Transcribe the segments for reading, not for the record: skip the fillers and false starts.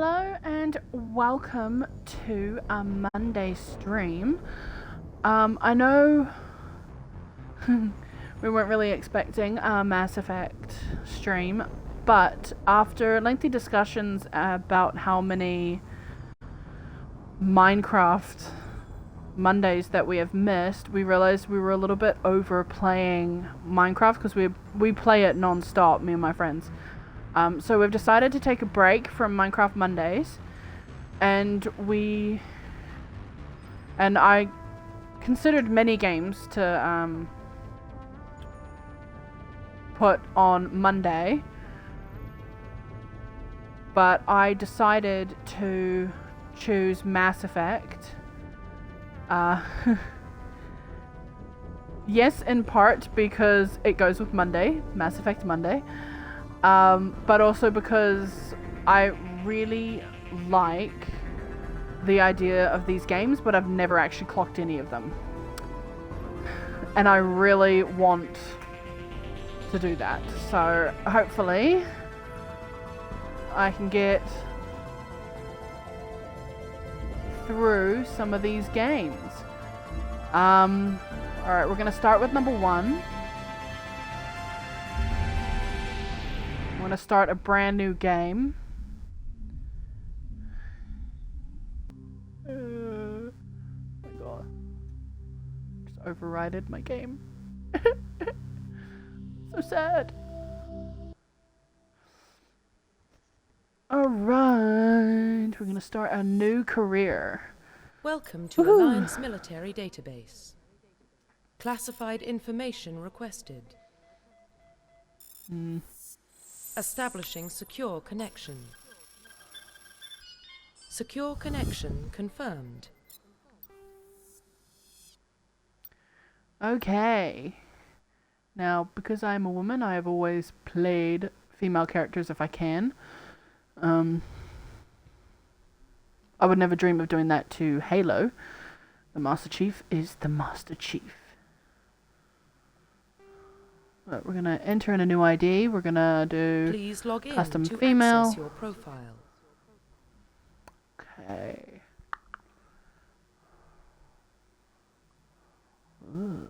Hello and welcome to a Monday stream. I know we weren't really expecting a Mass Effect stream, but after lengthy discussions about how many Minecraft Mondays that we have missed, we realized we were a little bit over playing Minecraft because we play it non-stop, me and my friends. So we've decided to take a break from Minecraft Mondays, and I considered many games to put on Monday, but I decided to choose Mass Effect. Yes, in part because it goes with Monday, Mass Effect Monday. But also because I really like the idea of these games, but I've never actually clocked any of them. And I really want to do that. So hopefully I can get through some of these games. Alright, we're going to start with number 1. I'm going to start a brand new game. Oh my god. Just overrided my game. So sad. Alright, we're going to start a new career. Welcome to Alliance Military Database. Classified information requested. Establishing secure connection. Secure connection confirmed. Okay. Now, because I'm a woman, I have always played female characters if I can. I would never dream of doing that to Halo. The Master Chief is the Master Chief. But we're gonna enter in a new ID. We're gonna do Please log in custom to female. access your profile. Okay. Ooh.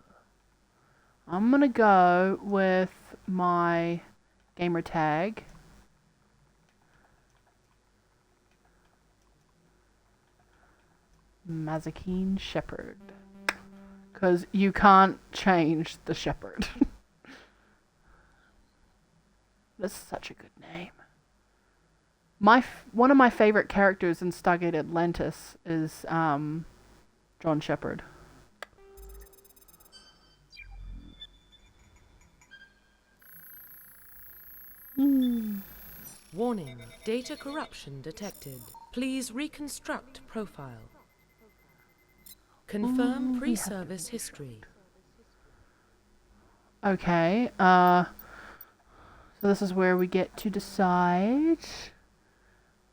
I'm gonna go with my gamer tag. Mazikeen Shepherd. Because you can't change the Shepherd. That's such a good name. One of my favorite characters in Stargate Atlantis is John Shepherd. Warning, data corruption detected. Please reconstruct profile. Confirm pre-service history. Okay, so this is where we get to decide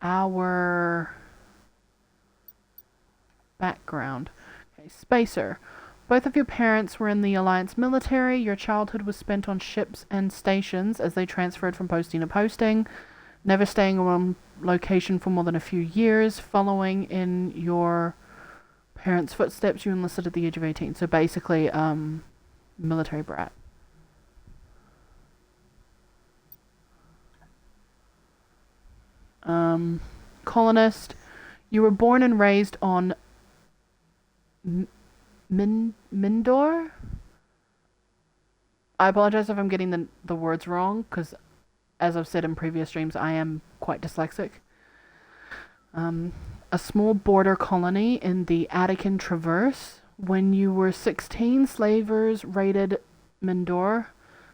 our background. Okay, Spacer. Both of your parents were in the Alliance military. Your childhood was spent on ships and stations as they transferred from posting to posting, never staying in one location for more than a few years. Following in your parents' footsteps, you enlisted at the age of 18. So basically, military brat. Colonist. You were born and raised on Mindor? I apologize if I'm getting the words wrong, because as I've said in previous streams, I am quite dyslexic. A small border colony in the Attican Traverse. When you were 16, slavers raided Mindor,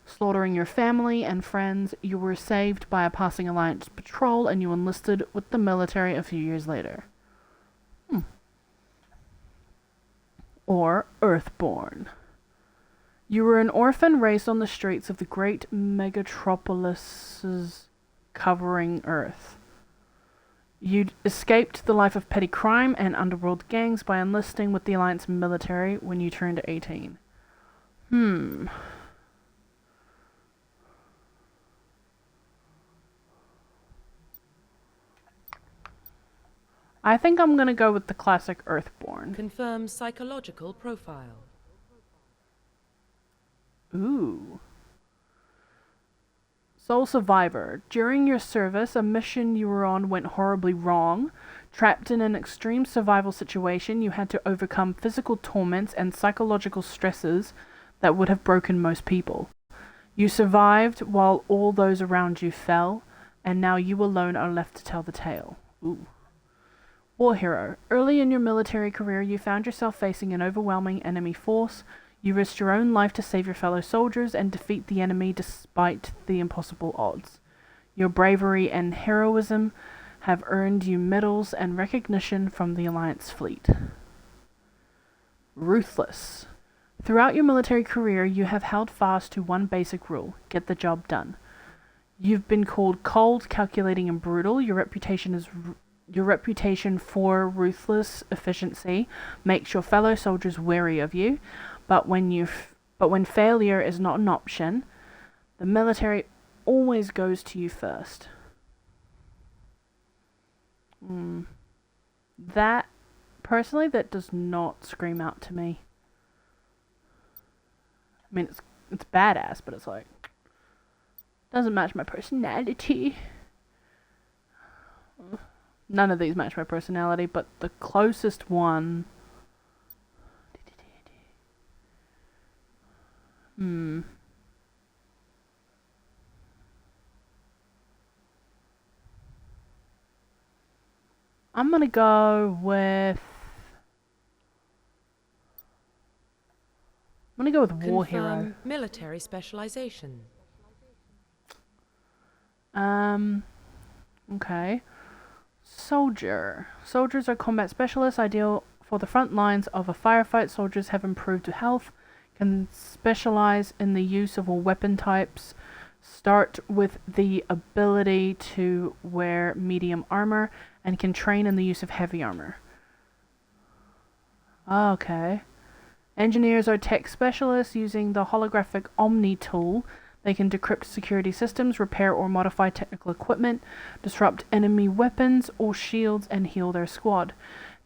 slaughtering your family and friends. You were saved by a passing Alliance patrol, and you enlisted with the military a few years later. Or Earthborn. You were an orphan raised on the streets of the great megatropolises covering Earth. You'd escaped the life of petty crime and underworld gangs by enlisting with the Alliance military when you turned 18. I think I'm gonna go with the classic Earthborn. Confirm psychological profile. Ooh. Sole survivor. During your service, a mission you were on went horribly wrong. Trapped in an extreme survival situation, you had to overcome physical torments and psychological stresses that would have broken most people. You survived while all those around you fell, and now you alone are left to tell the tale. Ooh. War hero. Early in your military career, you found yourself facing an overwhelming enemy force. You risked your own life to save your fellow soldiers and defeat the enemy despite the impossible odds. Your bravery and heroism have earned you medals and recognition from the Alliance fleet. Ruthless. Throughout your military career, you have held fast to one basic rule: get the job done. You've been called cold, calculating, and brutal. Your reputation for ruthless efficiency makes your fellow soldiers wary of you. But when failure is not an option, the military always goes to you first. That does not scream out to me. I mean, it's badass, but it's like doesn't match my personality. None of these match my personality, but the closest one. I'm gonna go with. I'm gonna go with War Hero. Confirm military specialization. Okay. Soldier. Soldiers are combat specialists, ideal for the front lines of a firefight. Soldiers have improved health, can specialize in the use of all weapon types, start with the ability to wear medium armor, and can train in the use of heavy armor. Okay. Engineers are tech specialists using the holographic Omni tool. They can decrypt security systems, repair or modify technical equipment, disrupt enemy weapons or shields, and heal their squad.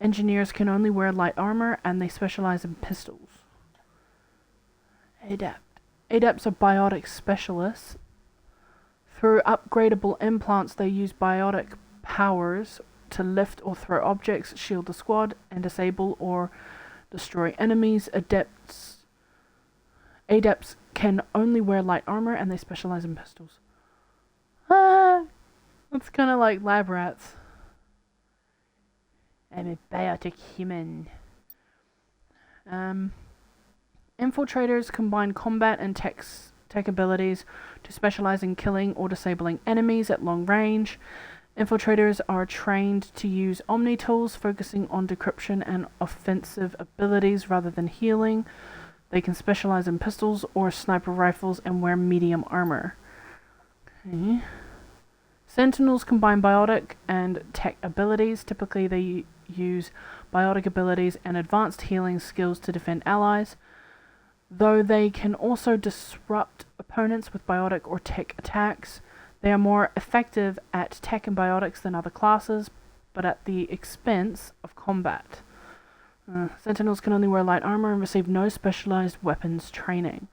Engineers can only wear light armor, and they specialize in pistols. Adept. Adepts are biotic specialists. Through upgradable implants, they use biotic powers to lift or throw objects, shield the squad, and disable or destroy enemies. Adepts can only wear light armor, and they specialize in pistols. That's kind of like lab rats. I'm a biotic human. Infiltrators combine combat and tech abilities to specialize in killing or disabling enemies at long range. Infiltrators are trained to use Omni tools, focusing on decryption and offensive abilities rather than healing. They can specialize in pistols or sniper rifles and wear medium armor. Okay. Sentinels combine biotic and tech abilities. Typically, they use biotic abilities and advanced healing skills to defend allies, though they can also disrupt opponents with biotic or tech attacks. They are more effective at tech and biotics than other classes, but at the expense of combat. Sentinels can only wear light armor and receive no specialized weapons training.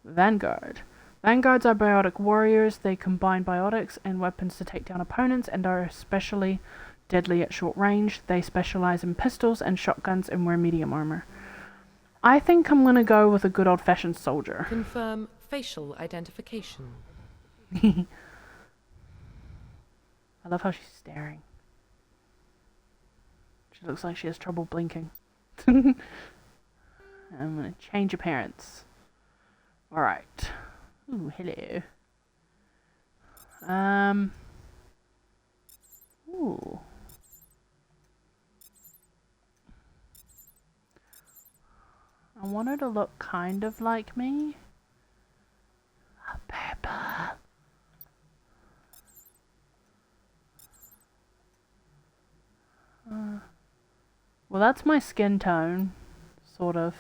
Vanguard. Vanguards are biotic warriors. They combine biotics and weapons to take down opponents and are especially deadly at short range. They specialize in pistols and shotguns and wear medium armor. I think I'm gonna go with a good old-fashioned soldier. Confirm facial identification. I love how she's staring. She looks like she has trouble blinking. I'm gonna change appearance. Alright. Ooh, hello. Ooh. I want her to look kind of like me. Pepper. Well, that's my skin tone, sort of.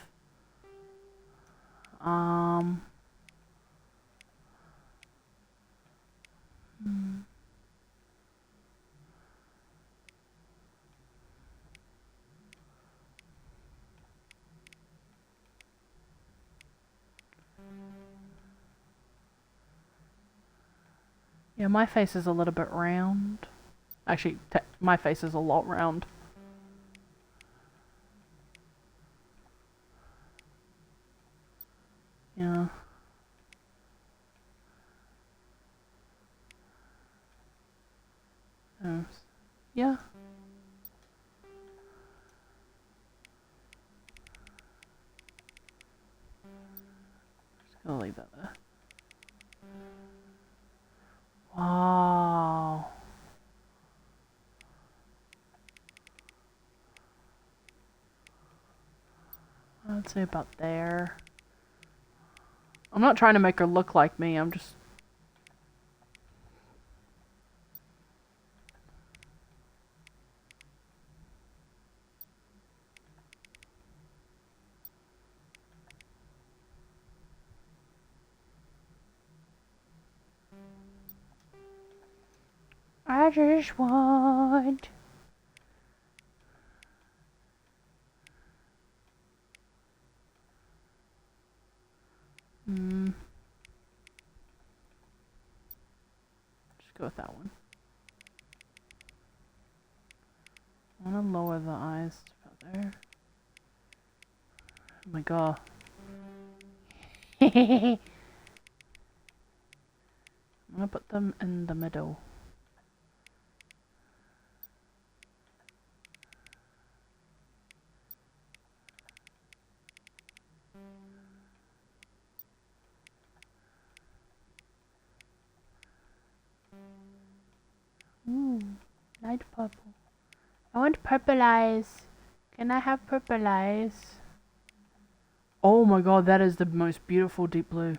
Yeah, my face is a little bit round. Actually, my face is a lot round. Yeah. Yeah. Just gonna leave that there. Wow. I'd say about there. I'm not trying to make her look like me, I'm just... I just want... Just go with that one. I want to lower the eyes about there. Oh my god. I'm gonna put them in the middle. Ooh, light purple. I want purple eyes. Can I have purple eyes? Oh my god, that is the most beautiful deep blue.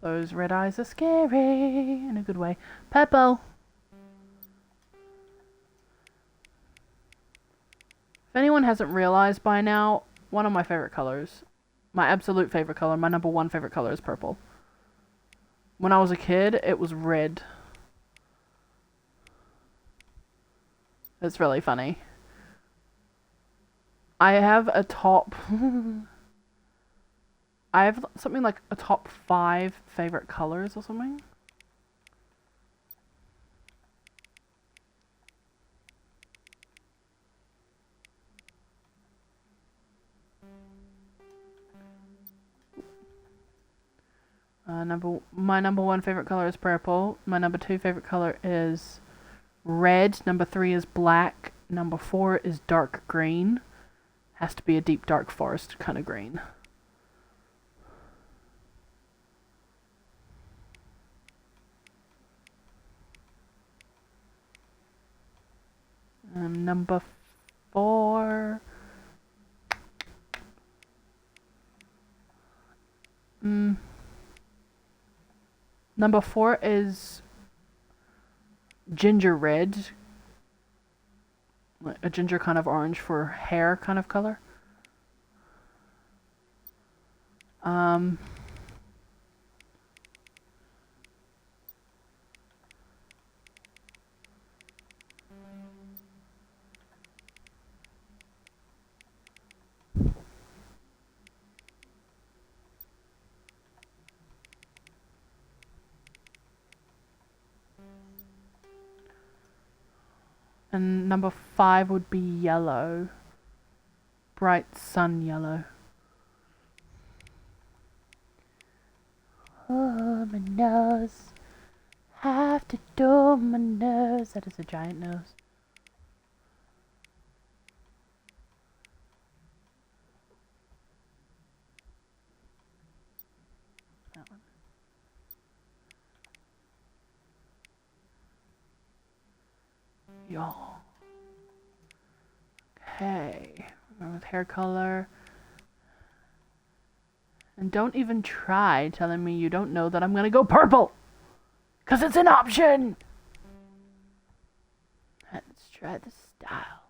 Those red eyes are scary in a good way. Purple. If anyone hasn't realized by now, one of my favorite colors, my absolute favorite color, my number one favorite color is purple. When I was a kid, it was red. It's really funny. I have a top... I have something like a top 5 favorite colors or something. My number 1 favorite color is purple. My number 2 favorite color is red. Number 3 is black. Number 4 is dark green. Has to be a deep dark forest kind of green. Number 4. Number 4 is ginger red. Like a ginger kind of orange for hair kind of color. And number 5 would be yellow. Bright sun yellow. Oh, my nose. Have to do my nose. That is a giant nose. That one. Yo. Okay. With hair color. And don't even try telling me you don't know that I'm gonna go purple! 'Cause it's an option! Let's try the style.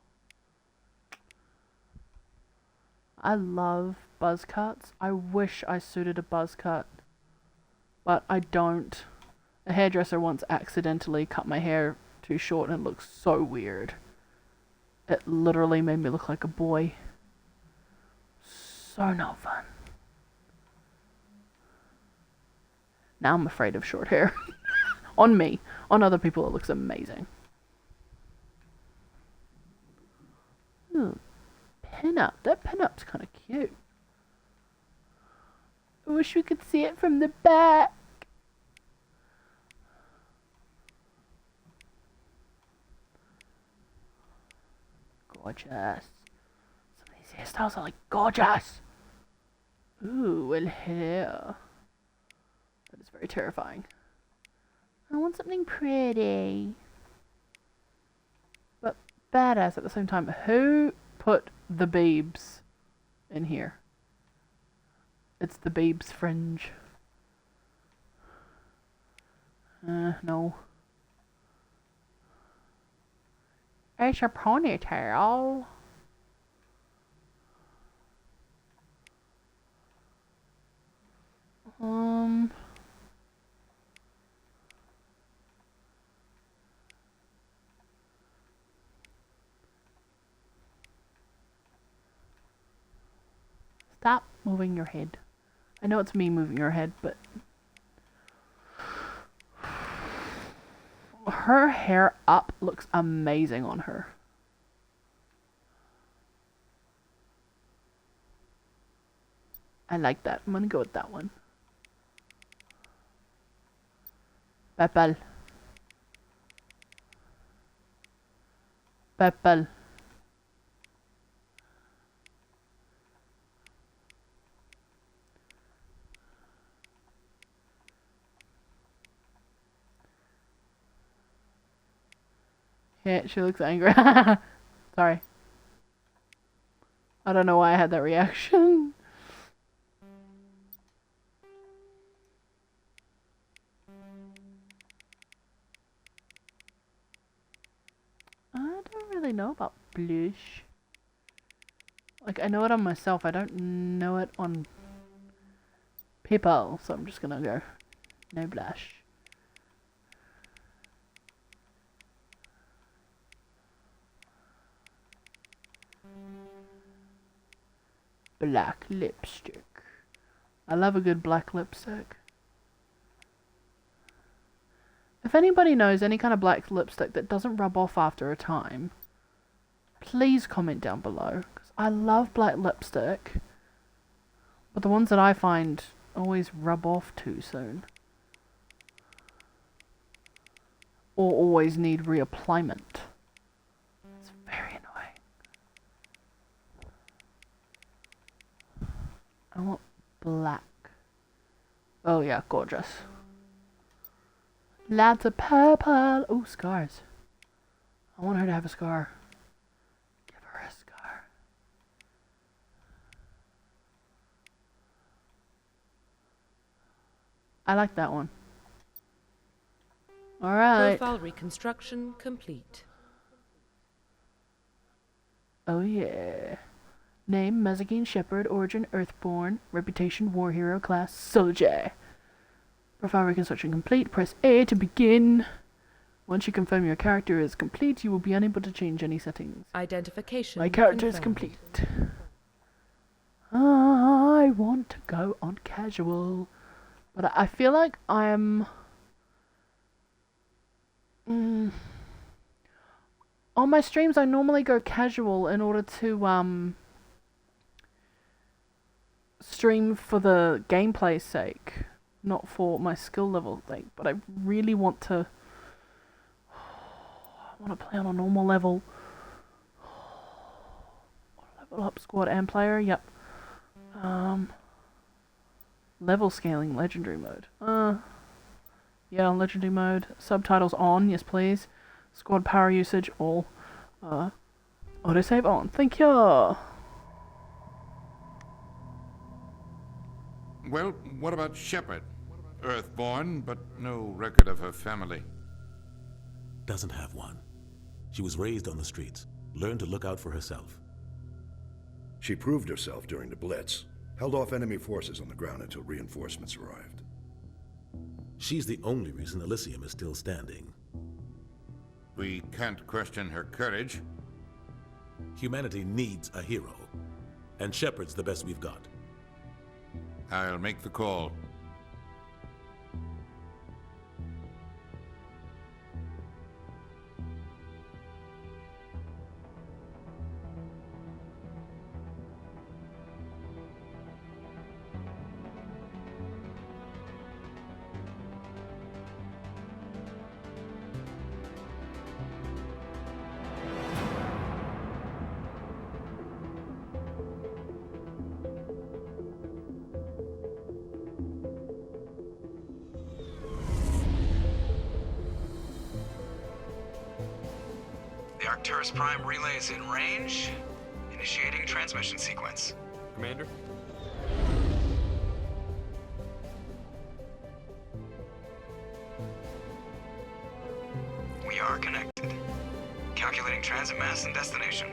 I love buzz cuts. I wish I suited a buzz cut. But I don't. A hairdresser once accidentally cut my hair too short and it looks so weird. It literally made me look like a boy. So not fun. Now I'm afraid of short hair. On me. On other people, it looks amazing. Ooh, pin-up. That pin-up's kind of cute. I wish we could see it from the back. Gorgeous. Some of these hairstyles are like gorgeous. Ooh, well, hair. That is very terrifying. I want something pretty. But badass at the same time. Who put the Beebs in here? It's the Beebs fringe. No. It's a ponytail. Stop moving your head. I know it's me moving your head, but her hair up looks amazing on her. I like that. I'm gonna go with that one. Purple. Purple. Yeah, she looks angry. Sorry. I don't know why I had that reaction. I don't really know about blush. Like, I know it on myself. I don't know it on people. So I'm just gonna go no blush. Black lipstick. I love a good black lipstick. If anybody knows any kind of black lipstick that doesn't rub off after a time, please comment down below. Because I love black lipstick, but the ones that I find always rub off too soon. Or always need reapplyment. It's very annoying. I want black. Oh yeah, gorgeous. Lots of purple. Oh, scars. I want her to have a scar. Give her a scar. I like that one. Alright. Profile reconstruction complete. Oh yeah. Name, Mazagene Shepherd. Origin, Earthborn. Reputation, War Hero. Class, Soldier. Profile reconstruction complete. Press A to begin. Once you confirm your character is complete, you will be unable to change any settings. Identification My character is confirmed. complete. I want to go on casual. But I feel like I'm... on my streams, I normally go casual in order to, stream for the gameplay's sake. Not for my skill level thing. But I really want to... I want to play on a normal level. Level up squad and player, yep. Level scaling, legendary mode. Yeah, legendary mode. Subtitles on, yes please. Squad power usage, all. Autosave on, thank you! Well, what about Shepherd? Earthborn, but no record of her family. Doesn't have one. She was raised on the streets, learned to look out for herself. She proved herself during the Blitz, held off enemy forces on the ground until reinforcements arrived. She's the only reason Elysium is still standing. We can't question her courage. Humanity needs a hero, and Shepard's the best we've got. I'll make the call. The Arcturus Prime relay is in range. Initiating transmission sequence. Commander? We are connected. Calculating transit mass and destination.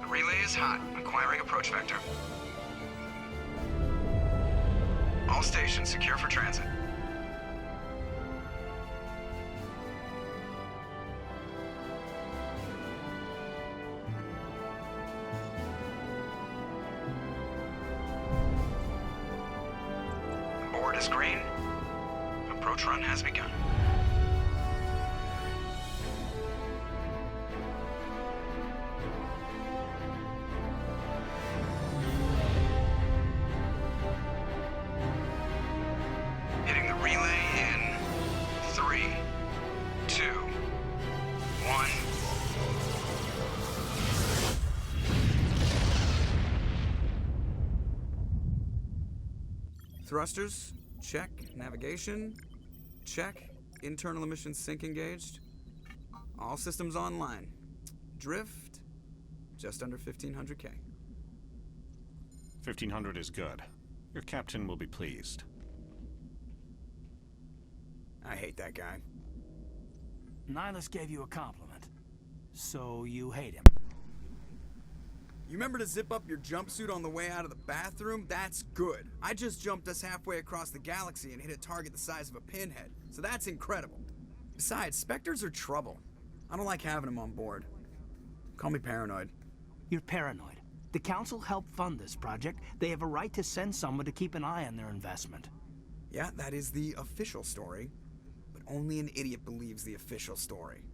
The relay is hot. Acquiring approach vector. All stations secure for transit. The board is green. Approach run has begun. Hitting the relay in 3, 2, 1. Thrusters, check. Navigation, check. Internal emissions sync engaged. All systems online. Drift, just under 1500K. 1500 is good. Your captain will be pleased. I hate that guy. Nihilus gave you a compliment, so you hate him. You remember to zip up your jumpsuit on the way out of the bathroom? That's good. I just jumped us halfway across the galaxy and hit a target the size of a pinhead, so that's incredible. Besides, Spectres are trouble. I don't like having them on board. Call me paranoid. You're paranoid. The Council helped fund this project. They have a right to send someone to keep an eye on their investment. Yeah, that is the official story. But only an idiot believes the official story.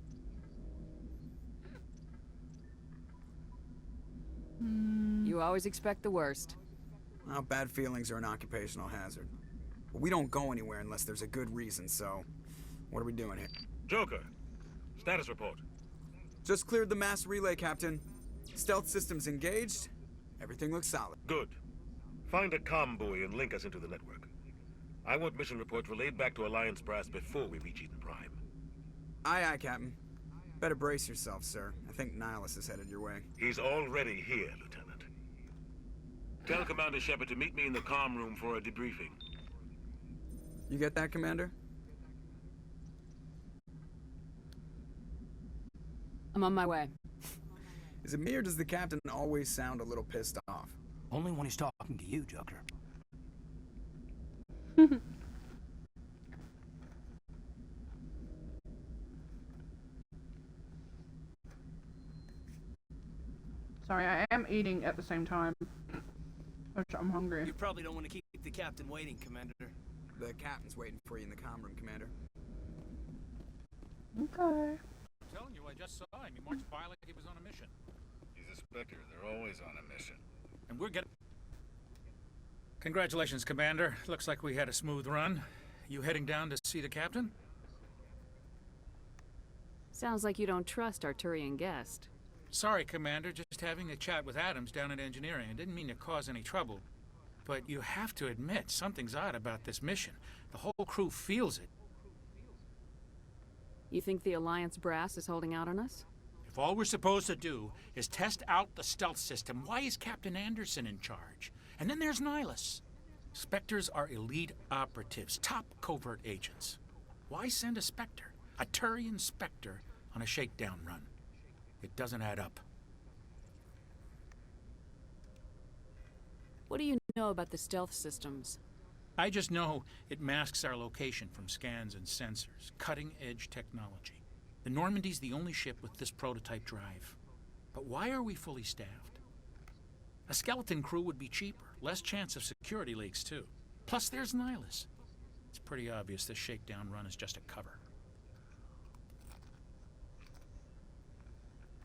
You always expect the worst. Well, bad feelings are an occupational hazard. But we don't go anywhere unless there's a good reason, so... What are we doing here? Joker, status report. Just cleared the mass relay, Captain. Stealth systems engaged. Everything looks solid. Good. Find a comm buoy and link us into the network. I want mission reports relayed back to Alliance Brass before we reach Eden Prime. Aye, aye, Captain. Better brace yourself, sir. I think Nihilus is headed your way. He's already here, Lieutenant. Tell Commander Shepard to meet me in the comm room for a debriefing. You get that, Commander? I'm on my way. Is it me or does the Captain always sound a little pissed off? Only when he's talking to you, Joker. Sorry, I am eating at the same time. I'm hungry. You probably don't want to keep the Captain waiting, Commander. The Captain's waiting for you in the comm room, Commander. Okay. Telling you, I just saw him. He marched by like he was on a mission. He's a Spectre. They're always on a mission. And we're getting... Congratulations, Commander. Looks like we had a smooth run. You heading down to see the captain? Sounds like you don't trust Arturian guest. Sorry, Commander. Just having a chat with Adams down at engineering. I didn't mean to cause any trouble. But you have to admit, something's odd about this mission. The whole crew feels it. You think the Alliance brass is holding out on us? If all we're supposed to do is test out the stealth system, why is Captain Anderson in charge? And then there's Nihilus. Spectres are elite operatives, top covert agents. Why send a Spectre, a Turian Spectre, on a shakedown run? It doesn't add up. What do you know about the stealth systems? I just know it masks our location from scans and sensors. Cutting-edge technology. The Normandy's the only ship with this prototype drive. But why are we fully staffed? A skeleton crew would be cheaper, less chance of security leaks too. Plus there's Nihilus. It's pretty obvious this shakedown run is just a cover.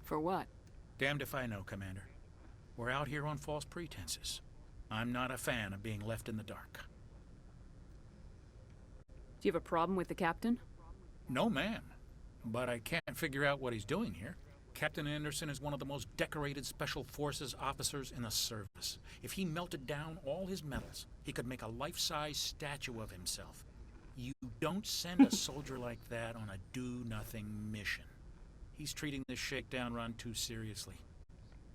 For what? Damned if I know, Commander. We're out here on false pretenses. I'm not a fan of being left in the dark. Do you have a problem with the captain? No, ma'am. But I can't figure out what he's doing here. Captain Anderson is one of the most decorated Special Forces officers in the service. If he melted down all his medals, he could make a life-size statue of himself. You don't send a soldier like that on a do-nothing mission. He's treating this shakedown run too seriously.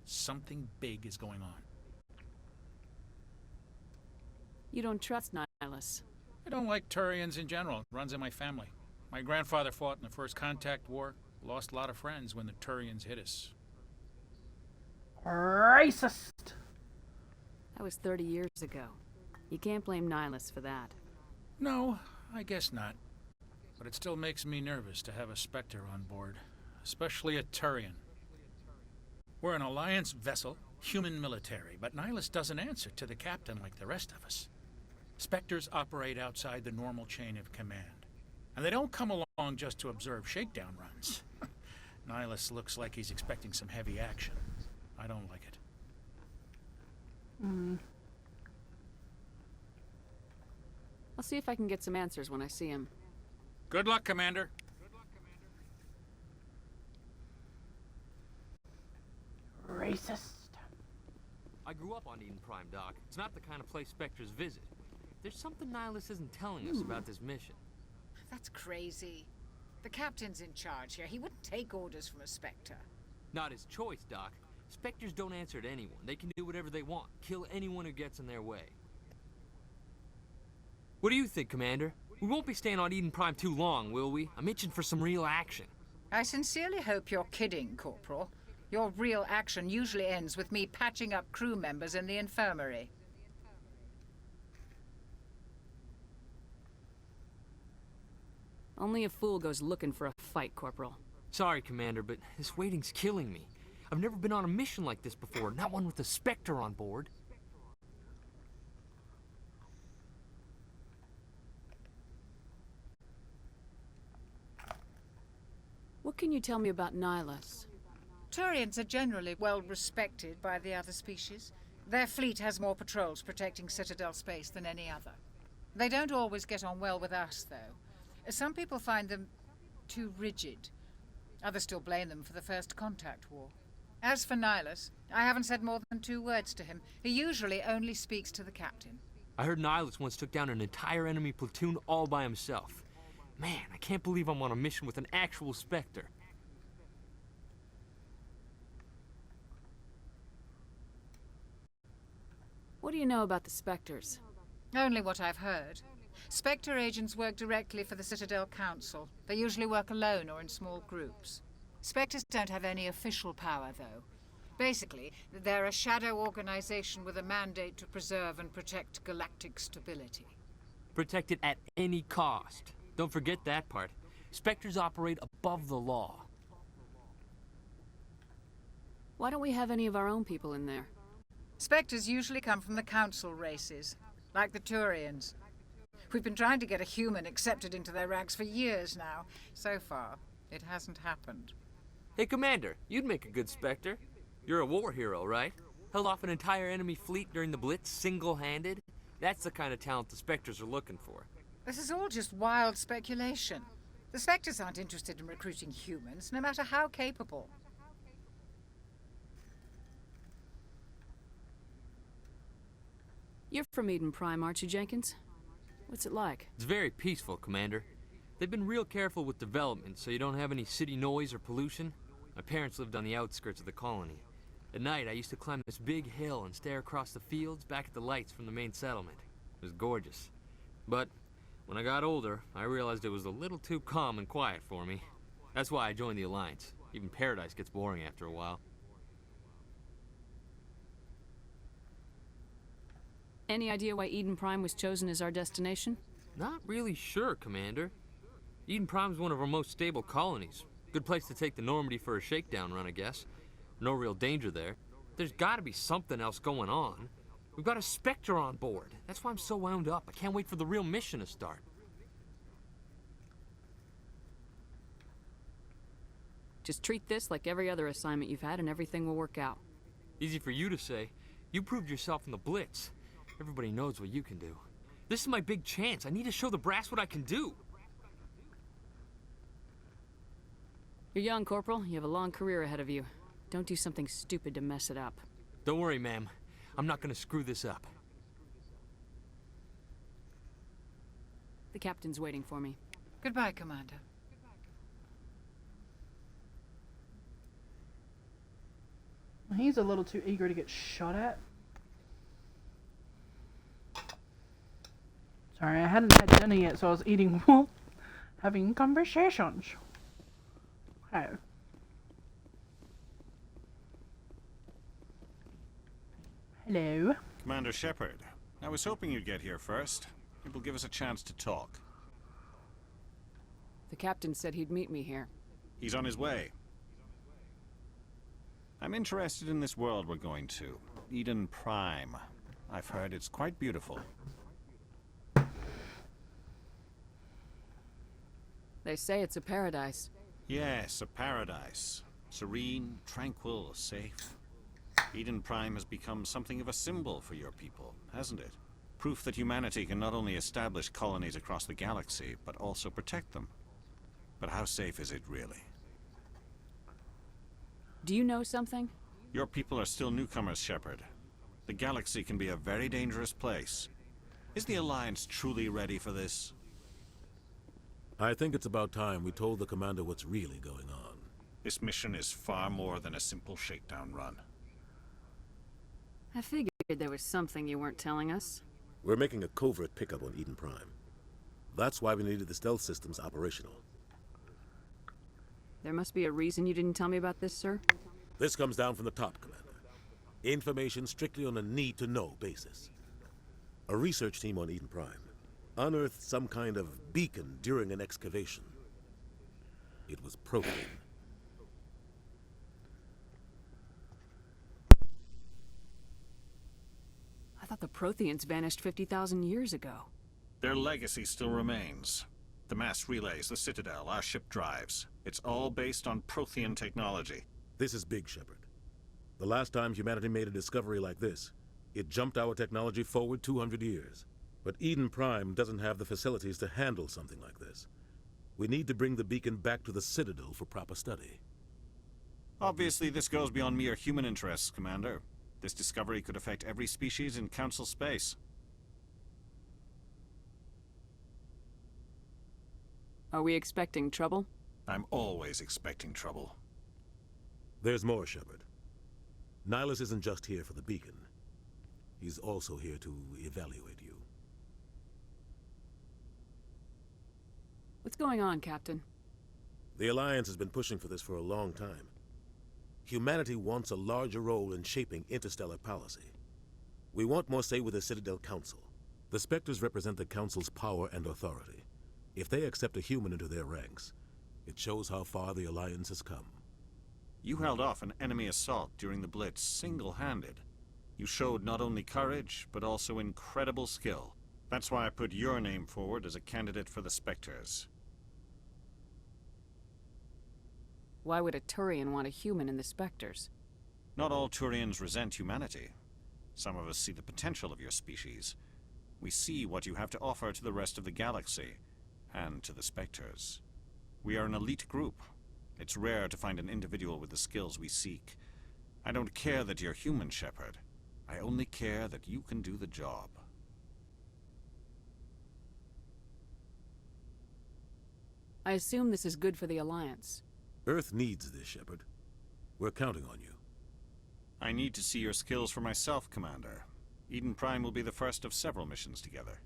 Something big is going on. You don't trust Nihilus. I don't like Turians in general. It runs in my family. My grandfather fought in the First Contact War. Lost a lot of friends when the Turians hit us. Racist! That was 30 years ago. You can't blame Nihilus for that. No, I guess not. But it still makes me nervous to have a Spectre on board. Especially a Turian. We're an Alliance vessel, human military, but Nihilus doesn't answer to the captain like the rest of us. Spectres operate outside the normal chain of command. And they don't come along just to observe shakedown runs. Nihilus looks like he's expecting some heavy action. I don't like it. I'll see if I can get some answers when I see him. Good luck, Commander. Racist. I grew up on Eden Prime, Doc. It's not the kind of place Spectres visit. There's something Nihilus isn't telling us about this mission. That's crazy. The captain's in charge here. He wouldn't take orders from a Spectre. Not his choice, Doc. Spectres don't answer to anyone. They can do whatever they want. Kill anyone who gets in their way. What do you think, Commander? We won't be staying on Eden Prime too long, will we? I'm itching for some real action. I sincerely hope you're kidding, Corporal. Your real action usually ends with me patching up crew members in the infirmary. Only a fool goes looking for a fight, Corporal. Sorry, Commander, but this waiting's killing me. I've never been on a mission like this before, not one with a Spectre on board. What can you tell me about Nihilus? Turians are generally well respected by the other species. Their fleet has more patrols protecting Citadel space than any other. They don't always get on well with us, though. Some people find them too rigid. Others still blame them for the First Contact War. As for Nihilus, I haven't said more than 2 words to him. He usually only speaks to the captain. I heard Nihilus once took down an entire enemy platoon all by himself. Man, I can't believe I'm on a mission with an actual Spectre. What do you know about the Spectres? Only what I've heard. Spectre agents work directly for the Citadel Council. They usually work alone or in small groups. Spectres don't have any official power, though. Basically, they're a shadow organization with a mandate to preserve and protect galactic stability. Protect it at any cost. Don't forget that part. Spectres operate above the law. Why don't we have any of our own people in there? Spectres usually come from the Council races, like the Turians. We've been trying to get a human accepted into their ranks for years now. So far, it hasn't happened. Hey, Commander, you'd make a good Spectre. You're a war hero, right? Held off an entire enemy fleet during the Blitz single-handed? That's the kind of talent the Spectres are looking for. This is all just wild speculation. The Spectres aren't interested in recruiting humans, no matter how capable. You're from Eden Prime, aren't you, Jenkins? What's it like? It's very peaceful, Commander. They've been real careful with development, so you don't have any city noise or pollution. My parents lived on the outskirts of the colony. At night, I used to climb this big hill and stare across the fields back at the lights from the main settlement. It was gorgeous. But when I got older, I realized it was a little too calm and quiet for me. That's why I joined the Alliance. Even Paradise gets boring after a while. Any idea why Eden Prime was chosen as our destination? Not really sure, Commander. Eden Prime's one of our most stable colonies. Good place to take the Normandy for a shakedown run, I guess. No real danger there. There's gotta be something else going on. We've got a Spectre on board. That's why I'm so wound up. I can't wait for the real mission to start. Just treat this like every other assignment you've had and everything will work out. Easy for you to say. You proved yourself in the Blitz. Everybody knows what you can do. This is my big chance. I need to show the brass what I can do. You're young, Corporal. You have a long career ahead of you. Don't do something stupid to mess it up. Don't worry, ma'am. I'm not gonna screw this up. The captain's waiting for me. Goodbye, Commander. He's a little too eager to get shot at. Sorry, I hadn't had dinner yet, so I was eating while having conversations. Oh. Hello. Commander Shepard, I was hoping you'd get here first. It will give us a chance to talk. The captain said he'd meet me here. He's on his way. I'm interested in this world we're going to. Eden Prime. I've heard it's quite beautiful. They say it's a paradise. Yes, a paradise. Serene, tranquil, safe. Eden Prime has become something of a symbol for your people, hasn't it? Proof that humanity can not only establish colonies across the galaxy, but also protect them. But how safe is it really? Do you know something? Your people are still newcomers, Shepard. The galaxy can be a very dangerous place. Is the Alliance truly ready for this? I think it's about time we told the commander what's really going on. This mission is far more than a simple shakedown run. I figured there was something you weren't telling us. We're making a covert pickup on Eden Prime. That's why we needed the stealth systems operational. There must be a reason you didn't tell me about this, sir? This comes down from the top, Commander. Information strictly on a need-to-know basis. A research team on Eden Prime unearthed some kind of beacon during an excavation. It was Prothean. I thought the Protheans vanished 50,000 years ago. Their legacy still remains. The mass relays, the Citadel, our ship drives. It's all based on Prothean technology. This is big, Shepard. The last time humanity made a discovery like this, it jumped our technology forward 200 years. But Eden Prime doesn't have the facilities to handle something like this. We need to bring the beacon back to the Citadel for proper study. Obviously, this goes beyond mere human interests, Commander. This discovery could affect every species in Council space. Are we expecting trouble? I'm always expecting trouble. There's more, Shepard. Nihilus isn't just here for the beacon. He's also here to evaluate you. What's going on, Captain? The Alliance has been pushing for this for a long time. Humanity wants a larger role in shaping interstellar policy. We want more say with the Citadel Council. The Spectres represent the Council's power and authority. If they accept a human into their ranks, it shows how far the Alliance has come. You held off an enemy assault during the Blitz single-handed. You showed not only courage, but also incredible skill. That's why I put your name forward as a candidate for the Spectres. Why would a Turian want a human in the Spectres? Not all Turians resent humanity. Some of us see the potential of your species. We see what you have to offer to the rest of the galaxy, and to the Spectres. We are an elite group. It's rare to find an individual with the skills we seek. I don't care that you're human, Shepard. I only care that you can do the job. I assume this is good for the Alliance. Earth needs this, Shepard. We're counting on you. I need to see your skills for myself, Commander. Eden Prime will be the first of several missions together.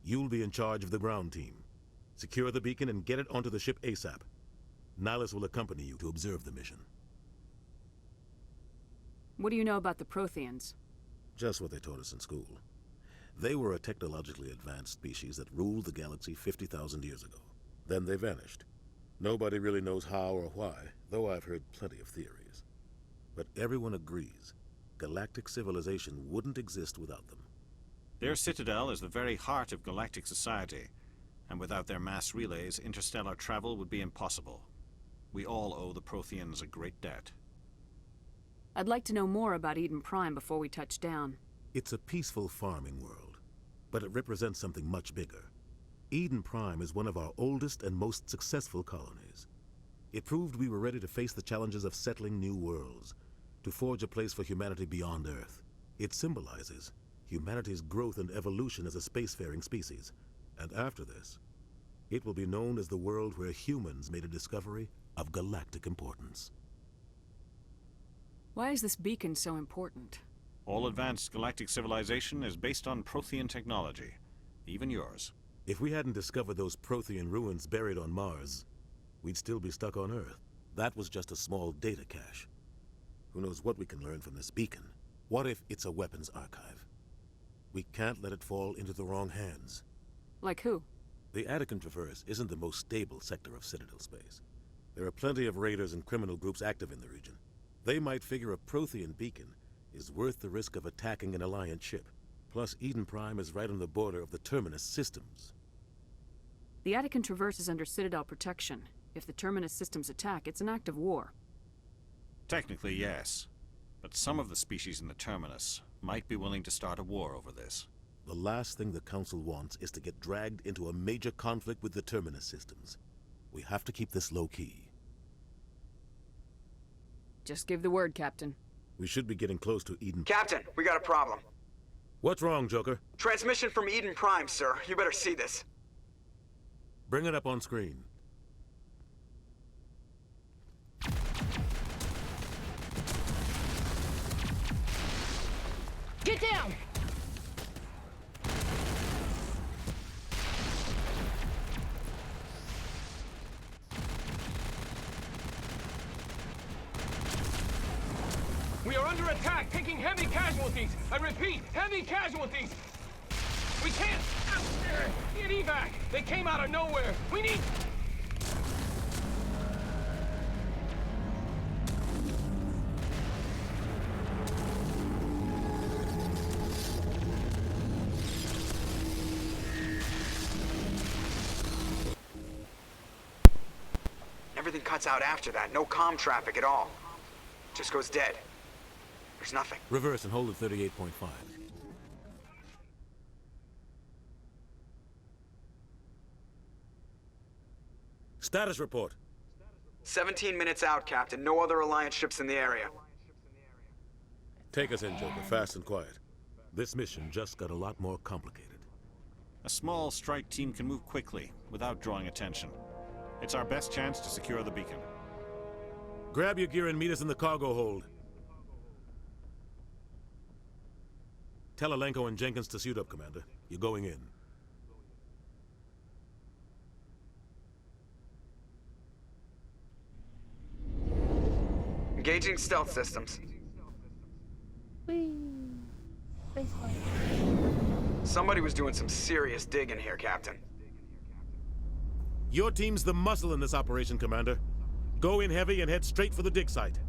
You'll be in charge of the ground team. Secure the beacon and get it onto the ship ASAP. Nihilus will accompany you to observe the mission. What do you know about the Protheans? Just what they taught us in school. They were a technologically advanced species that ruled the galaxy 50,000 years ago. Then they vanished. Nobody really knows how or why, though I've heard plenty of theories. But everyone agrees galactic civilization wouldn't exist without them. Their citadel is the very heart of galactic society, and without their mass relays, interstellar travel would be impossible. We all owe the Protheans a great debt. I'd like to know more about Eden Prime before we touch down. It's a peaceful farming world, but it represents something much bigger. Eden Prime is one of our oldest and most successful colonies. It proved we were ready to face the challenges of settling new worlds, to forge a place for humanity beyond Earth. It symbolizes humanity's growth and evolution as a spacefaring species. And after this, it will be known as the world where humans made a discovery of galactic importance. Why is this beacon so important? All advanced galactic civilization is based on Prothean technology, even yours. If we hadn't discovered those Prothean ruins buried on Mars, we'd still be stuck on Earth. That was just a small data cache. Who knows what we can learn from this beacon? What if it's a weapons archive? We can't let it fall into the wrong hands. Like who? The Attican Traverse isn't the most stable sector of Citadel space. There are plenty of raiders and criminal groups active in the region. They might figure a Prothean beacon is worth the risk of attacking an Alliance ship. Plus, Eden Prime is right on the border of the Terminus systems. The Attican Traverse is under Citadel protection. If the Terminus systems attack, it's an act of war. Technically, yes. But some of the species in the Terminus might be willing to start a war over this. The last thing the Council wants is to get dragged into a major conflict with the Terminus systems. We have to keep this low-key. Just give the word, Captain. We should be getting close to Eden. Captain, we got a problem. What's wrong, Joker? Transmission from Eden Prime, sir. You better see this. Bring it up on screen. Get down! We are under attack, taking heavy casualties. I repeat, heavy casualties. We can't get evac. They came out of nowhere. We need... Everything cuts out after that. No comm traffic at all. Just goes dead. There's nothing. Reverse and hold at 38.5. Status report. 17 minutes out, Captain. No other Alliance ships in the area. Take us in, Joker, fast and quiet. This mission just got a lot more complicated. A small strike team can move quickly, without drawing attention. It's our best chance to secure the beacon. Grab your gear and meet us in the cargo hold. Tell Alenko and Jenkins to suit up, Commander. You're going in. Engaging stealth systems. Somebody was doing some serious digging here, Captain. Your team's the muscle in this operation, Commander. Go in heavy and head straight for the dig site.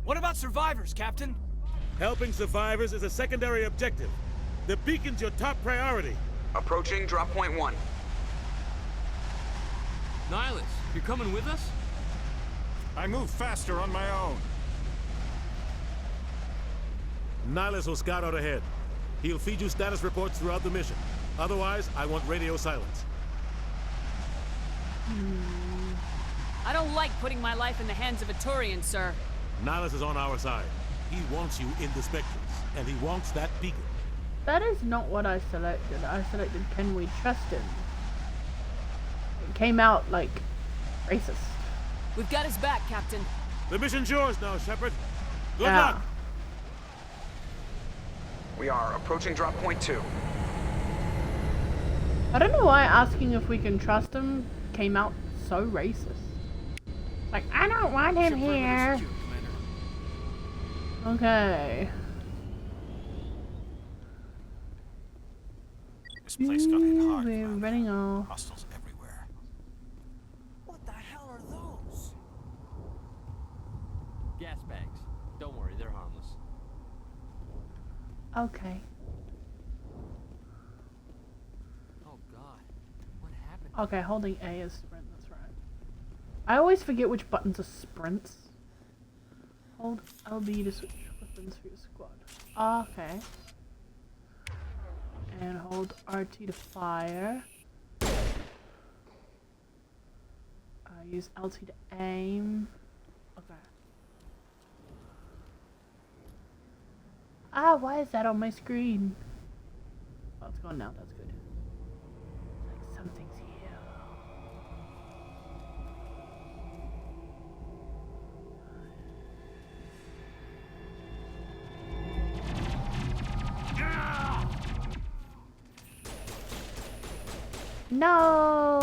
What about survivors, Captain? Helping survivors is a secondary objective. The beacon's your top priority. Approaching drop point 1. Nihilus, you're coming with us? I move faster on my own. Nihilus will scout out ahead. He'll feed you status reports throughout the mission. Otherwise, I want radio silence. I don't like putting my life in the hands of a Turian, sir. Nihilus is on our side. He wants you in the Spectres, and he wants that beacon. That is not what I selected. I selected can we trust him? It came out like racist. We've got his back, Captain. The mission's yours now, Shepard. Good Yeah. luck. We are approaching drop point 2. I don't know why asking if we can trust him came out so racist. Like, I don't want him here. Okay. This place got hit hard. We're running off. Hostiles everywhere. What the hell are Okay. Oh god. What happened? Okay, holding A is sprint, that's right. I always forget which buttons are sprints. Hold LB to switch weapons for your squad. Okay. And hold RT to fire. Use LT to aim. Okay. Ah, why is that on my screen? Oh, it's gone now. That's good. Like something's here. No!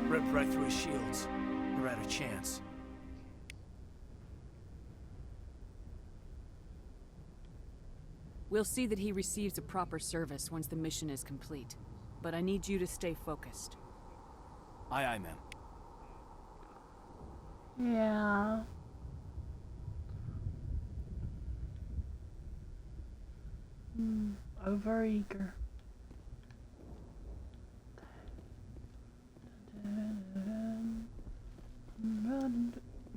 Ripped right through his shields. We're out of chance. We'll see that he receives a proper service once the mission is complete. But I need you to stay focused. Aye, aye, ma'am. Yeah. Overeager.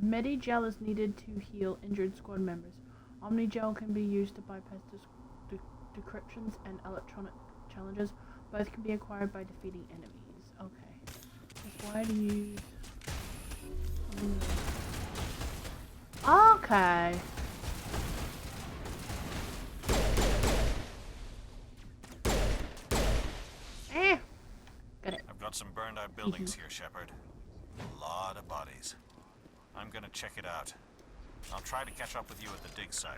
Medigel is needed to heal injured squad members. Omnigel can be used to bypass decryptions and electronic challenges. Both can be acquired by defeating enemies. Okay. That's why to use. Okay. Got it. I've got some burned out buildings here, Shepard. A lot of bodies. I'm gonna check it out. I'll try to catch up with you at the dig site.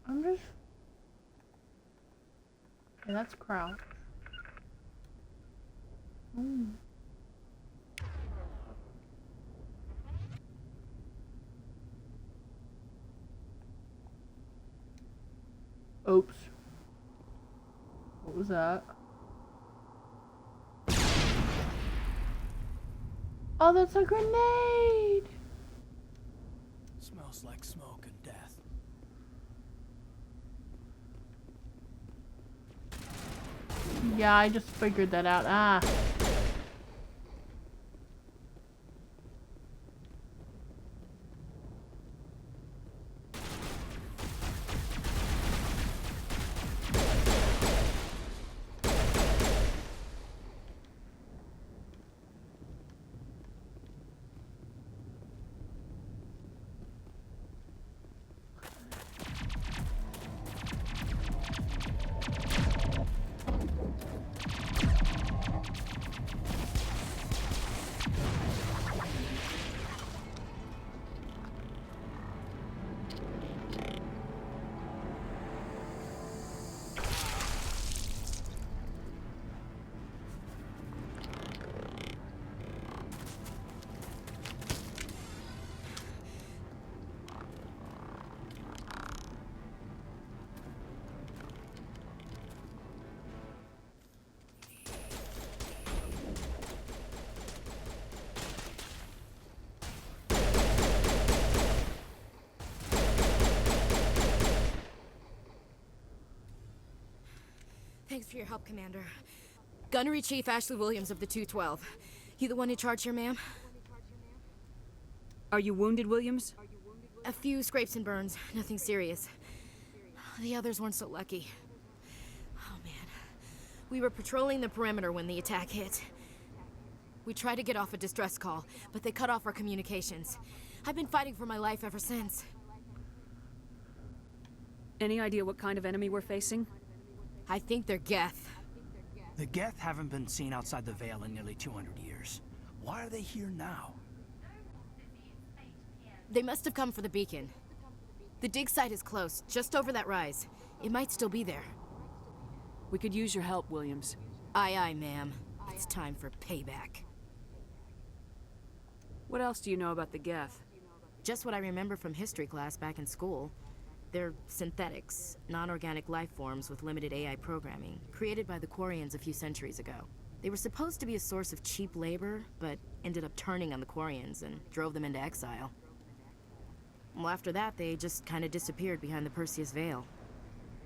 I'm just... Okay, that's Crouch. Oops. What was that? Oh, that's a grenade! Smells like smoke and death. Yeah, I just figured that out. Ah. Thanks for your help, Commander. Gunnery Chief Ashley Williams of the 212. You the one in charge here, ma'am? Are you wounded, Williams? A few scrapes and burns, nothing serious. The others weren't so lucky. Oh man. We were patrolling the perimeter when the attack hit. We tried to get off a distress call, but they cut off our communications. I've been fighting for my life ever since. Any idea what kind of enemy we're facing? I think they're Geth. The Geth haven't been seen outside the Veil in nearly 200 years. Why are they here now? They must have come for the beacon. The dig site is close, just over that rise. It might still be there. We could use your help, Williams. Aye, aye, ma'am. It's time for payback. What else do you know about the Geth? Just what I remember from history class back in school. They're synthetics, non-organic life forms with limited AI programming, created by the Quarians a few centuries ago. They were supposed to be a source of cheap labor, but ended up turning on the Quarians and drove them into exile. Well, after that, they just kind of disappeared behind the Perseus Veil.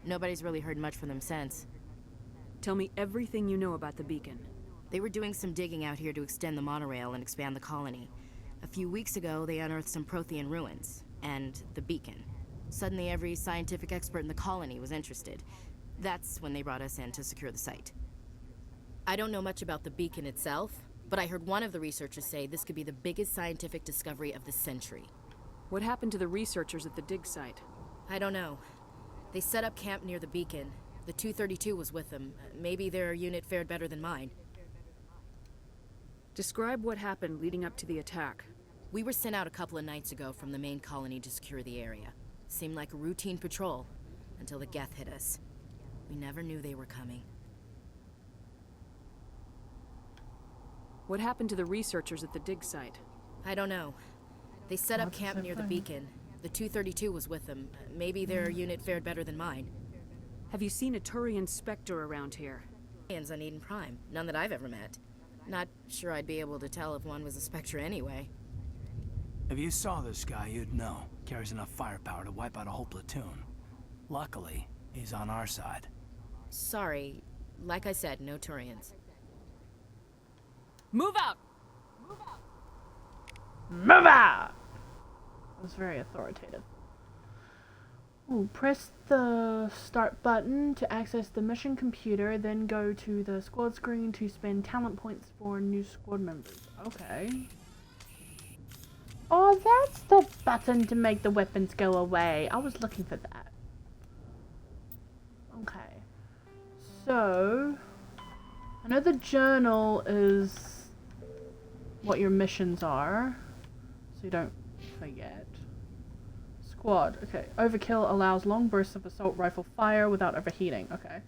Nobody's really heard much from them since. Tell me everything you know about the beacon. They were doing some digging out here to extend the monorail and expand the colony. A few weeks ago, they unearthed some Prothean ruins, and the beacon. Suddenly, every scientific expert in the colony was interested. That's when they brought us in to secure the site. I don't know much about the beacon itself, but I heard one of the researchers say this could be the biggest scientific discovery of the century. What happened to the researchers at the dig site? I don't know. They set up camp near the beacon. The 232 was with them. Maybe their unit fared better than mine. Describe what happened leading up to the attack. We were sent out a couple of nights ago from the main colony to secure the area. Seemed like a routine patrol, until the Geth hit us. We never knew they were coming. What happened to the researchers at the dig site? I don't know. They set up camp near the beacon. The 232 was with them. Maybe their unit fared better than mine. Have you seen a Turian Spectre around here? On Eden Prime. None that I've ever met. Not sure I'd be able to tell if one was a Spectre anyway. If you saw this guy, you'd know. Carries enough firepower to wipe out a whole platoon. Luckily, he's on our side. Sorry. Like I said, no Turians. Move out! Move out! That was very authoritative. Ooh, press the start button to access the mission computer, then go to the squad screen to spend talent points for new squad members. Okay. Oh, that's the button to make the weapons go away. I was looking for that. Okay. So, I know the journal is what your missions are, so you don't forget. Squad. Okay. Overkill allows long bursts of assault rifle fire without overheating. Okay.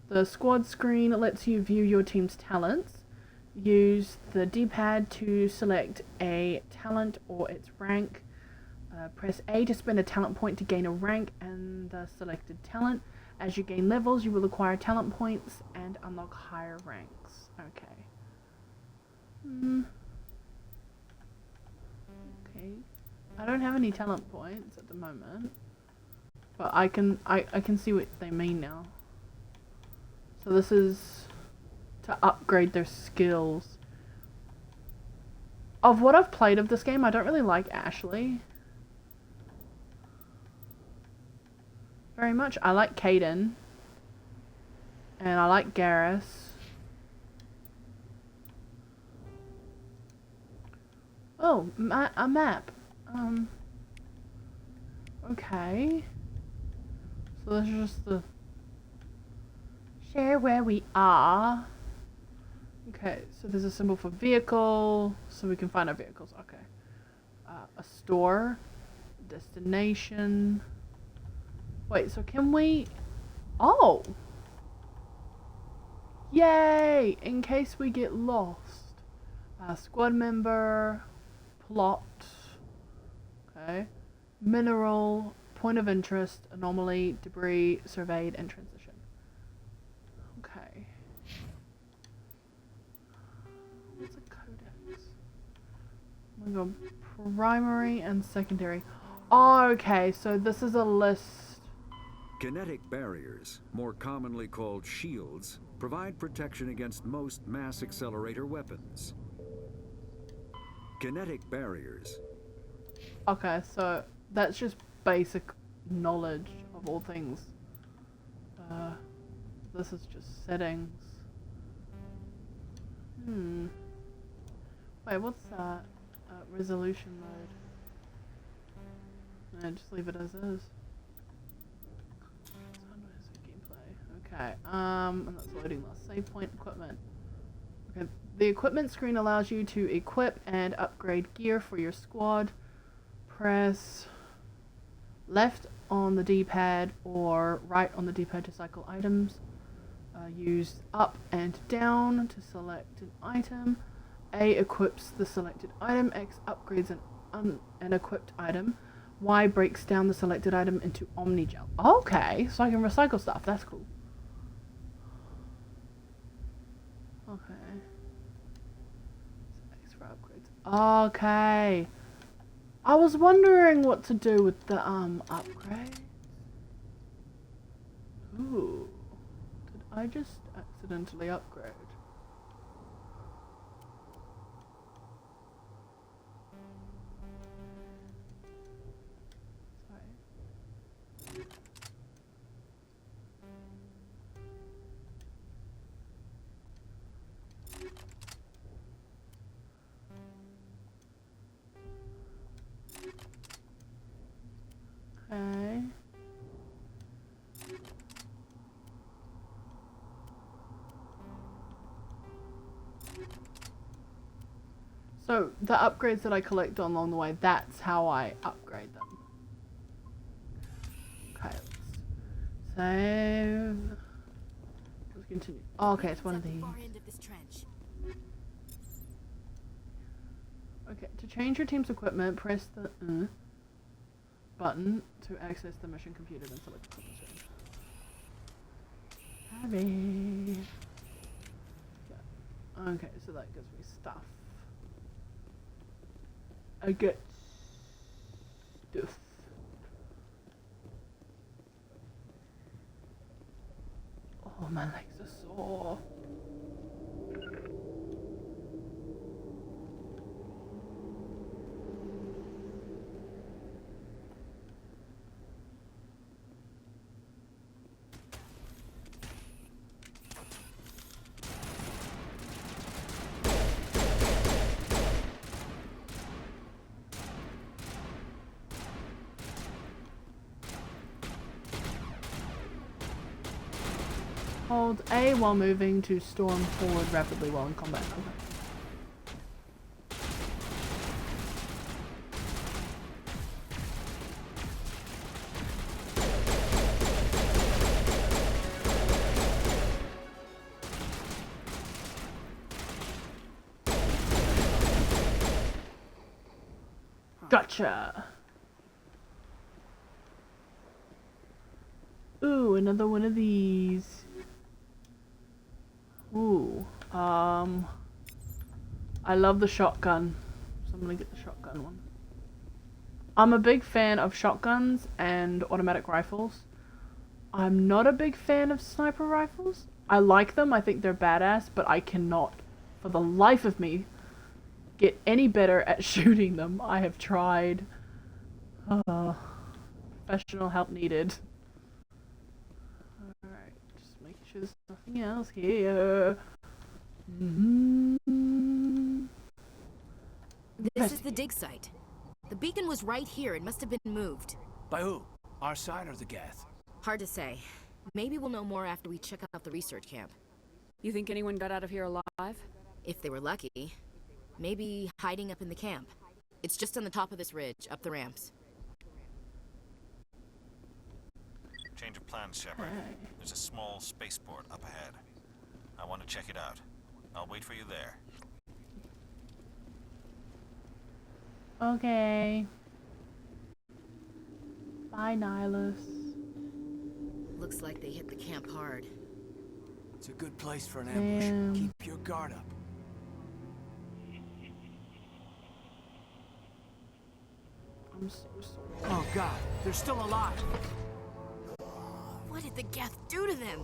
The squad screen lets you view your team's talents. Use the D-pad to select a talent or its rank. Press A to spend a talent point to gain a rank and the selected talent. As you gain levels, you will acquire talent points and unlock higher ranks. Okay. Okay. I don't have any talent points at the moment, but I can see what they mean now. So this is to upgrade their skills. Of what I've played of this game, I don't really like Ashley very much. I like Kaidan, and I like Garrus. Oh, a map. Okay. So this is just the share where we are. Okay, so there's a symbol for vehicle, so we can find our vehicles. Okay. A store, destination. Wait, so can we? Oh! Yay! In case we get lost. Squad member, plot. Okay. Mineral, point of interest, anomaly, debris, surveyed, and transition. Okay. What's a codex? Oh my god. Primary and secondary. Oh, okay, so this is a list. Kinetic barriers, more commonly called shields, provide protection against most mass accelerator weapons. Kinetic barriers. Okay, so that's just basic knowledge of all things. This is just settings. Wait, what's that? Resolution mode. No, just leave it as is. Gameplay. Okay, and that's loading the save point equipment. Okay, the equipment screen allows you to equip and upgrade gear for your squad. Press left on the D-pad or right on the D-pad to cycle items. Use up and down to select an item. A equips the selected item, X upgrades an equipped item, Y breaks down the selected item into Omnigel. Okay, so I can recycle stuff. That's cool. Okay. X for upgrades. Okay. I was wondering what to do with the upgrade. Ooh. Did I just accidentally upgrade? Okay. So the upgrades that I collect along the way, that's how I upgrade them. Okay, let's save. Let's continue. Oh, okay, it's one of these. Okay, to change your team's equipment, press the button to access the mission computer, then select the equipment change. Yeah. Okay, so that gives me stuff. I get stuff. Oh, my legs are sore. Hold A while moving to storm forward rapidly while in combat. Okay. Gotcha. Ooh, another one of these. Ooh, I love the shotgun, so I'm gonna get the shotgun one. I'm a big fan of shotguns and automatic rifles. I'm not a big fan of sniper rifles. I like them, I think they're badass, but I cannot, for the life of me, get any better at shooting them. I have tried. Professional help needed. Alright, just making sure there's nothing else here. This is the dig site. The beacon was right here. It must have been moved. By who? Our side or the Geth? Hard to say. Maybe we'll know more after we check out the research camp. You think anyone got out of here alive? If they were lucky. Maybe hiding up in the camp. It's just on the top of this ridge, up the ramps. Change of plans, Shepard. There's a small spaceport up ahead. I want to check it out. I'll wait for you there. Okay. Bye, Nihilus. Looks like they hit the camp hard. It's a good place for an ambush. Keep your guard up. I'm so sorry. Oh god, they're still alive. What did the Geth do to them?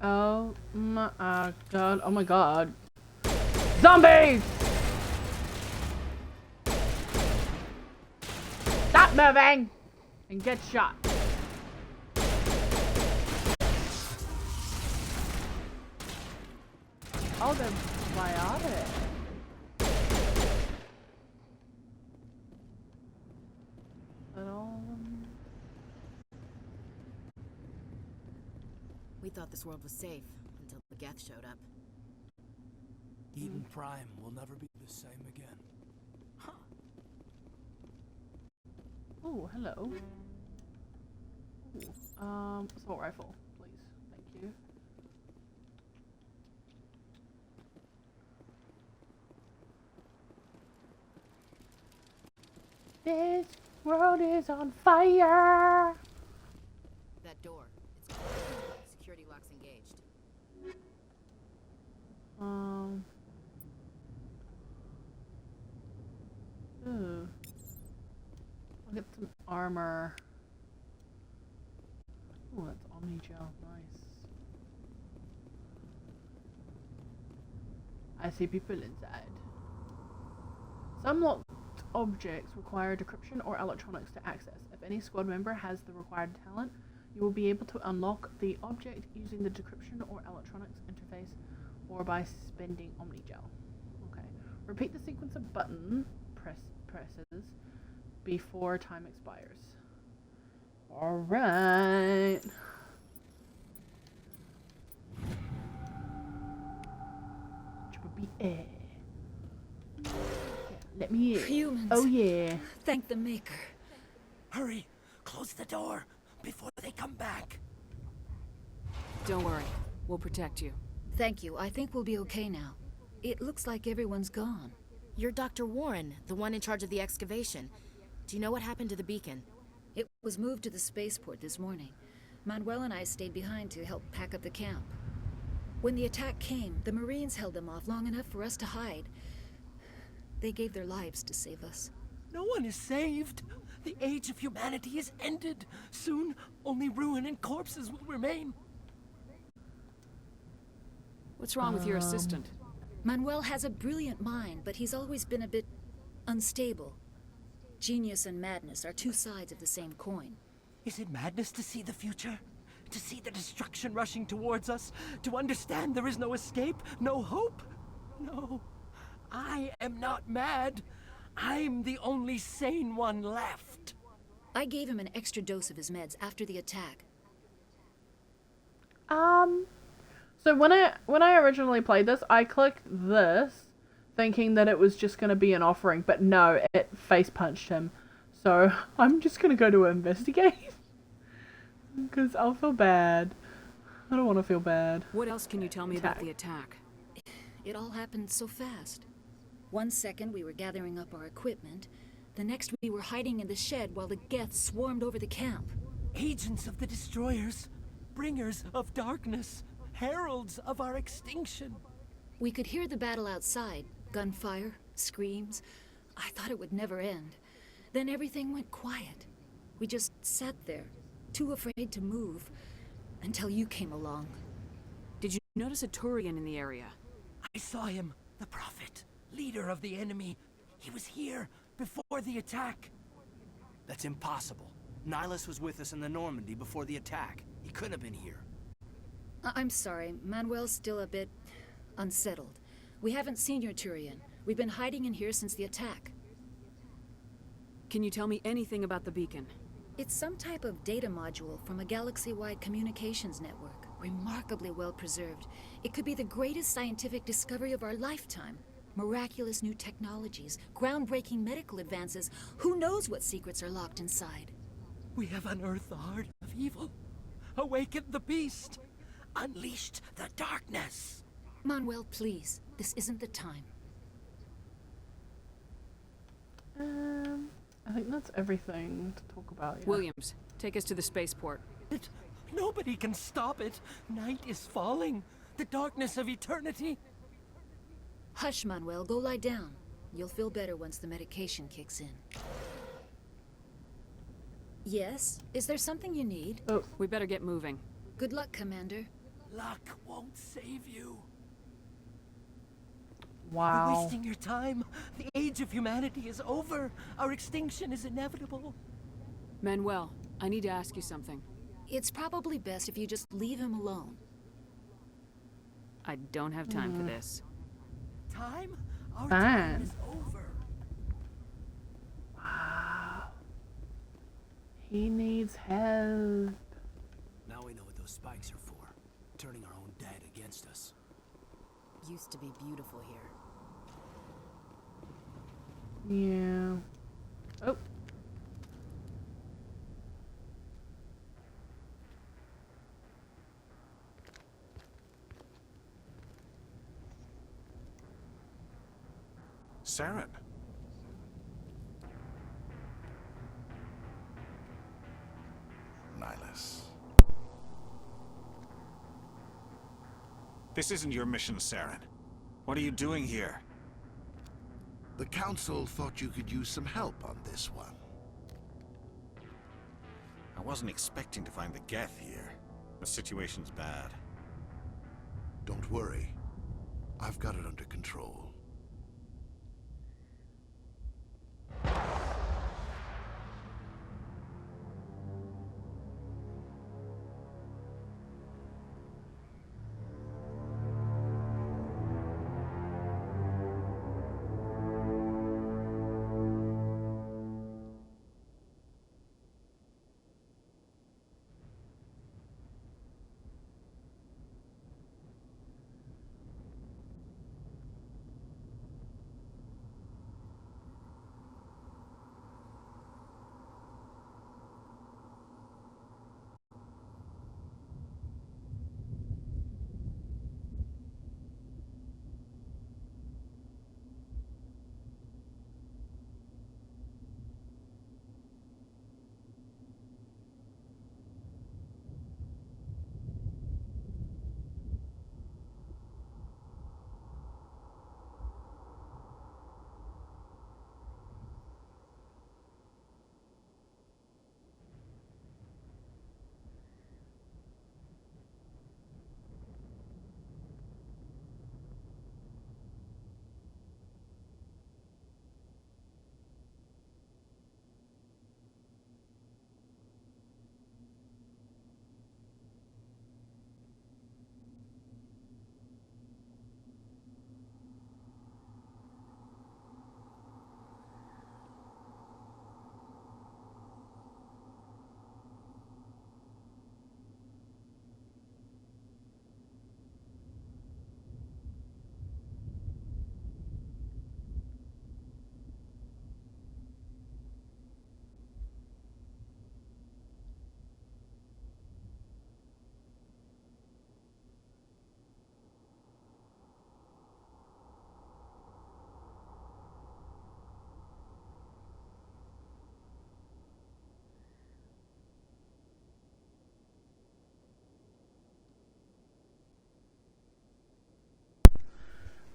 Oh my god. Oh my god. Zombies! Stop moving! And get shot. Oh, they're biotic. We thought this world was safe until the Geth showed up. Eden Prime will never be the same again. Huh. Oh, hello. Ooh, assault rifle, please. Thank you. This world is on fire. That door. It's security locks engaged. Ooh. I'll get some armor. Ooh, that's Omnigel. Nice. I see people inside. Some locked objects require decryption or electronics to access. If any squad member has the required talent, you will be able to unlock the object using the decryption or electronics interface or by spending Omnigel. Okay. Repeat the sequence of button presses before time expires. Alright. Triple B. Yeah, let me in. Humans. Oh yeah. Thank the Maker. Hurry! Close the door before they come back. Don't worry. We'll protect you. Thank you. I think we'll be okay now. It looks like everyone's gone. You're Dr. Warren, the one in charge of the excavation. Do you know what happened to the beacon? It was moved to the spaceport this morning. Manuel and I stayed behind to help pack up the camp. When the attack came, the Marines held them off long enough for us to hide. They gave their lives to save us. No one is saved. The age of humanity is ended. Soon, only ruin and corpses will remain. What's wrong with your assistant? Manuel has a brilliant mind, but he's always been a bit unstable. Genius and madness are two sides of the same coin. Is it madness to see the future? To see the destruction rushing towards us? To understand there is no escape? No hope? No. I am not mad. I'm the only sane one left. I gave him an extra dose of his meds after the attack. So when I originally played this, I clicked this thinking that it was just going to be an offering, but no, it face punched him. So I'm just going to go to investigate because I'll feel bad. I don't want to feel bad. What else can you tell me about the attack? It all happened so fast. 1 second we were gathering up our equipment. The next we were hiding in the shed while the Geth swarmed over the camp. Agents of the destroyers, bringers of darkness, heralds of our extinction. We could hear the battle outside. Gunfire, screams. I thought it would never end. Then everything went quiet. We just sat there, too afraid to move, until you came along. Did you notice a Turian in the area? I saw him, the Prophet, leader of the enemy. He was here before the attack. That's impossible. Nihilus was with us in the Normandy before the attack. He couldn't have been here. I'm sorry, Manuel's still a bit unsettled. We haven't seen your Turian. We've been hiding in here since the attack. Can you tell me anything about the beacon? It's some type of data module from a galaxy-wide communications network. Remarkably well preserved. It could be the greatest scientific discovery of our lifetime. Miraculous new technologies, groundbreaking medical advances. Who knows what secrets are locked inside? We have unearthed the heart of evil, awakened the beast, unleashed the darkness. Manuel, please. This isn't the time. I think that's everything to talk about. Yeah. Williams, take us to the spaceport. Nobody can stop it. Night is falling. The darkness of eternity. Hush, Manuel. Go lie down. You'll feel better once the medication kicks in. Yes? Is there something you need? Oh, we better get moving. Good luck, Commander. Luck won't save you. Wow. You're wasting your time. The age of humanity is over. Our extinction is inevitable. Manuel, I need to ask you something. It's probably best if you just leave him alone. I don't have time for this. Time? Our time is over. Wow. He needs help. Now we know what those spikes are for. Turning our own dead against us. Used to be beautiful here. Yeah. Oh. Saren. This isn't your mission, Saren. What are you doing here? The Council thought you could use some help on this one. I wasn't expecting to find the Geth here. The situation's bad. Don't worry. I've got it under control.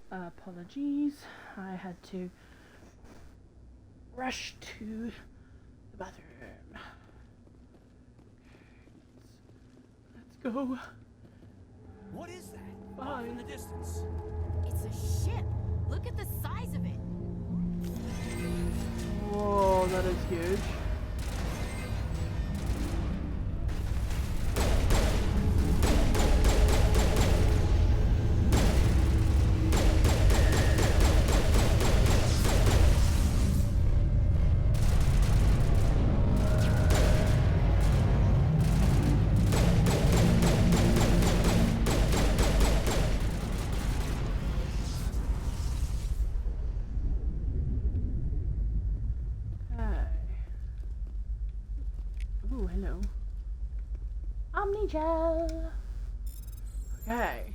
Apologies, I had to rush to the bathroom. Let's go. What is that? Bye. Off in the distance. It's a ship. Look at the size of it. Whoa, that is huge. Oh, hello. Omnigel. Okay.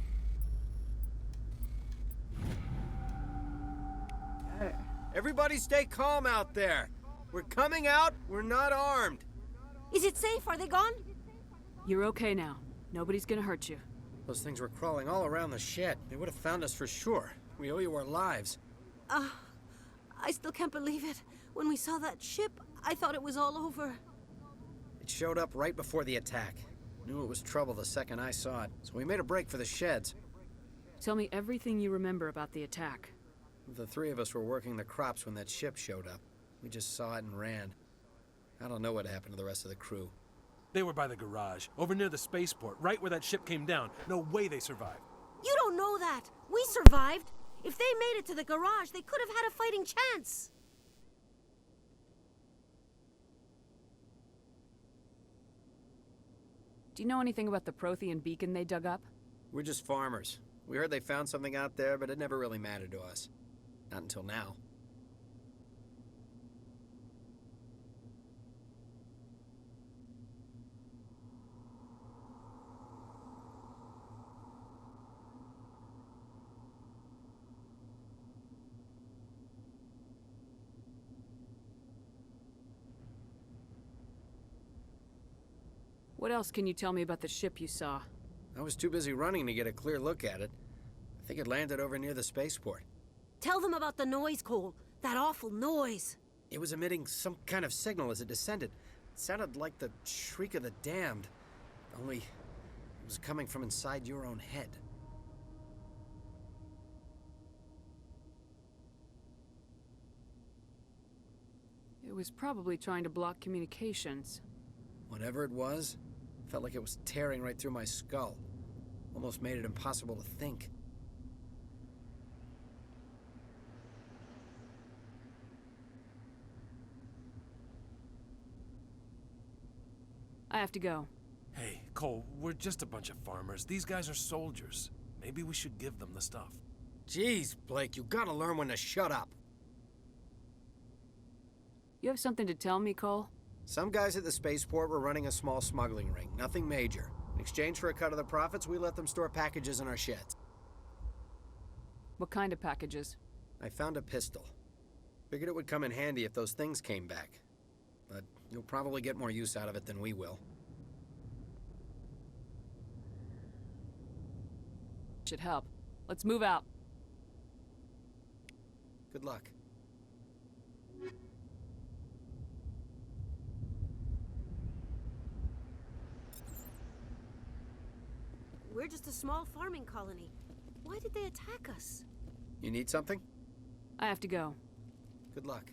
Okay. Everybody stay calm out there. We're coming out, we're not armed. Is it safe? Are they gone? You're okay now. Nobody's gonna hurt you. Those things were crawling all around the shed. They would have found us for sure. We owe you our lives. I still can't believe it. When we saw that ship, I thought it was all over. It showed up right before the attack. Knew it was trouble the second I saw it, so we made a break for the sheds. Tell me everything you remember about the attack. The three of us were working the crops when that ship showed up. We just saw it and ran. I don't know what happened to the rest of the crew. They were by the garage, over near the spaceport, right where that ship came down. No way they survived. You don't know that. We survived. If they made it to the garage, they could have had a fighting chance. Do you know anything about the Prothean beacon they dug up? We're just farmers. We heard they found something out there, but it never really mattered to us. Not until now. What else can you tell me about the ship you saw? I was too busy running to get a clear look at it. I think it landed over near the spaceport. Tell them about the noise, Cole. That awful noise. It was emitting some kind of signal as it descended. It sounded like the shriek of the damned, only it was coming from inside your own head. It was probably trying to block communications. Whatever it was, felt like it was tearing right through my skull. Almost made it impossible to think. I have to go. Hey, Cole, we're just a bunch of farmers. These guys are soldiers. Maybe we should give them the stuff. Jeez, Blake, you gotta learn when to shut up. You have something to tell me, Cole? Some guys at the spaceport were running a small smuggling ring, nothing major. In exchange for a cut of the profits, we let them store packages in our sheds. What kind of packages? I found a pistol. Figured it would come in handy if those things came back. But you'll probably get more use out of it than we will. Should help. Let's move out. Good luck. We're just a small farming colony. Why did they attack us? You need something? I have to go. Good luck.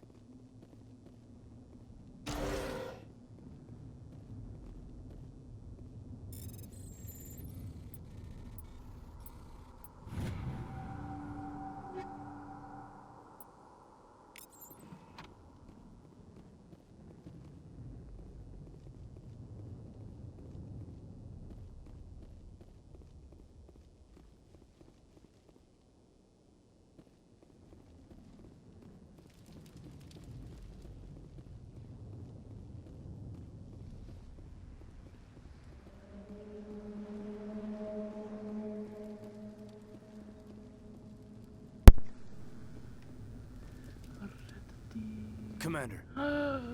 Commander,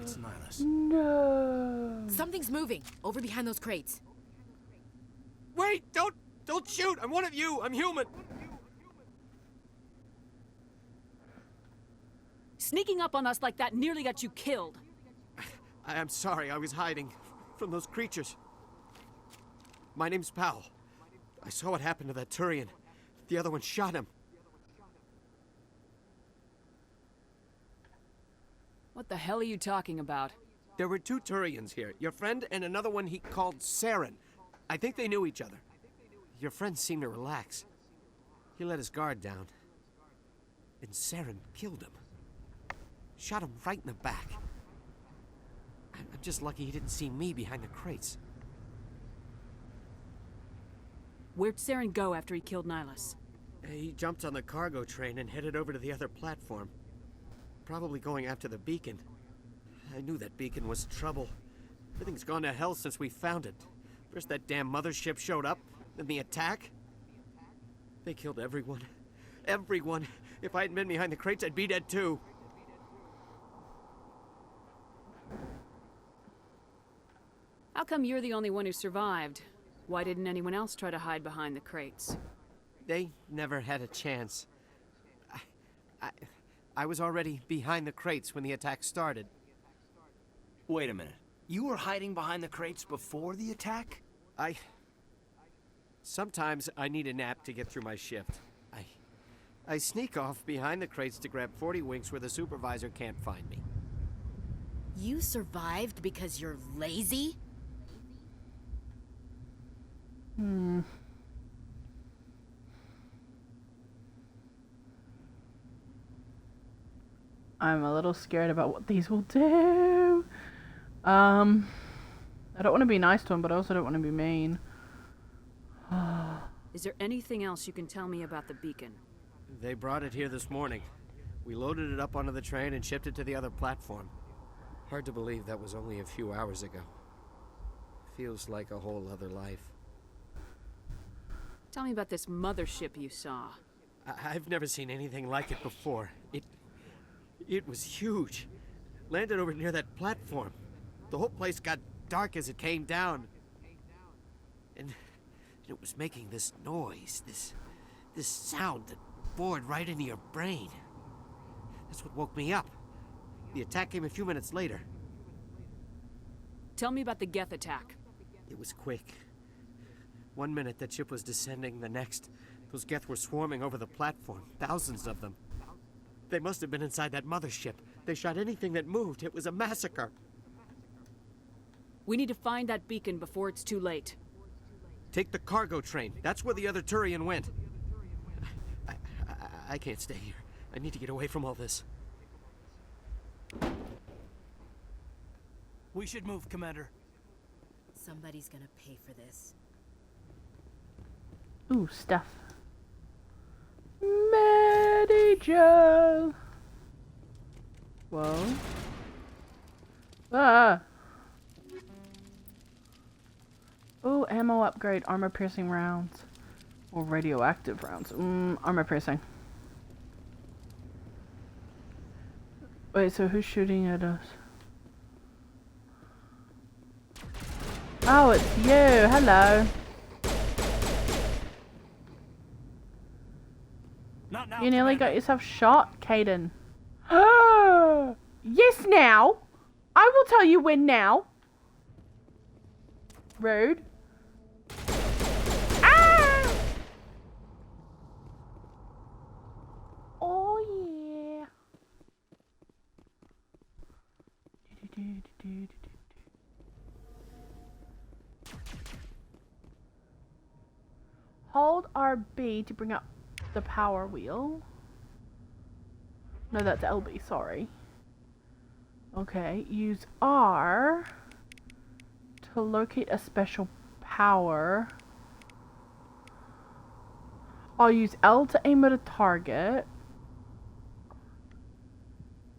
it's Nihilus. No. Something's moving over behind those crates. Wait! Don't shoot! I'm one of you! I'm human! Sneaking up on us like that nearly got you killed. I'm sorry, I was hiding from those creatures. My name's Powell. I saw what happened to that Turian. The other one shot him. What the hell are you talking about? There were two Turians here. Your friend and another one he called Saren. I think they knew each other. Your friend seemed to relax. He let his guard down. And Saren killed him. Shot him right in the back. I'm just lucky he didn't see me behind the crates. Where'd Saren go after he killed Nihilus? He jumped on the cargo train and headed over to the other platform. Probably going after the beacon. I knew that beacon was trouble. Everything's gone to hell since we found it. First that damn mothership showed up, then the attack. They killed everyone. Everyone. If I hadn't been behind the crates, I'd be dead too. How come you're the only one who survived? Why didn't anyone else try to hide behind the crates? They never had a chance. I was already behind the crates when the attack started. Wait a minute. You were hiding behind the crates before the attack? Sometimes I need a nap to get through my shift. I sneak off behind the crates to grab 40 winks where the supervisor can't find me. You survived because you're lazy? I'm a little scared about what these will do. I don't want to be nice to him, but I also don't want to be mean. Is there anything else you can tell me about the beacon? They brought it here this morning. We loaded it up onto the train and shipped it to the other platform. Hard to believe that was only a few hours ago. Feels like a whole other life. Tell me about this mothership you saw. I've never seen anything like it before. It was huge. Landed over near that platform. The whole place got dark as it came down. And It was making this noise, this sound that bored right into your brain. That's what woke me up. The attack came a few minutes later. Tell me about the Geth attack. It was quick. 1 minute that ship was descending, the next, those Geth were swarming over the platform. Thousands of them. They must have been inside that mothership. They shot anything that moved. It was a massacre. We need to find that beacon before it's too late. Take the cargo train. That's where the other Turian went. I can't stay here. I need to get away from all this. We should move, Commander. Somebody's gonna pay for this. Ooh, stuff. Medigel. Whoa. Ah. Ooh, ammo upgrade, armor piercing rounds. Or radioactive rounds. Armor piercing. Wait, so who's shooting at us? Oh, it's you. Hello. Not now, You nearly Commander. got yourself shot, Caden. Yes, now. I will tell you when now. Rude. Ah! Oh, yeah. Hold RB to bring up the power wheel. No, that's LB, sorry. Okay, use R to locate a special power. I'll use L to aim at a target.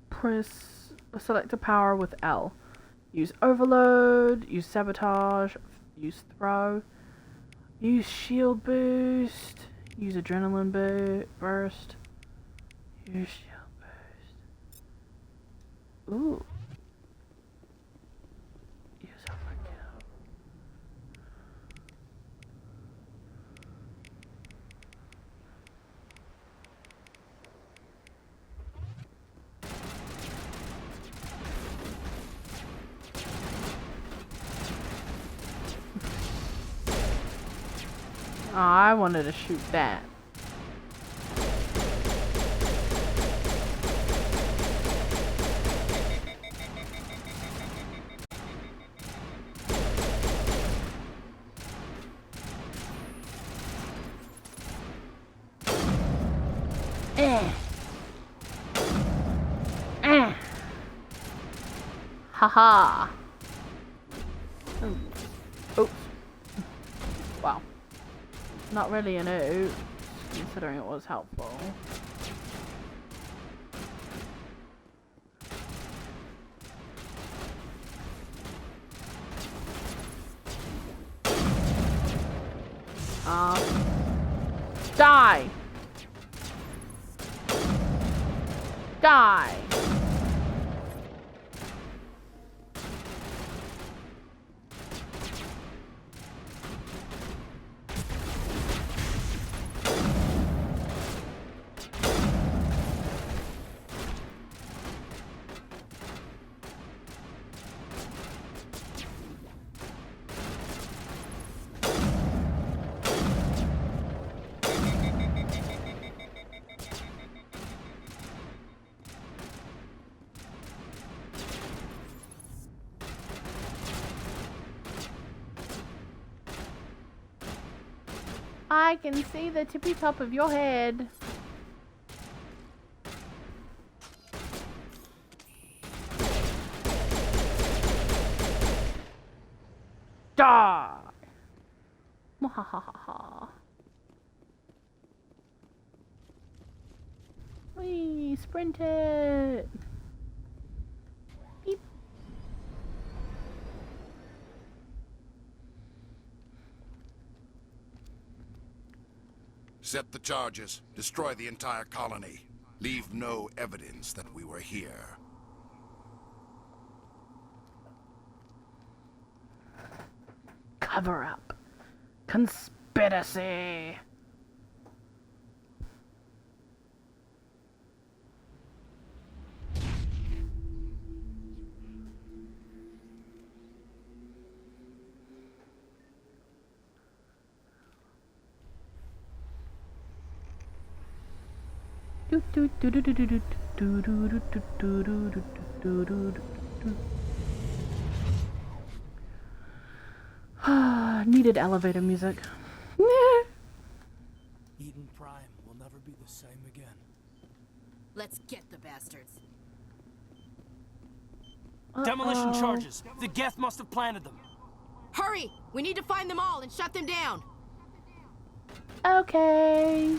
Press select a power with L. Use overload, use sabotage, use throw, use shield boost, use adrenaline burst, use shield boost. Ooh. Use overkill. Oh, I wanted to shoot that. Haha. Oops. Wow. Not really an oops, considering it was helpful. Die! Die! I can see the tippy top of your head. Die! Mwahaha. Wee, sprint it! Beep. Set the charges. Destroy the entire colony. Leave no evidence that we were here. Cover up. Conspiracy. better say. Needed elevator music. Eden Prime will never be the same again. Let's get the bastards. Demolition charges. The Geth must have planted them. Hurry! We need to find them all and shut them down. Okay.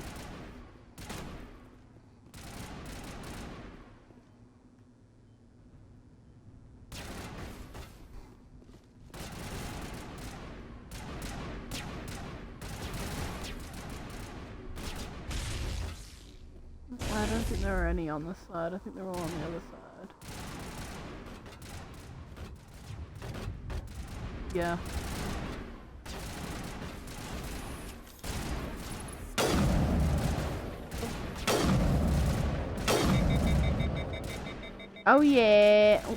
I don't think there are any on this side. I think they're all on the other side. Yeah. Oh yeah. Oh.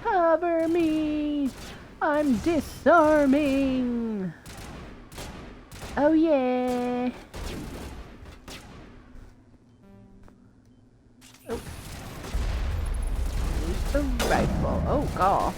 Cover me! I'm disarming! Oh yeah! Oh. Use the rifle. Oh god.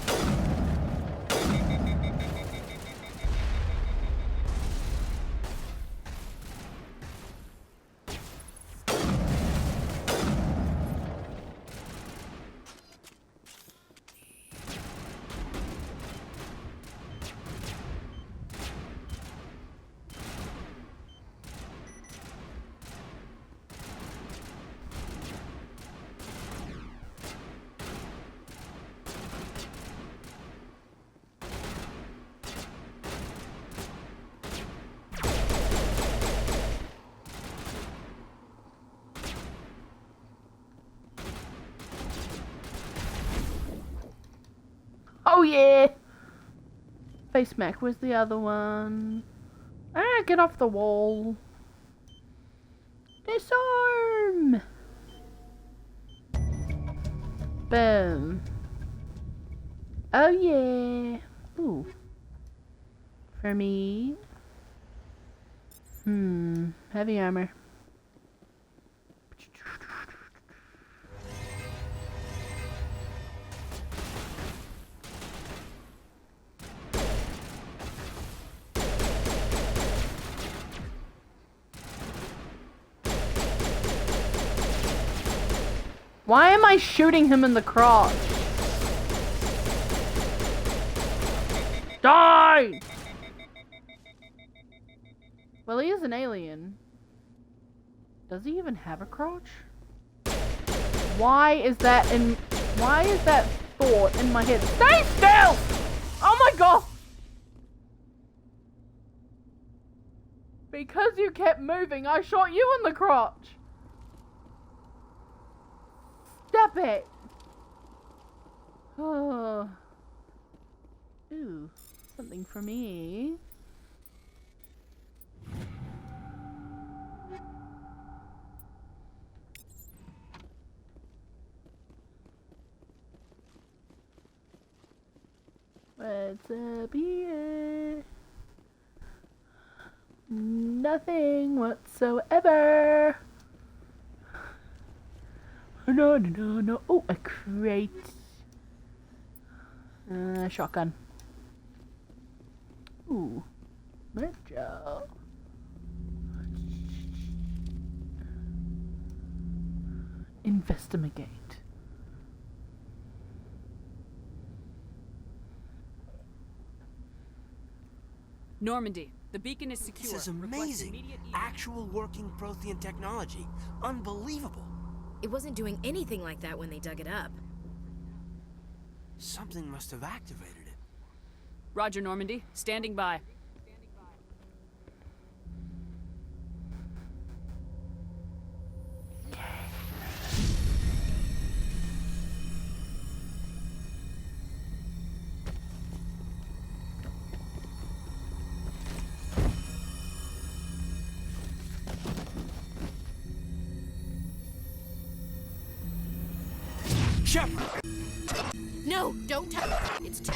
Oh yeah! Face smack, where's the other one? Ah, get off the wall. Disarm! Boom. Oh yeah! Ooh. For me. Heavy armor. Why am I shooting him in the crotch? Die! Well, he is an alien. Does he even have a crotch? Why is that thought in my head? Stay still! Oh my god! Because you kept moving, I shot you in the crotch! Stop it! Oh. Ooh, something for me. What's up here? Nothing whatsoever. No. Oh, a crate. Shotgun. Ooh. Metro. Investigate. Normandy, the beacon is secure. This is amazing. Actual working Prothean technology. Unbelievable. It wasn't doing anything like that when they dug it up. Something must have activated it. Roger, Normandy. Standing by. Shepard! No, don't touch it. It's too...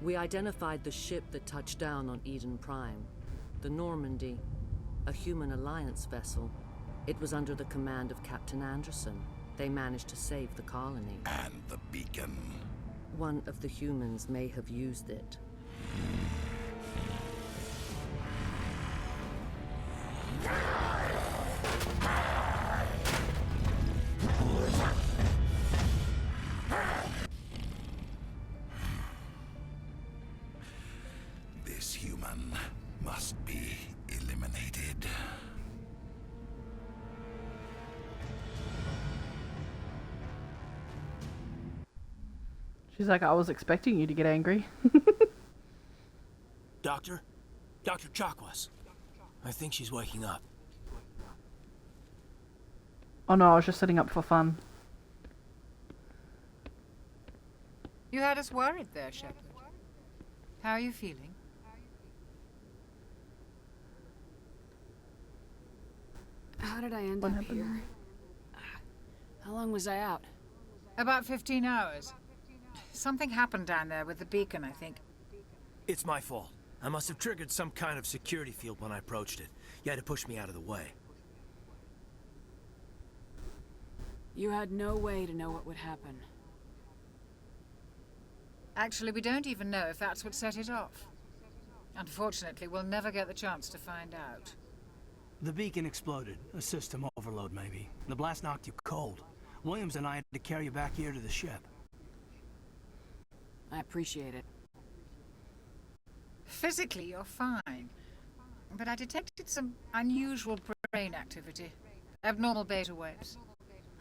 We identified the ship that touched down on Eden Prime. The Normandy. A human alliance vessel. It was under the command of Captain Anderson. They managed to save the colony. And the beacon. One of the humans may have used it. This human must be eliminated. She's like, I was expecting you to get angry. Doctor? Dr. Chakwas. I think she's waking up. Oh no, I was just setting up for fun. You had us worried there, Shepard. How are you feeling? How did I end up here? How long was I out? About 15 hours. Something happened down there with the beacon, I think. It's my fault. I must have triggered some kind of security field when I approached it. You had to push me out of the way. You had no way to know what would happen. Actually, we don't even know if that's what set it off. Unfortunately, we'll never get the chance to find out. The beacon exploded. A system overload, maybe. The blast knocked you cold. Williams and I had to carry you back here to the ship. I appreciate it. Physically, you're fine. But I detected some unusual brain activity. Abnormal beta waves.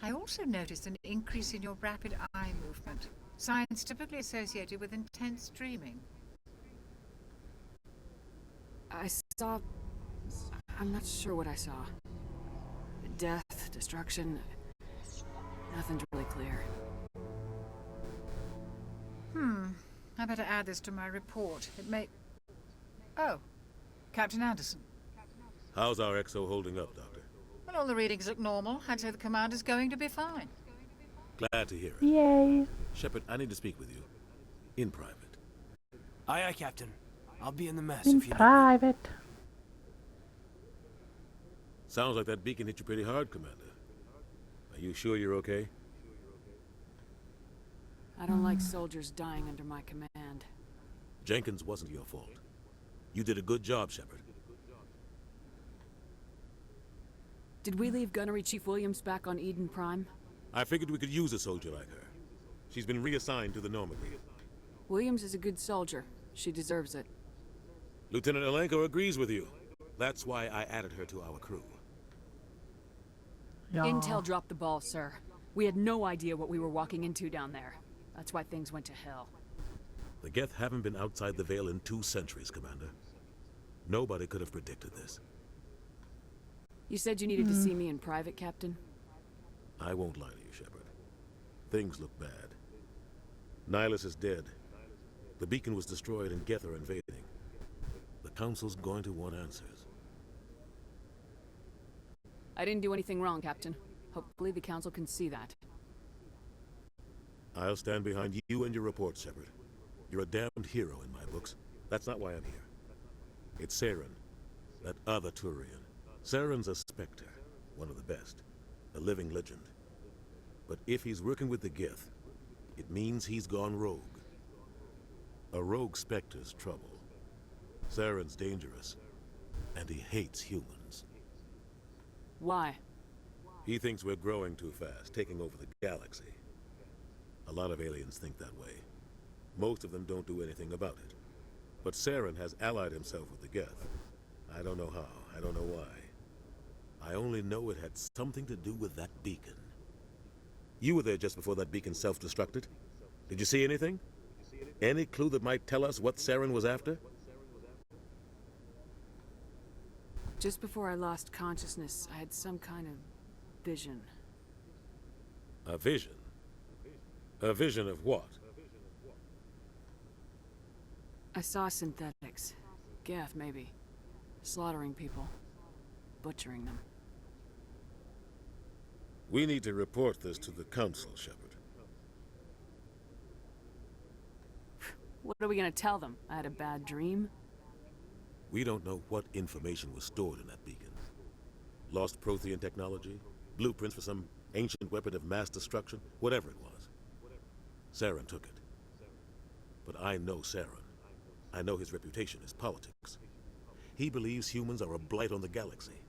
I also noticed an increase in your rapid eye movement. Signs typically associated with intense dreaming. I saw... I'm not sure what I saw. Death, destruction... Nothing's really clear. I better add this to my report. It may... Oh, Captain Anderson. How's our XO holding up, Doctor? Well, all the readings look normal. I'd say the commander's going to be fine. Glad to hear it. Yay. Shepard, I need to speak with you. In private. Aye, aye, Captain. I'll be in the mess In if you need. private. Sounds like that beacon hit you pretty hard, Commander. Are you sure you're okay? I don't like soldiers dying under my command. Jenkins wasn't your fault. You did a good job, Shepard. Did we leave Gunnery Chief Williams back on Eden Prime? I figured we could use a soldier like her. She's been reassigned to the Normandy. Williams is a good soldier. She deserves it. Lieutenant Alenko agrees with you. That's why I added her to our crew. Intel dropped the ball, sir. We had no idea what we were walking into down there. That's why things went to hell. The Geth haven't been outside the Veil in 2 centuries, Commander. Nobody could have predicted this. You said you needed to see me in private, Captain? I won't lie to you, Shepard. Things look bad. Nihilus is dead. The beacon was destroyed and Geth are invading. The Council's going to want answers. I didn't do anything wrong, Captain. Hopefully the Council can see that. I'll stand behind you and your report, Shepard. You're a damned hero in my books. That's not why I'm here. It's Saren, that other Turian. Saren's a Spectre, one of the best, a living legend. But if he's working with the Geth, it means he's gone rogue. A rogue Spectre's trouble. Saren's dangerous, and he hates humans. Why? He thinks we're growing too fast, taking over the galaxy. A lot of aliens think that way. Most of them don't do anything about it. But Saren has allied himself with the Geth. I don't know how, I don't know why. I only know it had something to do with that beacon. You were there just before that beacon self-destructed. Did you see anything? Any clue that might tell us what Saren was after? Just before I lost consciousness, I had some kind of vision. A vision? A vision of what? I saw synthetics. Geth, maybe. Slaughtering people. Butchering them. We need to report this to the Council, Shepard. What are we gonna tell them? I had a bad dream? We don't know what information was stored in that beacon. Lost Prothean technology? Blueprints for some ancient weapon of mass destruction? Whatever it was. Saren took it. But I know Saren. I know his reputation is politics. He believes humans are a blight on the galaxy.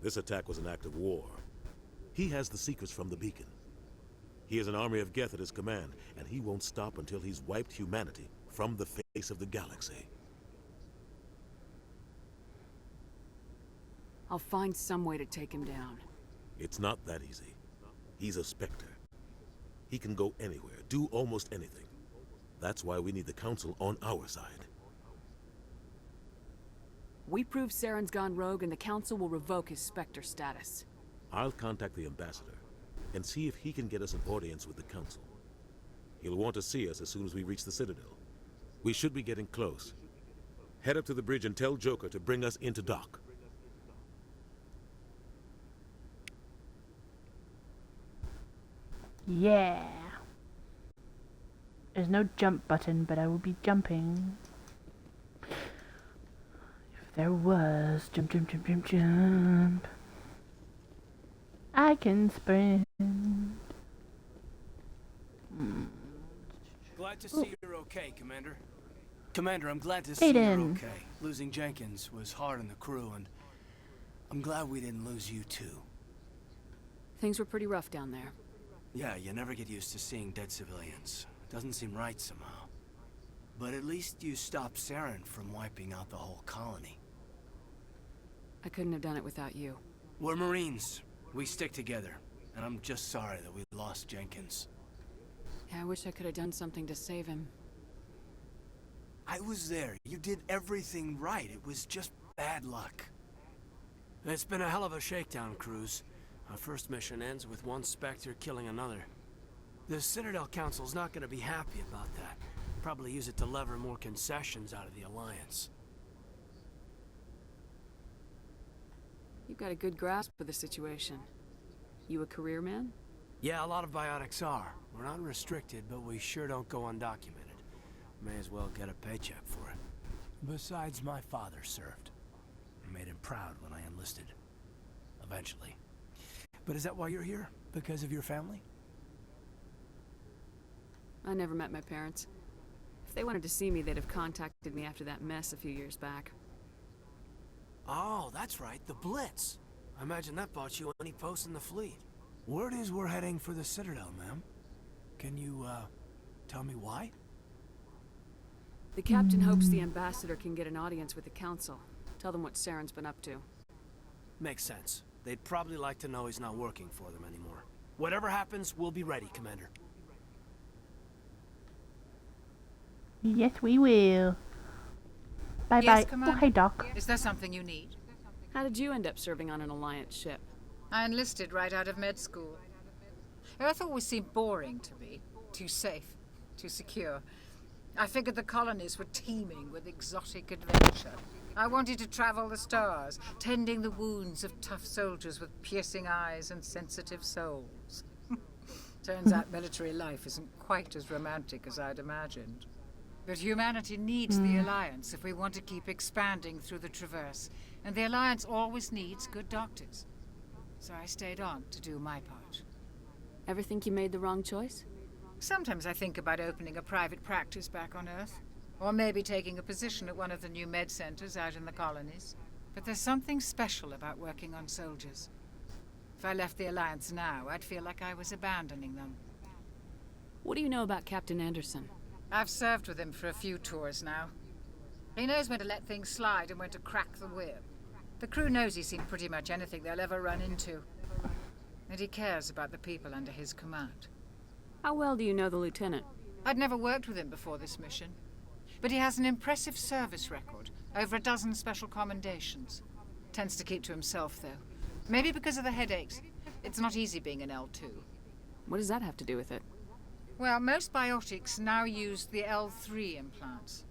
This attack was an act of war. He has the secrets from the beacon. He has an army of Geth at his command, and he won't stop until he's wiped humanity from the face of the galaxy. I'll find some way to take him down. It's not that easy. He's a Spectre. He can go anywhere, do almost anything. That's why we need the Council on our side. We prove Saren's gone rogue and the Council will revoke his Spectre status. I'll contact the Ambassador and see if he can get us an audience with the Council. He'll want to see us as soon as we reach the Citadel. We should be getting close. Head up to the bridge and tell Joker to bring us into dock. Yeah. There's no jump button, but I will be jumping. If there was, jump, jump, jump, jump, jump. I can sprint. Glad to see you're okay, Commander. Commander, I'm glad to see you're okay. Losing Jenkins was hard on the crew, and I'm glad we didn't lose you too. Things were pretty rough down there. Yeah, you never get used to seeing dead civilians. Doesn't seem right somehow. But at least you stopped Saren from wiping out the whole colony. I couldn't have done it without you. We're Marines. We stick together. And I'm just sorry that we lost Jenkins. Yeah, I wish I could have done something to save him. I was there. You did everything right. It was just bad luck. It's been a hell of a shakedown, Cruz. Our first mission ends with one Spectre killing another. The Citadel Council's not going to be happy about that. Probably use it to lever more concessions out of the Alliance. You've got a good grasp of the situation. You a career man? Yeah, a lot of biotics are. We're not restricted, but we sure don't go undocumented. May as well get a paycheck for it. Besides, my father served. I made him proud when I enlisted. Eventually. But is that why you're here? Because of your family? I never met my parents. If they wanted to see me, they'd have contacted me after that mess a few years back. Oh, that's right, the Blitz. I imagine that bought you any post in the fleet. Word is we're heading for the Citadel, ma'am. Can you, tell me why? The captain hopes the ambassador can get an audience with the council. Tell them what Saren's been up to. Makes sense. They'd probably like to know he's not working for them anymore. Whatever happens, we'll be ready, Commander. Yes, we will. Bye Yes, bye. Commander? Oh, hey, Doc. Is there something you need? How did you end up serving on an Alliance ship? I enlisted right out of med school. Earth always seemed boring to me. Too safe, too secure. I figured the colonies were teeming with exotic adventure. I wanted to travel the stars, tending the wounds of tough soldiers with piercing eyes and sensitive souls. Turns out military life isn't quite as romantic as I'd imagined. But humanity needs the Alliance if we want to keep expanding through the Traverse, and the Alliance always needs good doctors. So I stayed on to do my part. Ever think you made the wrong choice? Sometimes I think about opening a private practice back on Earth. Or maybe taking a position at one of the new med centers out in the colonies. But there's something special about working on soldiers. If I left the Alliance now, I'd feel like I was abandoning them. What do you know about Captain Anderson? I've served with him for a few tours now. He knows when to let things slide and when to crack the whip. The crew knows he's seen pretty much anything they'll ever run into. And he cares about the people under his command. How well do you know the lieutenant? I'd never worked with him before this mission. But he has an impressive service record, over a dozen special commendations. Tends to keep to himself, though. Maybe because of the headaches. It's not easy being an L2. What does that have to do with it? Well, most biotics now use the L3 implants.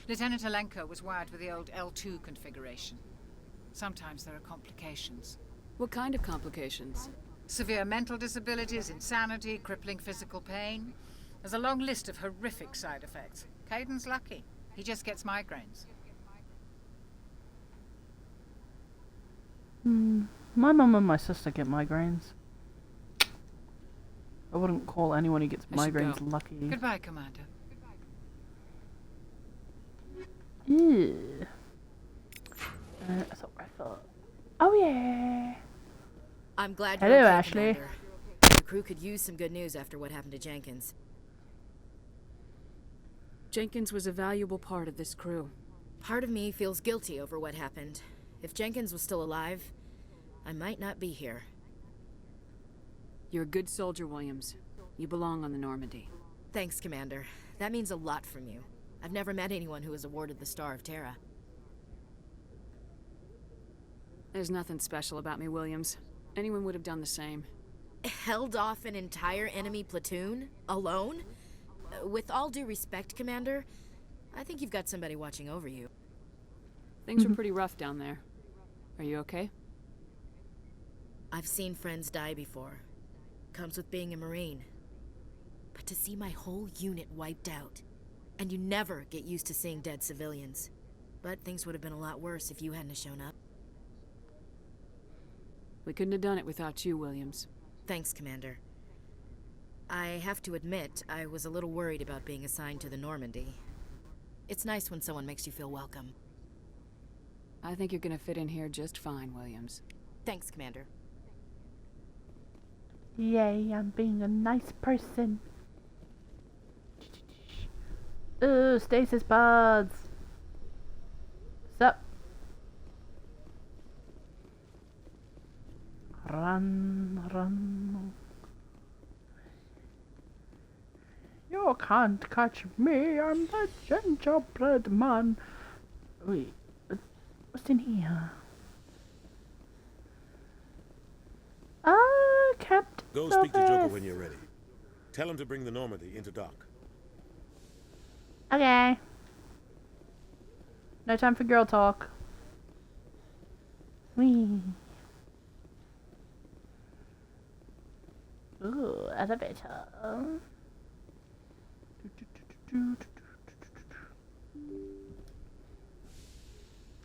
Lieutenant Alenko was wired with the old L2 configuration. Sometimes there are complications. What kind of complications? Severe mental disabilities, insanity, crippling physical pain. There's a long list of horrific side effects. Caden's lucky. He just gets migraines. My mum and my sister get migraines. I wouldn't call anyone who gets migraines lucky. Goodbye, Commander. Ew. That's what I thought. Oh yeah. I'm glad Hello, you're okay, Ashley. Commander. The crew could use some good news after what happened to Jenkins. Jenkins was a valuable part of this crew. Part of me feels guilty over what happened. If Jenkins was still alive, I might not be here. You're a good soldier, Williams. You belong on the Normandy. Thanks, Commander. That means a lot from you. I've never met anyone who was awarded the Star of Terra. There's nothing special about me, Williams. Anyone would have done the same. Held off an entire enemy platoon? Alone? With all due respect, Commander, I think you've got somebody watching over you. Things were pretty rough down there. Are you okay? I've seen friends die before. Comes with being a Marine. But to see my whole unit wiped out, and you never get used to seeing dead civilians. But things would have been a lot worse if you hadn't shown up. We couldn't have done it without you, Williams. Thanks, Commander. I have to admit, I was a little worried about being assigned to the Normandy. It's nice when someone makes you feel welcome. I think you're gonna fit in here just fine, Williams. Thanks, Commander. Yay, I'm being a nice person. Ooh, stasis buds. Sup? Run, run. You can't catch me, I'm the gingerbread man. Wait, what's in here? Ah, Captain. Go speak to Joker when you're ready. Tell him to bring the Normandy into dock. Okay. No time for girl talk. Wee. Ooh, elevator.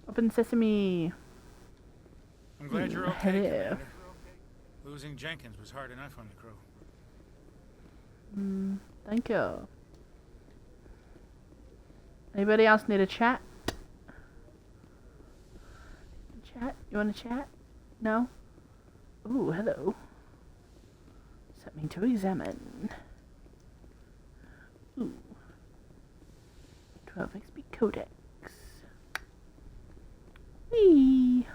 Open sesame. I'm glad you're okay, Commander. Losing Jenkins was hard enough on the crew. Thank you. Anybody else need a chat? Chat? You want to chat? No? Ooh, hello. Something to examine. Ooh. 12 XP Codex. Whee!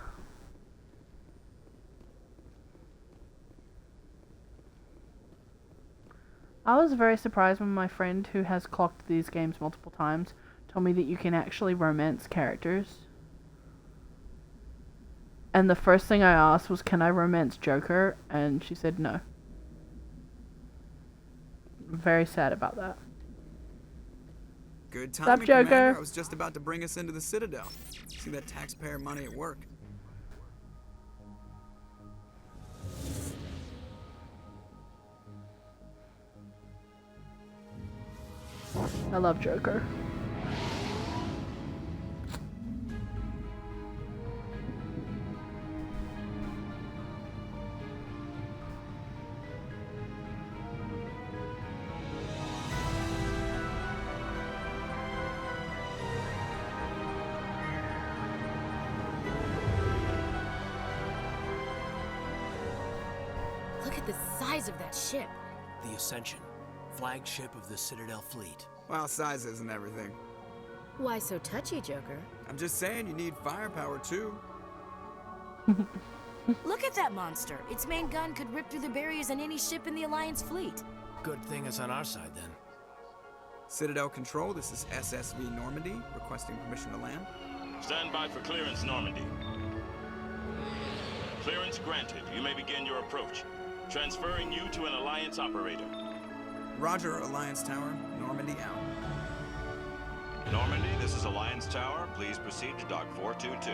I was very surprised when my friend who has clocked these games multiple times told me that you can actually romance characters. And the first thing I asked was, can I romance Joker? And she said no. Very sad about that. Good What's up, timing, Joker? Commander. I was just about to bring us into the Citadel. See that taxpayer money at work. I love Joker. Look at the size of that ship. The Ascension, flagship of the Citadel fleet. Well, size isn't everything. Why so touchy, Joker? I'm just saying you need firepower too. Look at that monster. Its main gun could rip through the barriers in any ship in the Alliance fleet. Good thing it's on our side, then. Citadel Control, this is SSV Normandy, requesting permission to land. Stand by for clearance, Normandy. Clearance granted. You may begin your approach. Transferring you to an Alliance operator. Roger, Alliance Tower. Normandy out. Normandy, this is Alliance Tower. Please proceed to Dock 422.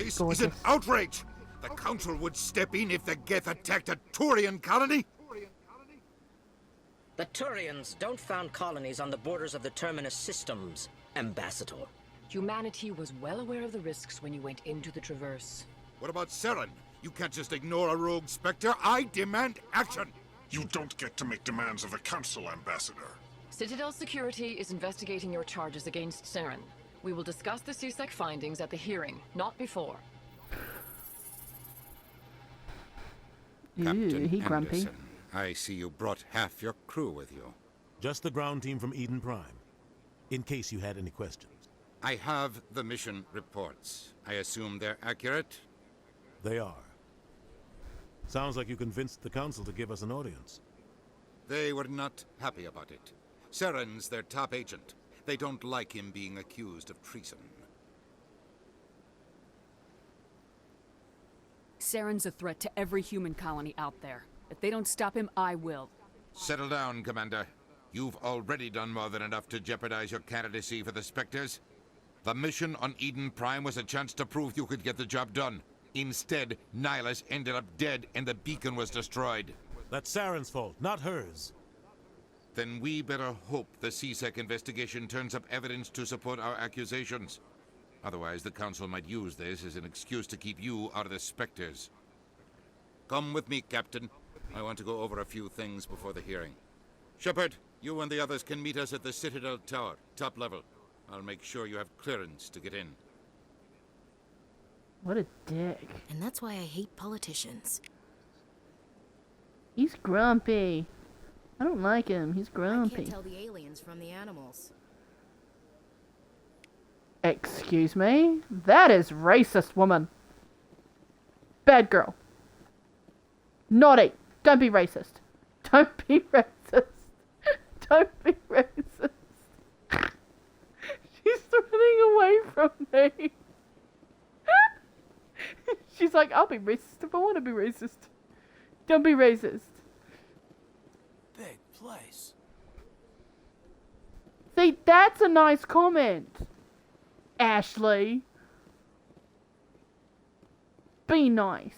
This is an outrage! The Council would step in if the Geth attacked a Turian colony? The Turians don't found colonies on the borders of the Terminus systems, Ambassador. Humanity was well aware of the risks when you went into the Traverse. What about Saren? You can't just ignore a rogue Spectre. I demand action! You don't get to make demands of the Council, Ambassador. Citadel Security is investigating your charges against Saren. We will discuss the CSEC findings at the hearing, not before. Captain he grumpy. Anderson, I see you brought half your crew with you. Just the ground team from Eden Prime, in case you had any questions. I have the mission reports. I assume they're accurate? They are. Sounds like you convinced the Council to give us an audience. They were not happy about it. Saren's their top agent. They don't like him being accused of treason. Saren's a threat to every human colony out there. If they don't stop him, I will. Settle down, Commander. You've already done more than enough to jeopardize your candidacy for the Spectres. The mission on Eden Prime was a chance to prove you could get the job done. Instead, Nihilus ended up dead and the beacon was destroyed. That's Saren's fault, not hers. Then we better hope the CSEC investigation turns up evidence to support our accusations. Otherwise, the Council might use this as an excuse to keep you out of the Spectres. Come with me, Captain. I want to go over a few things before the hearing. Shepard, you and the others can meet us at the Citadel Tower, top level. I'll make sure you have clearance to get in. What a dick. And that's why I hate politicians. He's grumpy. I don't like him. He's I grumpy. can't tell the aliens from the animals. Excuse me? That is racist, woman. Bad girl. Naughty. Don't be racist. Don't be racist. Don't be racist. She's running away from me. She's like, I'll be racist if I want to be racist. Don't be racist. Big place. See, that's a nice comment. Ashley. Be nice.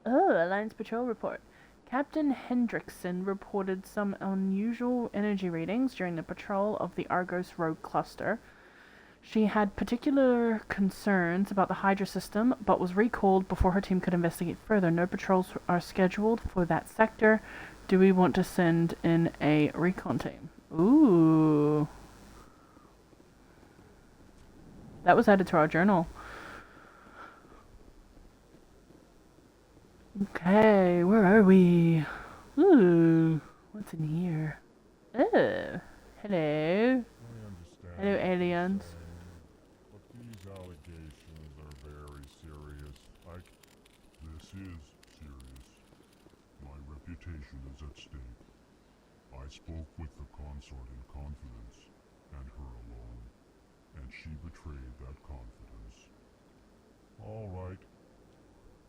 Oh, Alliance Patrol report. Captain Hendrickson reported some unusual energy readings during the patrol of the Argos Rogue Cluster. She had particular concerns about the Hydra system, but was recalled before her team could investigate further. No patrols are scheduled for that sector. Do we want to send in a recon team? Ooh. That was added to our journal. Okay, where are we? Ooh, what's in here? Oh, hello. Hello, aliens. But these allegations are very serious. This is serious. My reputation is at stake. I spoke with the consort in confidence, and her alone, and she betrayed that confidence. All right.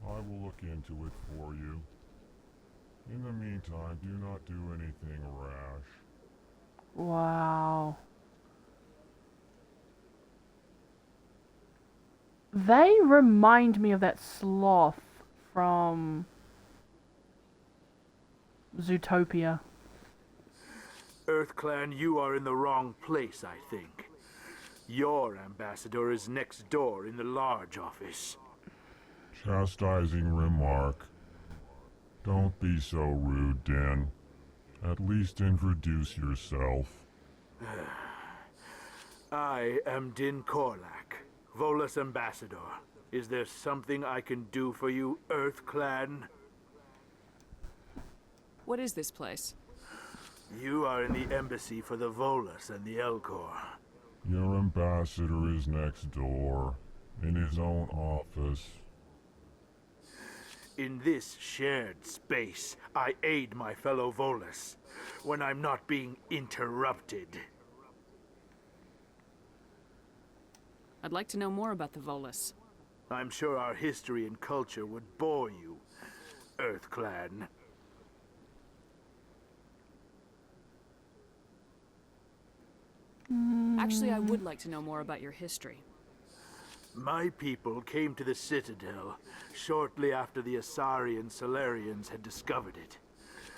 I will look into it for you. In the meantime, do not do anything rash. Wow. They remind me of that sloth from Your ambassador is next door in the large office. Chastising remark. Don't be so rude, Din. At least introduce yourself. I am Din Korlak, Volus ambassador. Is there something I can do for you, Earth Clan? What is this place? You are in the embassy for the Volus and the Elcor. Your ambassador is next door, in his own office. In this shared space, I aid my fellow Volus when I'm not being interrupted. I'd like to know more about the Volus. I'm sure our history and culture would bore you, Earth Clan. Actually, I would like to know more about your history. My people came to the Citadel shortly after the Asari and Solarians had discovered it.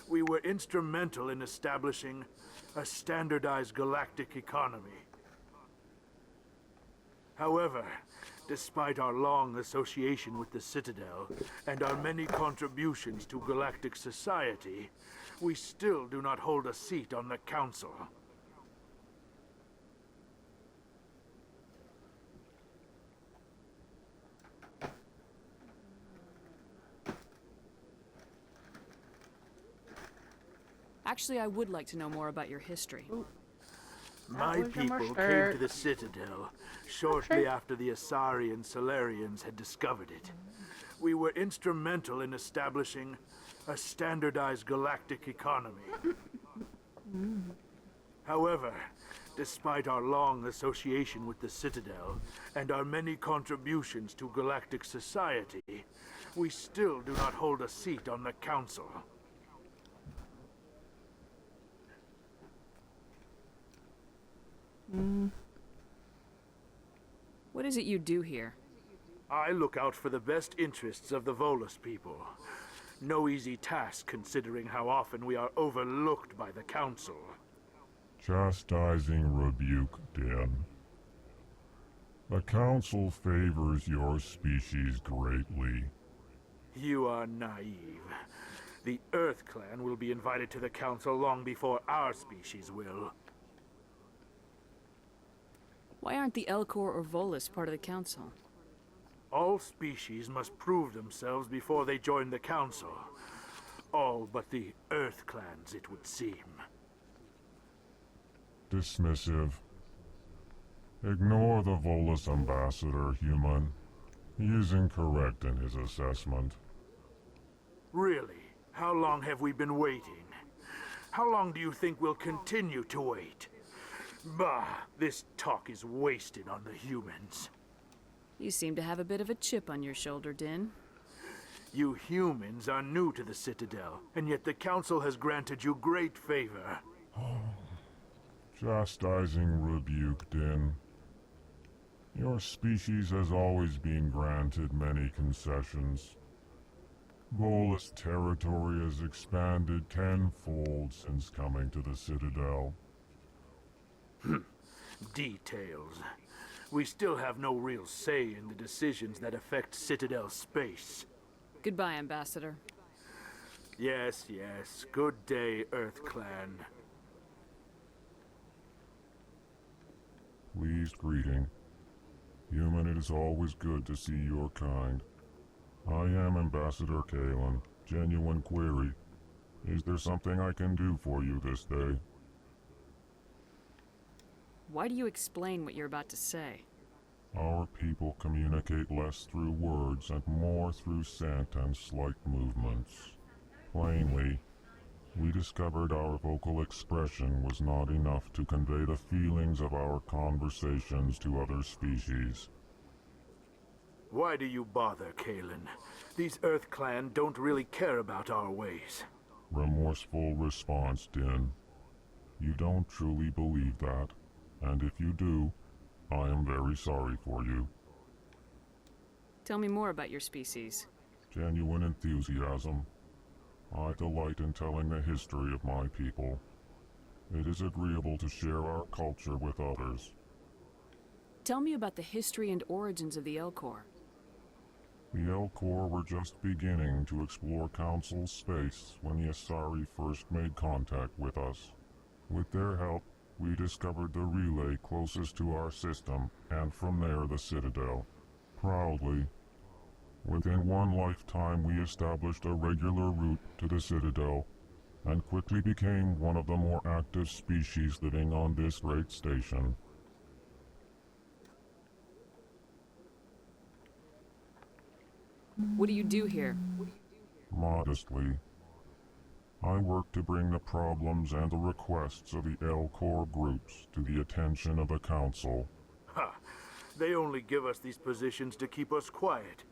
We were instrumental in establishing a standardized galactic economy. However, despite our long association with the Citadel and our many contributions to galactic society, we still do not hold a seat on the Council. Actually, I would like to know more about your history. My people came to the Citadel shortly after the Asari and Solarians had discovered it. We were instrumental in establishing a standardized galactic economy. However, despite our long association with the Citadel and our many contributions to galactic society, we still do not hold a seat on the Council. What is it you do here? I look out for the best interests of the Volus people. No easy task considering how often we are overlooked by the Council. Chastising rebuke, Din. The Council favors your species greatly. You are naive. The Earth Clan will be invited to the Council long before our species will. Why aren't the Elcor or Volus part of the Council? All species must prove themselves before they join the Council. All but the Earth Clans, it would seem. Dismissive. Ignore the Volus ambassador, human. He is incorrect in his assessment. Really? How long have we been waiting? How long do you think we'll continue to wait? Bah, this talk is wasted on the humans. You seem to have a bit of a chip on your shoulder, Din. You humans are new to the Citadel, and yet the Council has granted you great favor. Chastising rebuke, Din. Your species has always been granted many concessions. Volus territory has expanded tenfold since coming to the Citadel. Details. We still have no real say in the decisions that affect Citadel space. Goodbye, Ambassador. Yes, yes. Good day, Earth Clan. Pleased greeting. Human, it is always good to see your kind. I am Ambassador Kalen. Genuine query. Is there something I can do for you this day? Why do you explain what you're about to say? Our people communicate less through words and more through scent and slight movements. Plainly, we discovered our vocal expression was not enough to convey the feelings of our conversations to other species. Why do you bother, Kalen? These Earth Clan don't really care about our ways. Remorseful response, Din. You don't truly believe that, and if you do, I am very sorry for you. Tell me more about your species. Genuine enthusiasm. I delight in telling the history of my people. It is agreeable to share our culture with others. Tell me about the history and origins of the Elcor. The Elcor were just beginning to explore Council space when the Asari first made contact with us. With their help, we discovered the relay closest to our system, and from there the Citadel. Proudly, within one lifetime we established a regular route to the Citadel, and quickly became one of the more active species living on this great station. What do you do here? Modestly, I work to bring the problems and the requests of the Elcor groups to the attention of the Council. Ha! They only give us these positions to keep us quiet.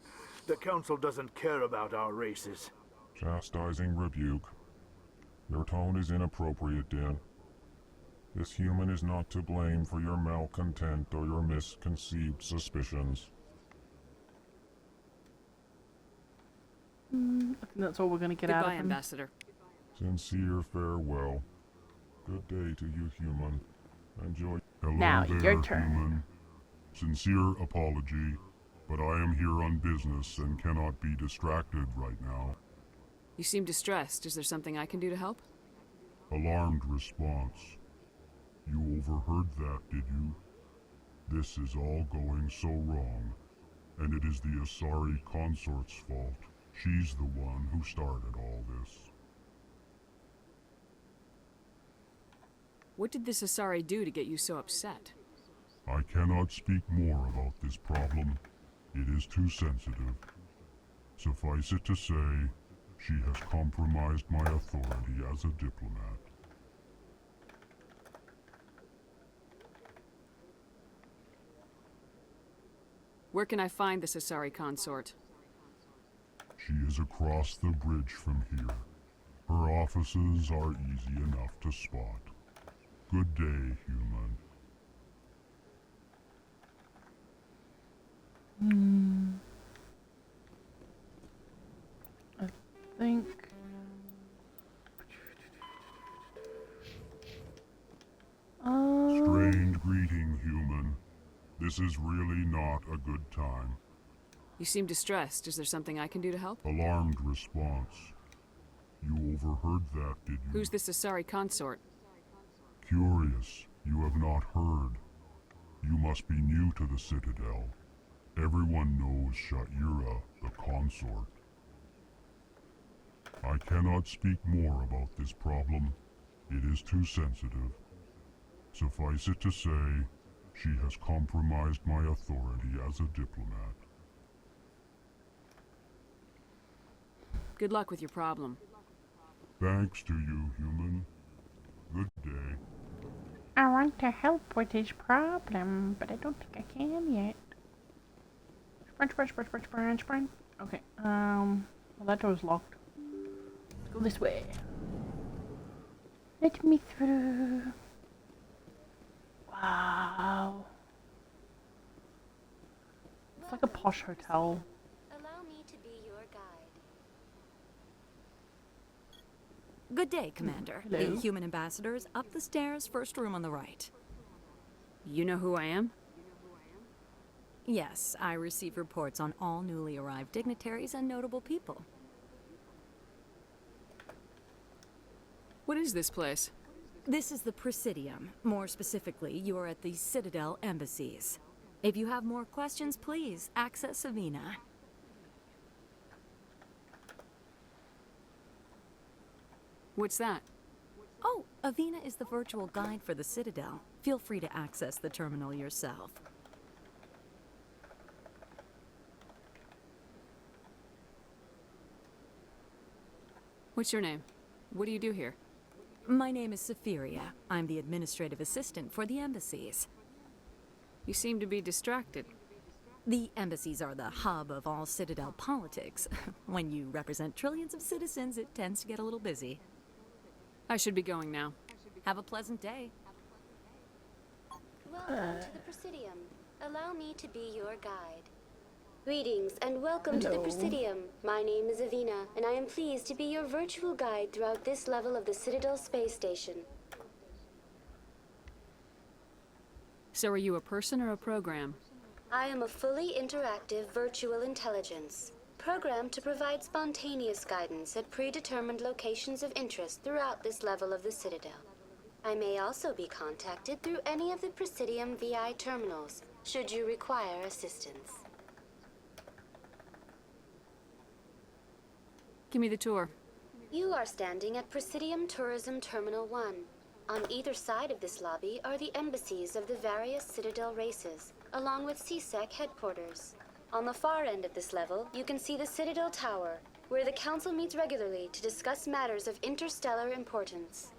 The Council doesn't care about our races. Chastising rebuke. Your tone is inappropriate, Din. This human is not to blame for your malcontent or your misconceived suspicions. I think that's all we're going to get out of Goodbye, him. Ambassador. Sincere farewell. Good day to you, human. Enjoy. Hello Now, there, your turn. human. Sincere apology, but I am here on business and cannot be distracted right now. You seem distressed. Is there something I can do to help? Alarmed response. You overheard that, did you? This is all going so wrong, and it is the Asari consort's fault. She's the one who started all this. What did this Asari do to get you so upset? I cannot speak more about this problem. It is too sensitive. Suffice it to say, she has compromised my authority as a diplomat. Where can I find this Asari consort? She is across the bridge from here. Her offices are easy enough to spot. Good day, human. I think... Strained greeting, human. This is really not a good time. You seem distressed. Is there something I can do to help? Alarmed response. You overheard that, did you? Who's this Asari consort? Curious, you have not heard. You must be new to the Citadel. Everyone knows Sha'ira, the consort. I cannot speak more about this problem. It is too sensitive. Suffice it to say, she has compromised my authority as a diplomat. Good luck with your problem. Thanks to you, human. Good day. I want to help with his problem, but I don't think I can yet. Sprint. Okay, well that door's locked. Let's go this way. Let me through. Wow. It's like a posh hotel. Allow me to be your guide. Good day, Commander. Hello. The human ambassador is up the stairs, first room on the right. You know who I am? Yes, I receive reports on all newly arrived dignitaries and notable people. What is this place? This is the Presidium. More specifically, you are at the Citadel embassies. If you have more questions, please access Avina. What's that? Oh, Avina is the virtual guide for the Citadel. Feel free to access the terminal yourself. What's your name? What do you do here? My name is Safiria. I'm the administrative assistant for the embassies. You seem to be distracted. The embassies are the hub of all Citadel politics. When you represent trillions of citizens, it tends to get a little busy. I should be going now. Have a pleasant day. Welcome to the Presidium. Allow me to be your guide. Greetings and welcome to the Presidium. My name is Avina, and I am pleased to be your virtual guide throughout this level of the Citadel space station. So are you a person or a program? I am a fully interactive virtual intelligence, programmed to provide spontaneous guidance at predetermined locations of interest throughout this level of the Citadel. I may also be contacted through any of the Presidium VI terminals, should you require assistance. Give me the tour. You are standing at Presidium Tourism Terminal 1. On either side of this lobby are the embassies of the various Citadel races, along with CSEC headquarters. On the far end of this level, you can see the Citadel Tower, where the Council meets regularly to discuss matters of interstellar importance.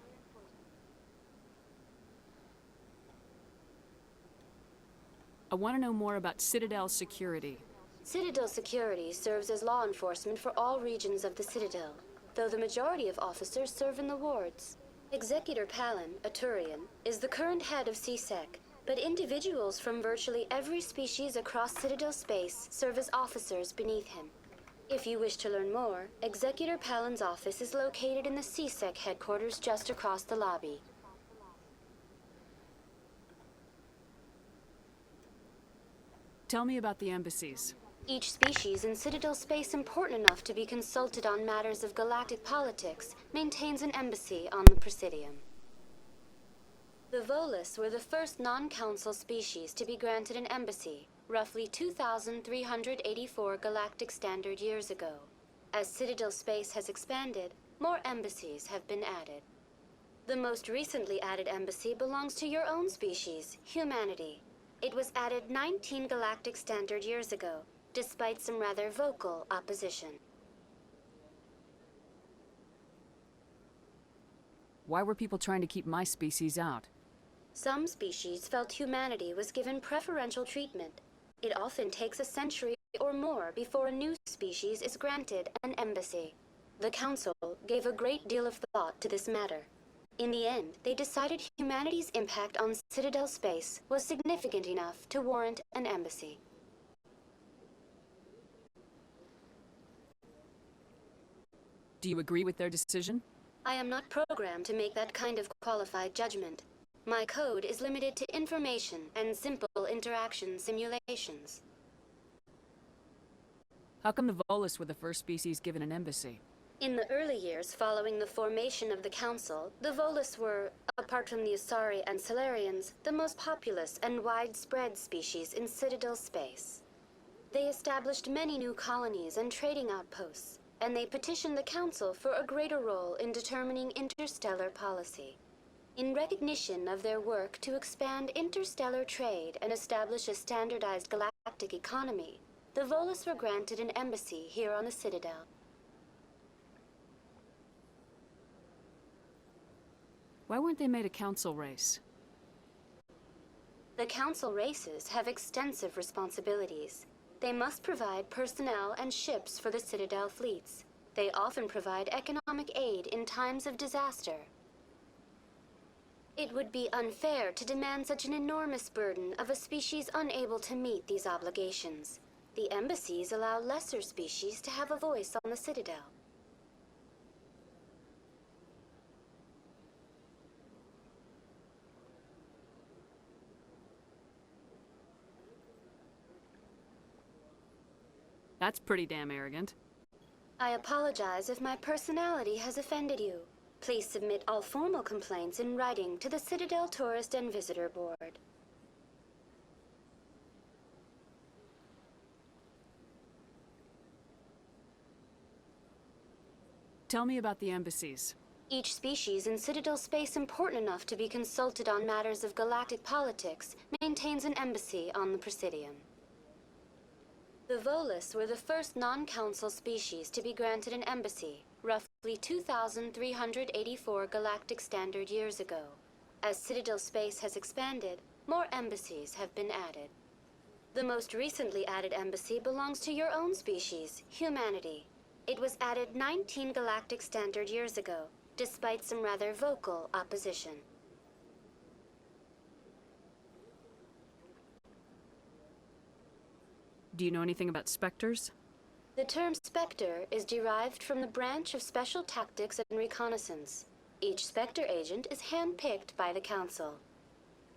I want to know more about Citadel security. Citadel security serves as law enforcement for all regions of the Citadel, though the majority of officers serve in the wards. Executor Palin, a Turian, is the current head of CSEC, but individuals from virtually every species across Citadel space serve as officers beneath him. If you wish to learn more, Executor Palin's office is located in the CSEC headquarters just across the lobby. Tell me about the embassies. Each species in Citadel space important enough to be consulted on matters of galactic politics maintains an embassy on the Presidium. The Volus were the first non-council species to be granted an embassy, roughly 2,384 galactic standard years ago. As Citadel space has expanded, more embassies have been added. The most recently added embassy belongs to your own species, humanity. It was added 19 galactic standard years ago, despite some rather vocal opposition. Why were people trying to keep my species out? Some species felt humanity was given preferential treatment. It often takes a century or more before a new species is granted an embassy. The Council gave a great deal of thought to this matter. In the end, they decided humanity's impact on Citadel space was significant enough to warrant an embassy. Do you agree with their decision? I am not programmed to make that kind of qualified judgment. My code is limited to information and simple interaction simulations. How come the Volus were the first species given an embassy? In the early years following the formation of the Council, the Volus were, apart from the Asari and Solarians, the most populous and widespread species in Citadel space. They established many new colonies and trading outposts, and they petitioned the Council for a greater role in determining interstellar policy. In recognition of their work to expand interstellar trade and establish a standardized galactic economy, the Volus were granted an embassy here on the Citadel. Why weren't they made a council race? The Council races have extensive responsibilities. They must provide personnel and ships for the Citadel fleets. They often provide economic aid in times of disaster. It would be unfair to demand such an enormous burden of a species unable to meet these obligations. The embassies allow lesser species to have a voice on the Citadel. That's pretty damn arrogant. I apologize if my personality has offended you. Please submit all formal complaints in writing to the Citadel Tourist and Visitor Board. Tell me about the embassies. Each species in Citadel space important enough to be consulted on matters of galactic politics maintains an embassy on the Presidium. The Volus were the first non-council species to be granted an embassy, roughly 2,384 galactic standard years ago. As Citadel space has expanded, more embassies have been added. The most recently added embassy belongs to your own species, humanity. It was added 19 galactic standard years ago, despite some rather vocal opposition. Do you know anything about Spectres? The term Spectre is derived from the branch of Special Tactics and Reconnaissance. Each Spectre agent is hand-picked by the Council.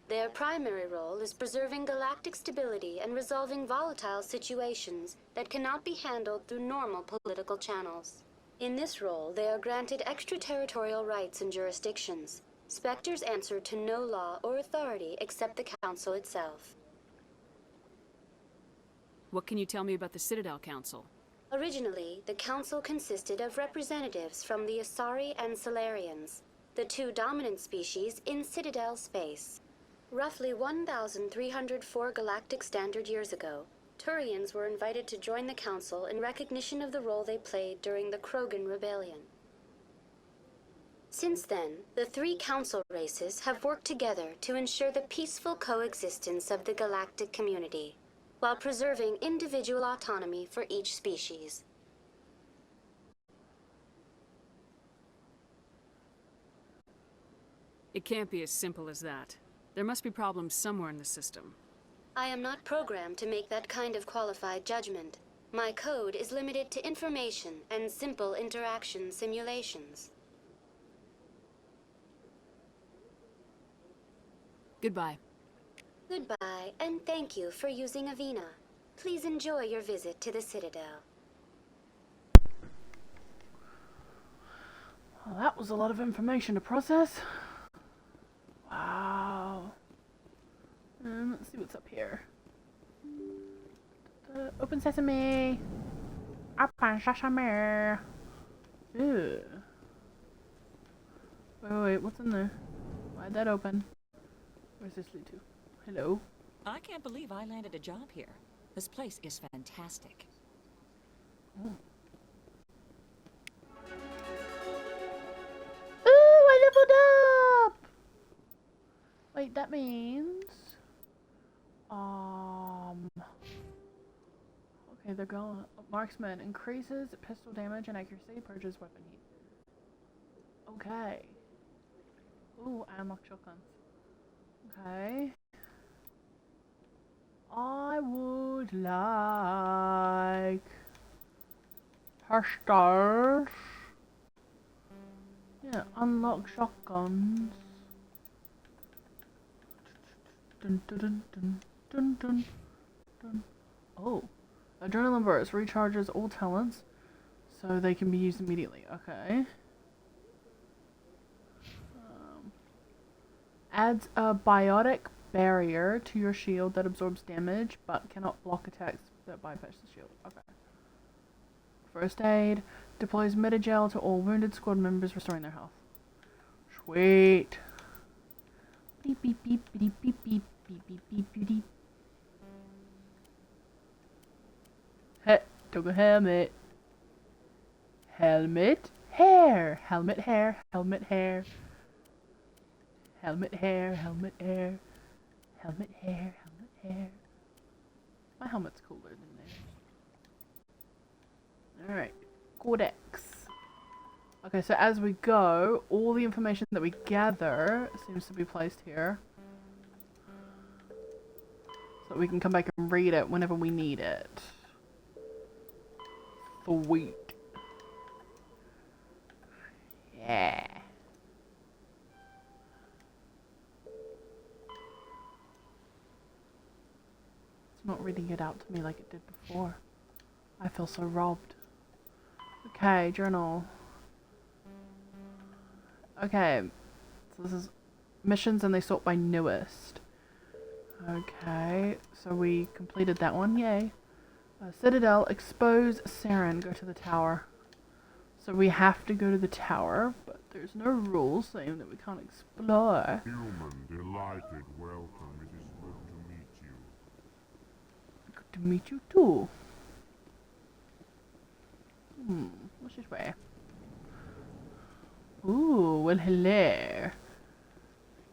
Their primary role is preserving galactic stability and resolving volatile situations that cannot be handled through normal political channels. In this role, they are granted extraterritorial rights and jurisdictions. Spectres answer to no law or authority except the Council itself. What can you tell me about the Citadel Council? Originally, the Council consisted of representatives from the Asari and Solarians, the two dominant species in Citadel space. Roughly 1,304 galactic standard years ago, Turians were invited to join the Council in recognition of the role they played during the Krogan Rebellion. Since then, the three Council races have worked together to ensure the peaceful coexistence of the galactic community, while preserving individual autonomy for each species. It can't be as simple as that. There must be problems somewhere in the system. I am not programmed to make that kind of qualified judgment. My code is limited to information and simple interaction simulations. Goodbye. Goodbye, and thank you for using Avina. Please enjoy your visit to the Citadel. Well, that was a lot of information to process. Wow. Let's see what's up here. Open sesame. Open sesame. Ew. Wait, what's in there? Why'd that open? Where's this lead to? Hello? I can't believe I landed a job here. This place is fantastic. Oh. Ooh, I leveled up! Wait, that means... Okay, they're going... Marksman increases pistol damage and accuracy, purges weapon heat. Okay. Ooh, I unlocked shotguns. Okay. I would like pistols. Yeah, unlock shotguns. Dun dun dun dun dun dun dun. Oh, adrenaline burst recharges all talents, so they can be used immediately. Okay. Adds a biotic barrier to your shield that absorbs damage but cannot block attacks that bypass the shield. Okay. First aid. Deploys Metagel to all wounded squad members, restoring their health. Sweet. Beep beep beep beep beep beep beep beep beep beep beep. Hey, took a helmet. Helmet hair. Helmet hair. Helmet hair. Helmet hair. Helmet hair. Helmet hair. Helmet hair. My helmet's cooler than theirs. Alright. Codex. Okay, so as we go, all the information that we gather seems to be placed here. So that we can come back and read it whenever we need it. Sweet. Yeah. It's not reading it out to me like it did before. I feel so robbed. Okay, journal. Okay, so this is missions and they sort by newest. Okay, so we completed that one, yay. Citadel, expose Saren, go to the tower. So we have to go to the tower, but there's no rules saying that we can't explore. Human, delighted, welcome. It is good to meet you. Good to meet you too. What's this way? Ooh, well hello.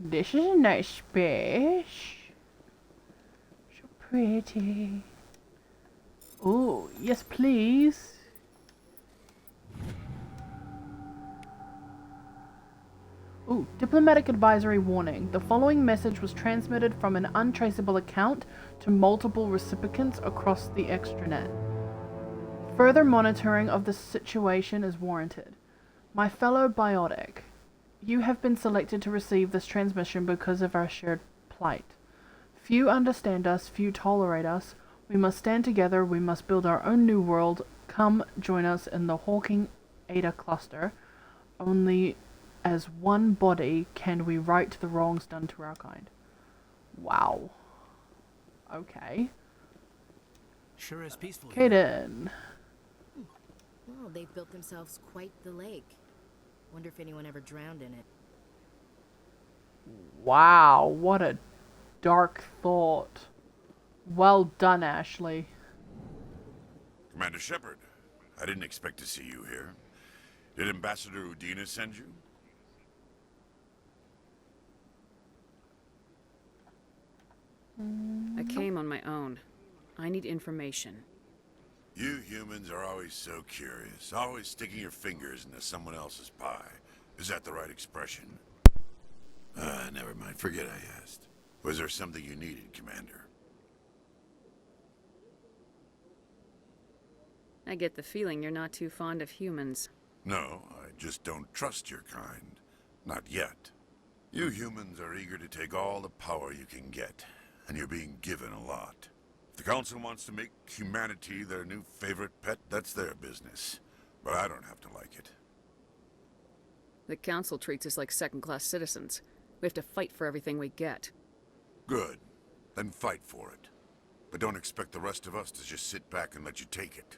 This is a nice space. So pretty. Oh, yes please. Ooh, diplomatic advisory warning. The following message was transmitted from an untraceable account to multiple recipients across the extranet. Further monitoring of the situation is warranted. My fellow biotic, you have been selected to receive this transmission because of our shared plight. Few understand us, few tolerate us. We must stand together, we must build our own new world. Come join us in the Hawking Ada cluster. Only as one body can we right the wrongs done to our kind. Wow. Okay. Sure is peaceful. Okay then. Well, they've built themselves quite the lake. Wonder if anyone ever drowned in it. Wow, what a dark thought. Well done, Ashley. Commander Shepard, I didn't expect to see you here. Did Ambassador Udina send you? I came on my own. I need information. You humans are always so curious, always sticking your fingers into someone else's pie. Is that the right expression? Never mind. Forget I asked. Was there something you needed, Commander? I get the feeling you're not too fond of humans. No, I just don't trust your kind. Not yet. You humans are eager to take all the power you can get, and you're being given a lot. If the Council wants to make humanity their new favorite pet, that's their business. But I don't have to like it. The Council treats us like second-class citizens. We have to fight for everything we get. Good. Then fight for it. But don't expect the rest of us to just sit back and let you take it.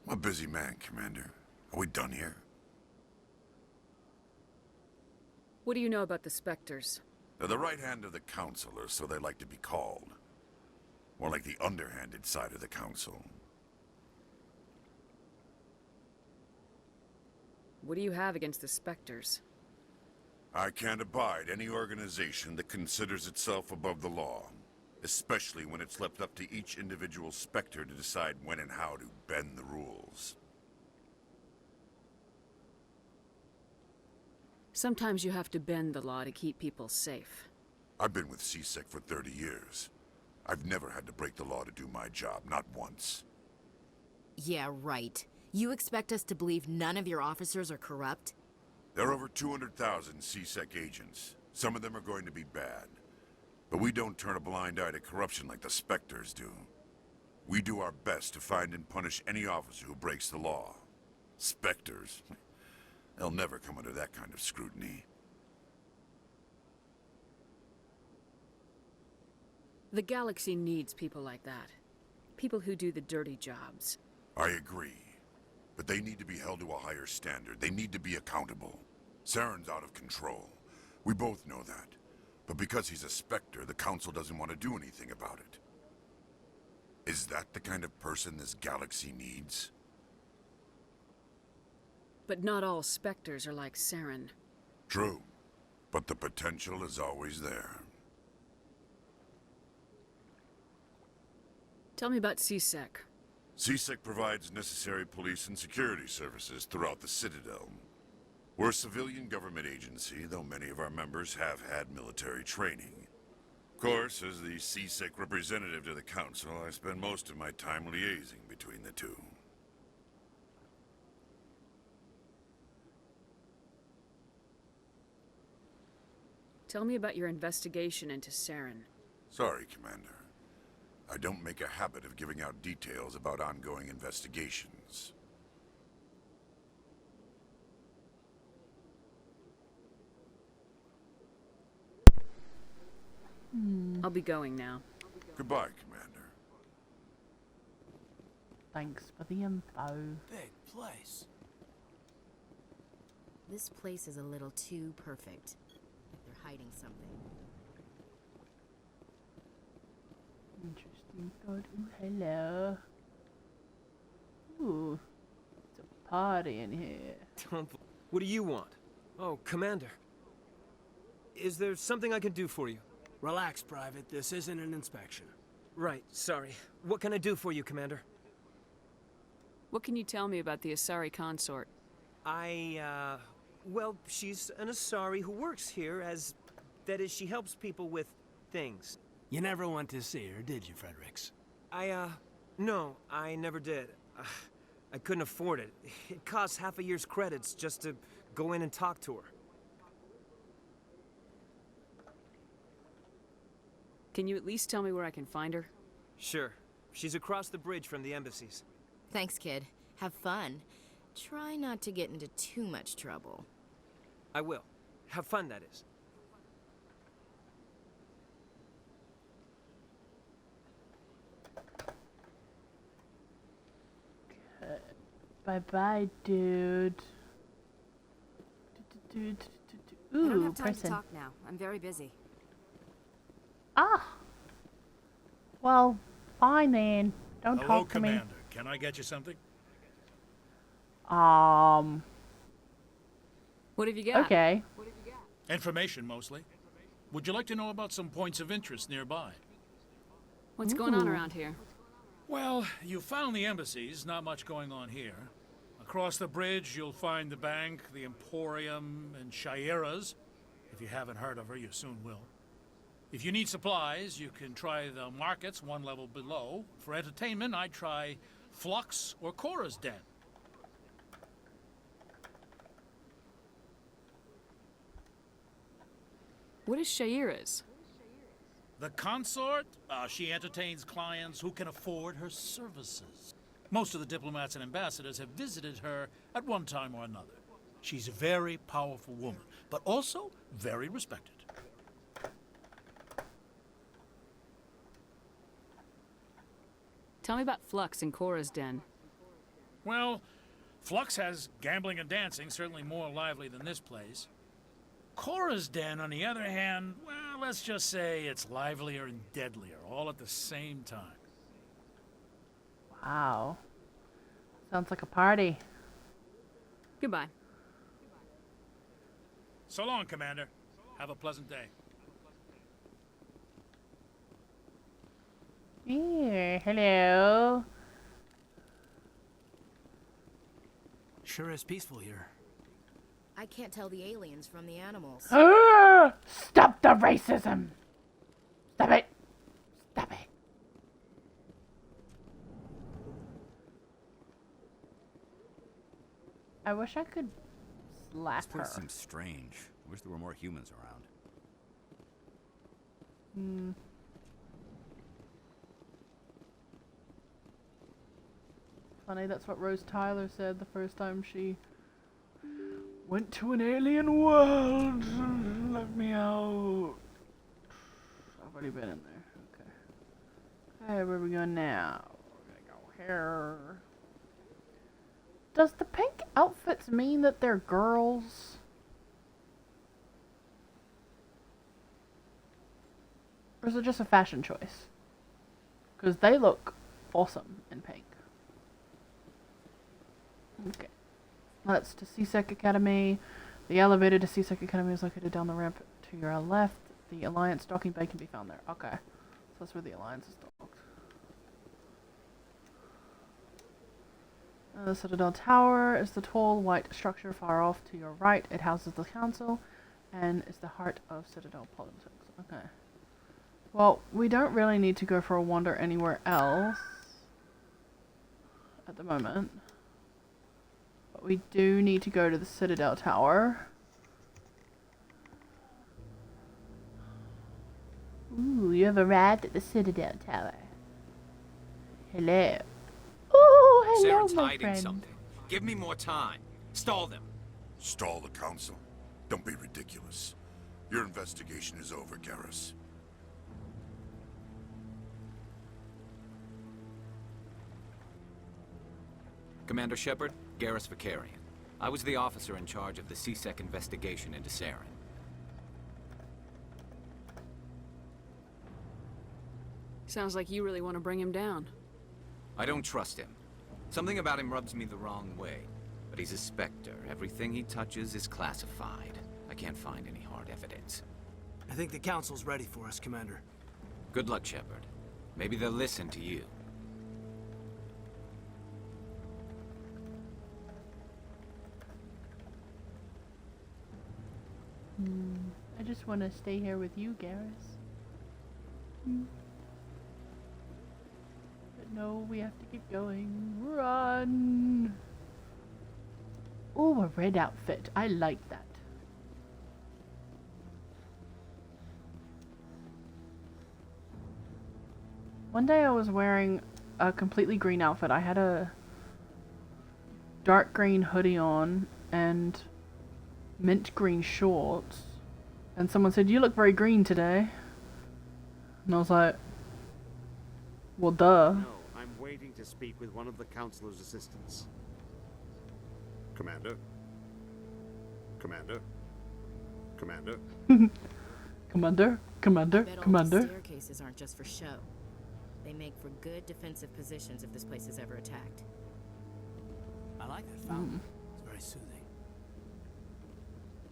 I'm a busy man, Commander. Are we done here? What do you know about the Spectres? They're the right hand of the Council, or so they like to be called. More like the underhanded side of the Council. What do you have against the Spectres? I can't abide any organization that considers itself above the law. Especially when it's left up to each individual Spectre to decide when and how to bend the rules. Sometimes you have to bend the law to keep people safe. I've been with CSEC for 30 years. I've never had to break the law to do my job, not once. Yeah, right. You expect us to believe none of your officers are corrupt? There are over 200,000 CSEC agents. Some of them are going to be bad. But we don't turn a blind eye to corruption like the Spectres do. We do our best to find and punish any officer who breaks the law. Spectres? They'll never come under that kind of scrutiny. The galaxy needs people like that. People who do the dirty jobs. I agree. But they need to be held to a higher standard. They need to be accountable. Saren's out of control. We both know that. But because he's a Spectre, the Council doesn't want to do anything about it. Is that the kind of person this galaxy needs? But not all Spectres are like Saren. True. But the potential is always there. Tell me about CSEC. CSEC provides necessary police and security services throughout the Citadel. We're a civilian government agency, though many of our members have had military training. Of course, as the CSEC representative to the Council, I spend most of my time liaising between the two. Tell me about your investigation into Saren. Sorry, Commander. I don't make a habit of giving out details about ongoing investigations. I'll be going now. Goodbye, Commander. Thanks for the info. Big place. This place is a little too perfect. They're hiding something. Interesting thought. Ooh, hello. Ooh, it's a party in here. What do you want? Oh, Commander. Is there something I can do for you? Relax, Private. This isn't an inspection. Right, sorry. What can I do for you, Commander? What can you tell me about the Asari consort? Well, she's an Asari who works here as... That is, she helps people with things. You never went to see her, did you, Fredericks? No, I never did. I couldn't afford it. It costs half a year's credits just to go in and talk to her. Can you at least tell me where I can find her? Sure. She's across the bridge from the embassies. Thanks, kid. Have fun. Try not to get into too much trouble. I will. Have fun, that is. Bye-bye, dude. I don't Ooh, have time to person. talk now. I'm very busy. Ah. Well, fine then. Don't Hello, talk to Commander. Can I get you something? me. What have you got? Okay. Information, mostly. Would you like to know about some points of interest nearby? What's going on Ooh. around here? Well, you found the embassies. Not much going on here. Across the bridge, you'll find the bank, the Emporium, and Shaira's. If you haven't heard of her, you soon will. If you need supplies, you can try the markets one level below. For entertainment, I'd try Flux or Cora's Den. What is Shaira's? The consort, she entertains clients who can afford her services. Most of the diplomats and ambassadors have visited her at one time or another. She's a very powerful woman, but also very respected. Tell me about Flux and Cora's Den. Well, Flux has gambling and dancing, certainly more lively than this place. Cora's Den, on the other hand, well, let's just say it's livelier and deadlier, all at the same time. Wow. Sounds like a party. Goodbye. So long, Commander. Have a pleasant day. Here, hello. Sure is peaceful here. I can't tell the aliens from the animals. Stop the racism! Stop it! Stop it! I wish I could slap This place her. seems strange. I wish there were more humans around. Hmm. Funny, that's what Rose Tyler said the first time she went to an alien world and let me out. I've already been in there. Okay. Okay, where are we going now? We're gonna go here. Does the pink outfits mean that they're girls? Or is it just a fashion choice? Because they look awesome in pink. Okay. That's to CSEC Academy. The elevator to CSEC Academy is located down the ramp to your left. The Alliance docking bay can be found there. Okay. So that's where the Alliance is docked. The Citadel Tower is the tall white structure far off to your right. It houses the Council and is the heart of Citadel politics. Okay. Well, we don't really need to go for a wander anywhere else at the moment. But we do need to go to the Citadel Tower. Ooh, you have arrived at the Citadel Tower. Hello. Ooh, hello, Saren's my hiding friend. something. Give me more time. Stall them. Stall the Council? Don't be ridiculous. Your investigation is over, Garrus. Commander Shepard, Garrus Vakarian. I was the officer in charge of the CSEC investigation into Saren. Sounds like you really want to bring him down. I don't trust him. Something about him rubs me the wrong way. But he's a Spectre. Everything he touches is classified. I can't find any hard evidence. I think the Council's ready for us, Commander. Good luck, Shepard. Maybe they'll listen to you. I just want to stay here with you, Garrus. But no, we have to keep going. Run! Oh, a red outfit. I like that. One day I was wearing a completely green outfit. I had a dark green hoodie on and mint green shorts. And someone said, "You look very green today." And I was like, well, duh. No, I'm waiting to speak with one of the Councilor's assistants. Commander? Commander? Commander? Commander? Commander? Bet all Commander? these staircases aren't just for show. They make for good defensive positions if this place is ever attacked. I like that fountain. It's very soothing.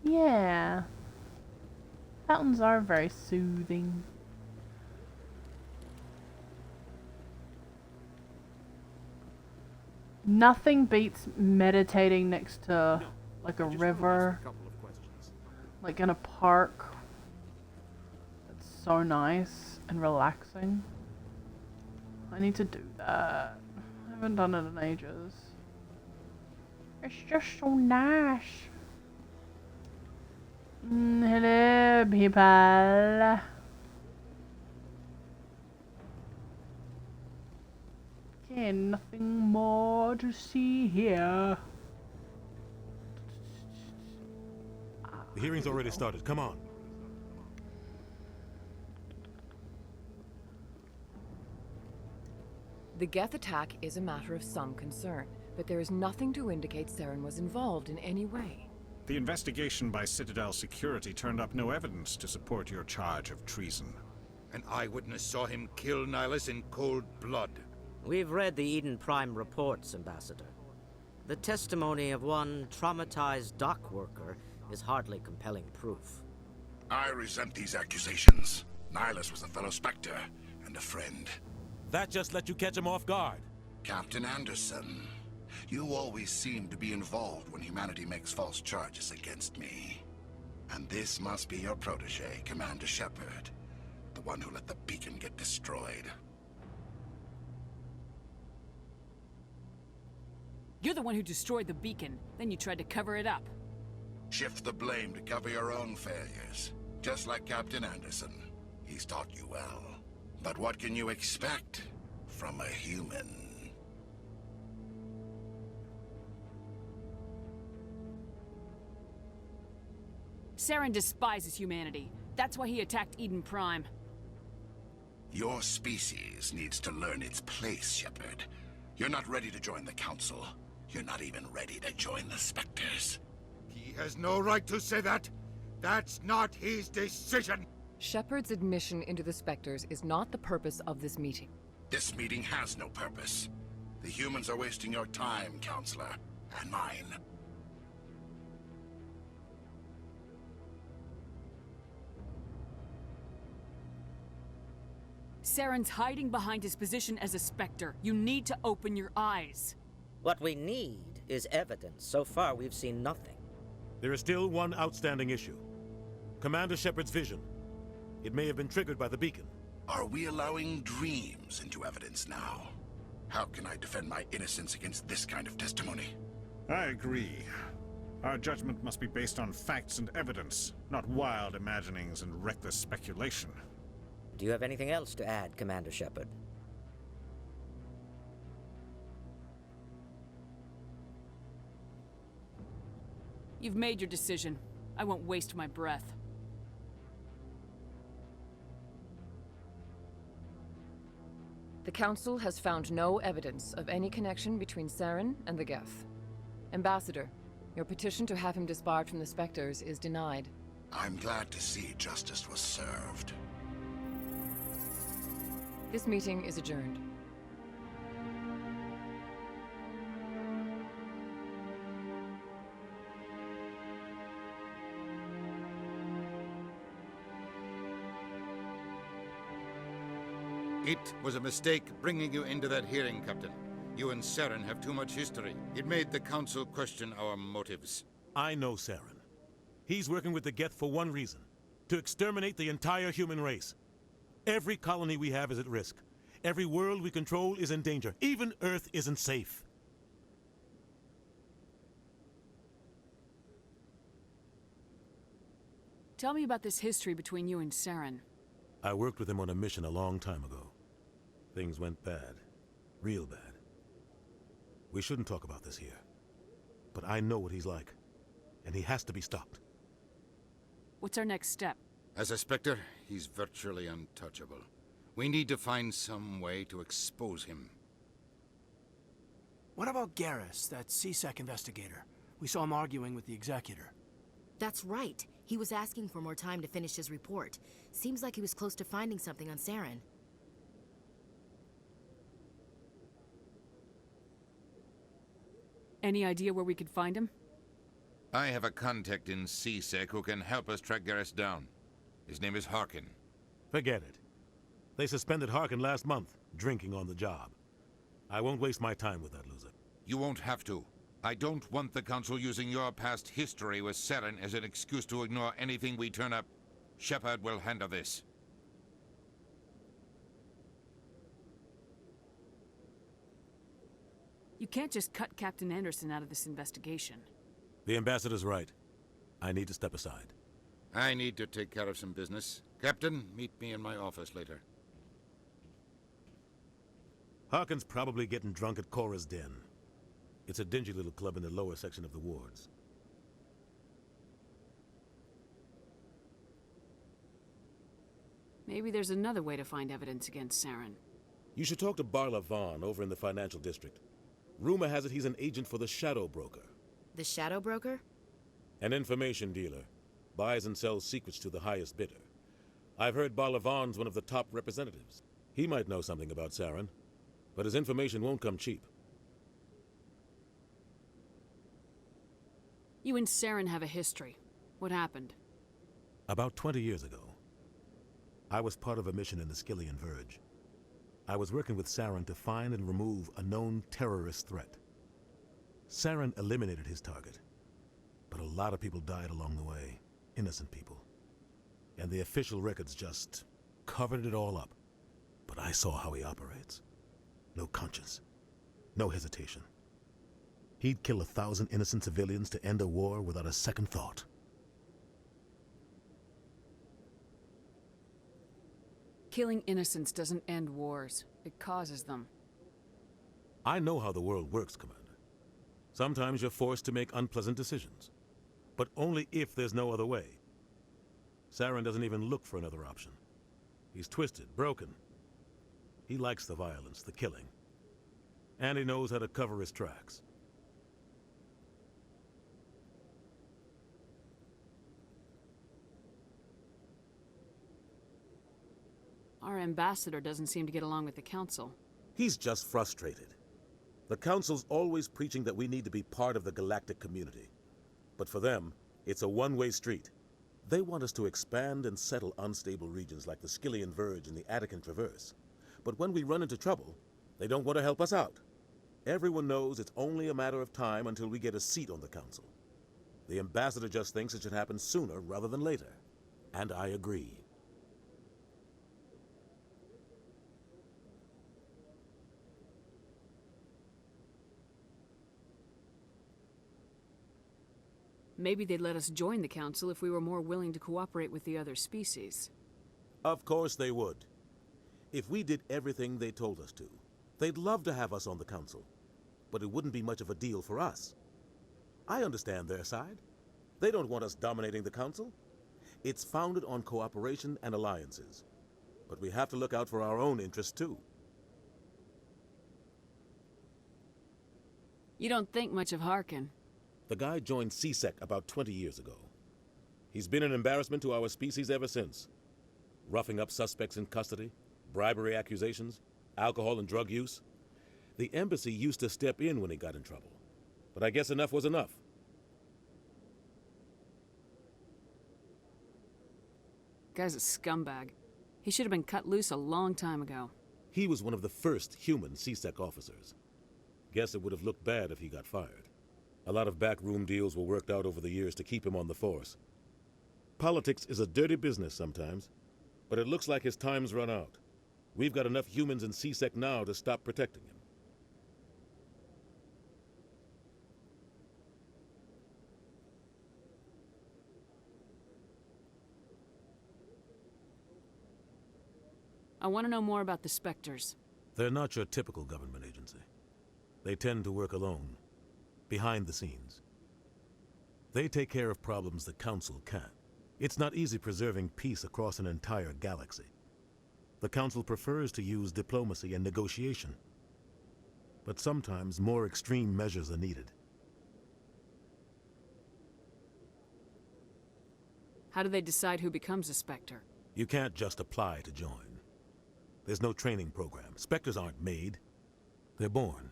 Yeah. Fountains are very soothing. Nothing beats meditating next to like a river, like in a park. It's so nice and relaxing. I need to do that. I haven't done it in ages. It's just so nice. Hello, people. Okay, nothing more to see here. The hearing's already started. Come on. The Geth attack is a matter of some concern, but there is nothing to indicate Saren was involved in any way. The investigation by Citadel Security turned up no evidence to support your charge of treason. An eyewitness saw him kill Nihilus in cold blood. We've read the Eden Prime reports, Ambassador. The testimony of one traumatized dock worker is hardly compelling proof. I resent these accusations. Nihilus was a fellow Spectre and a friend. That just let you catch him off guard. Captain Anderson, you always seem to be involved when humanity makes false charges against me. And this must be your protege, Commander Shepard, the one who let the beacon get destroyed. You're the one who destroyed the beacon, then you tried to cover it up. Shift the blame to cover your own failures, just like Captain Anderson. He's taught you well. But what can you expect from a human? Saren despises humanity. That's why he attacked Eden Prime. Your species needs to learn its place, Shepard. You're not ready to join the Council. You're not even ready to join the Spectres. He has no right to say that. That's not his decision. Shepard's admission into the Spectres is not the purpose of this meeting. This meeting has no purpose. The humans are wasting your time, Counselor, and mine. Saren's hiding behind his position as a Spectre. You need to open your eyes. What we need is evidence. So far, we've seen nothing. There is still one outstanding issue. Commander Shepard's vision. It may have been triggered by the beacon. Are we allowing dreams into evidence now? How can I defend my innocence against this kind of testimony? I agree. Our judgment must be based on facts and evidence, not wild imaginings and reckless speculation. Do you have anything else to add, Commander Shepard? You've made your decision. I won't waste my breath. The Council has found no evidence of any connection between Saren and the Geth. Ambassador, your petition to have him disbarred from the Spectres is denied. I'm glad to see justice was served. This meeting is adjourned. It was a mistake bringing you into that hearing, Captain. You and Saren have too much history. It made the Council question our motives. I know Saren. He's working with the Geth for one reason. To exterminate the entire human race. Every colony we have is at risk. Every world we control is in danger. Even Earth isn't safe. Tell me about this history between you and Saren. I worked with him on a mission a long time ago. Things went bad. Real bad. We shouldn't talk about this here. But I know what he's like. And he has to be stopped. What's our next step? As a Spectre, he's virtually untouchable. We need to find some way to expose him. What about Garrus, that CSEC investigator? We saw him arguing with the Executor. That's right. He was asking for more time to finish his report. Seems like he was close to finding something on Saren. Any idea where we could find him? I have a contact in CSEC who can help us track Garrus down. His name is Harkin. Forget it. They suspended Harkin last month, drinking on the job. I won't waste my time with that loser. You won't have to. I don't want the Council using your past history with Saren as an excuse to ignore anything we turn up. Shepard will handle this. You can't just cut Captain Anderson out of this investigation. The ambassador's right. I need to step aside. I need to take care of some business. Captain, meet me in my office later. Harkin's probably getting drunk at Cora's Den. It's a dingy little club in the lower section of the wards. Maybe there's another way to find evidence against Saren. You should talk to Barla Vaughn over in the financial district. Rumor has it he's an agent for the Shadow Broker. The Shadow Broker? An information dealer. Buys and sells secrets to the highest bidder. I've heard Barla Vaughn's one of the top representatives. He might know something about Saren, but his information won't come cheap. You and Saren have a history. What happened? About 20 years ago, I was part of a mission in the Skillian Verge. I was working with Saren to find and remove a known terrorist threat. Saren eliminated his target, but a lot of people died along the way. Innocent people. And the official records just covered it all up. But I saw how he operates. No conscience. No hesitation. He'd kill 1,000 innocent civilians to end a war without a second thought. Killing innocents doesn't end wars. It causes them. I know how the world works, Commander. Sometimes you're forced to make unpleasant decisions. But only if there's no other way. Saren doesn't even look for another option. He's twisted, broken. He likes the violence, the killing. And he knows how to cover his tracks. Our ambassador doesn't seem to get along with the Council. He's just frustrated. The Council's always preaching that we need to be part of the galactic community. But for them, it's a one-way street. They want us to expand and settle unstable regions like the Skillian Verge and the Attican Traverse. But when we run into trouble, they don't want to help us out. Everyone knows it's only a matter of time until we get a seat on the Council. The ambassador just thinks it should happen sooner rather than later. And I agree. Maybe they'd let us join the Council if we were more willing to cooperate with the other species. Of course they would. If we did everything they told us to, they'd love to have us on the Council. But it wouldn't be much of a deal for us. I understand their side. They don't want us dominating the Council. It's founded on cooperation and alliances. But we have to look out for our own interests too. You don't think much of Harkin. The guy joined CSEC about 20 years ago. He's been an embarrassment to our species ever since. Roughing up suspects in custody, bribery accusations, alcohol and drug use. The embassy used to step in when he got in trouble. But I guess enough was enough. Guy's a scumbag. He should have been cut loose a long time ago. He was one of the first human CSEC officers. Guess it would have looked bad if he got fired. A lot of backroom deals were worked out over the years to keep him on the force. Politics is a dirty business sometimes, but it looks like his time's run out. We've got enough humans in CSEC now to stop protecting him. I want to know more about the Spectres. They're not your typical government agency. They tend to work alone, behind the scenes. They take care of problems the Council can't. It's not easy preserving peace across an entire galaxy. The Council prefers to use diplomacy and negotiation. But sometimes more extreme measures are needed. How do they decide who becomes a Spectre? You can't just apply to join. There's no training program. Spectres aren't made. They're born.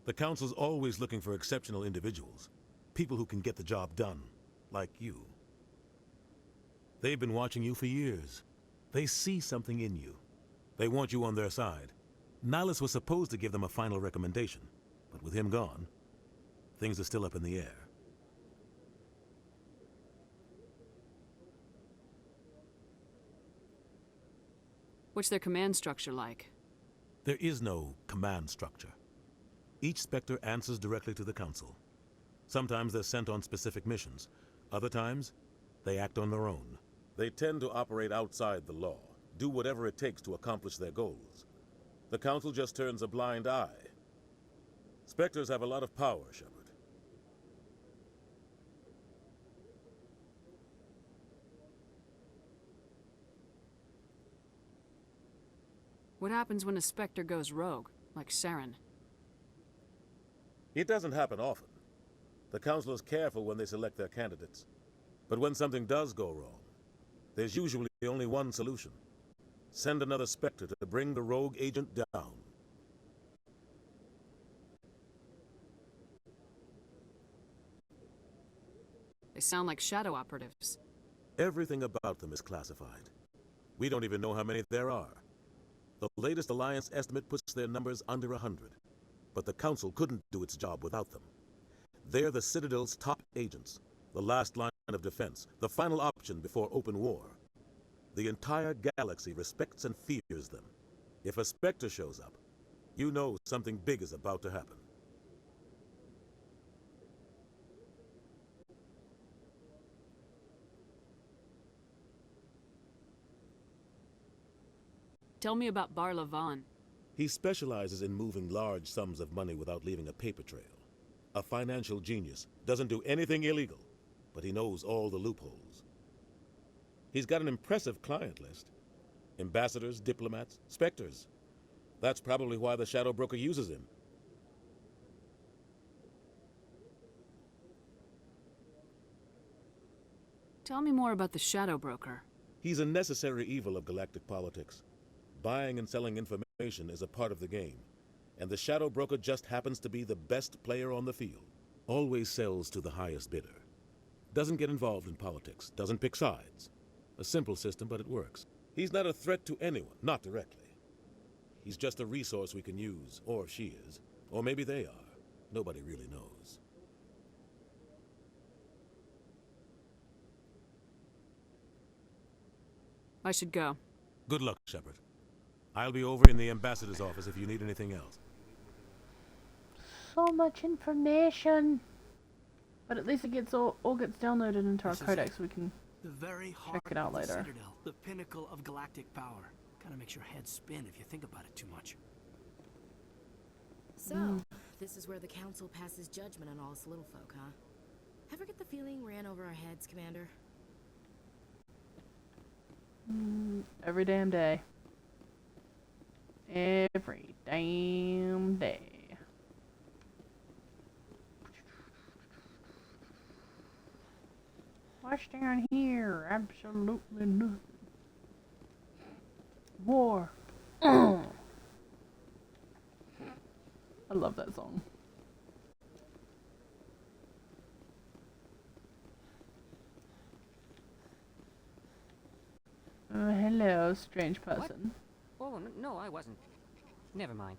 The Council's always looking for exceptional individuals. People who can get the job done, like you. They've been watching you for years. They see something in you. They want you on their side. Nihilus was supposed to give them a final recommendation, but with him gone, things are still up in the air. What's their command structure like? There is no command structure. Each Spectre answers directly to the Council. Sometimes they're sent on specific missions. Other times, they act on their own. They tend to operate outside the law, do whatever it takes to accomplish their goals. The Council just turns a blind eye. Spectres have a lot of power, Shepard. What happens when a Spectre goes rogue, like Saren? It doesn't happen often. The Council is careful when they select their candidates. But when something does go wrong, there's usually only one solution. Send another Spectre to bring the rogue agent down. They sound like shadow operatives. Everything about them is classified. We don't even know how many there are. The latest Alliance estimate puts their numbers under 100. But the Council couldn't do its job without them. They're the Citadel's top agents, the last line of defense, the final option before open war. The entire galaxy respects and fears them. If a Spectre shows up, you know something big is about to happen. Tell me about Bar Levon. He specializes in moving large sums of money without leaving a paper trail. A financial genius, doesn't do anything illegal, but he knows all the loopholes. He's got an impressive client list. Ambassadors, diplomats, Spectres. That's probably why the Shadow Broker uses him. Tell me more about the Shadow Broker. He's a necessary evil of galactic politics. Buying and selling information is a part of the game, and the Shadow Broker just happens to be the best player on the field. Always sells to the highest bidder. Doesn't get involved in politics, doesn't pick sides. A simple system, but it works. He's not a threat to anyone, not directly. He's just a resource we can use, or she is. Or maybe they are. Nobody really knows. I should go. Good luck, Shepard. I'll be over in the ambassador's office if you need anything else. So much information. But at least it gets all gets downloaded into our codex so we can the very heart check it out of the later. Citadel, the pinnacle of galactic power. Kind of makes your head spin if you think about it too much. So, this is where the Council passes judgment on all us little folk, huh? Ever get the feeling we're in over our heads, Commander? Every damn day. Every damn day. What's down here? Absolutely nothing. War. I love that song. Hello, strange person. What? Oh, no, I wasn't. Never mind.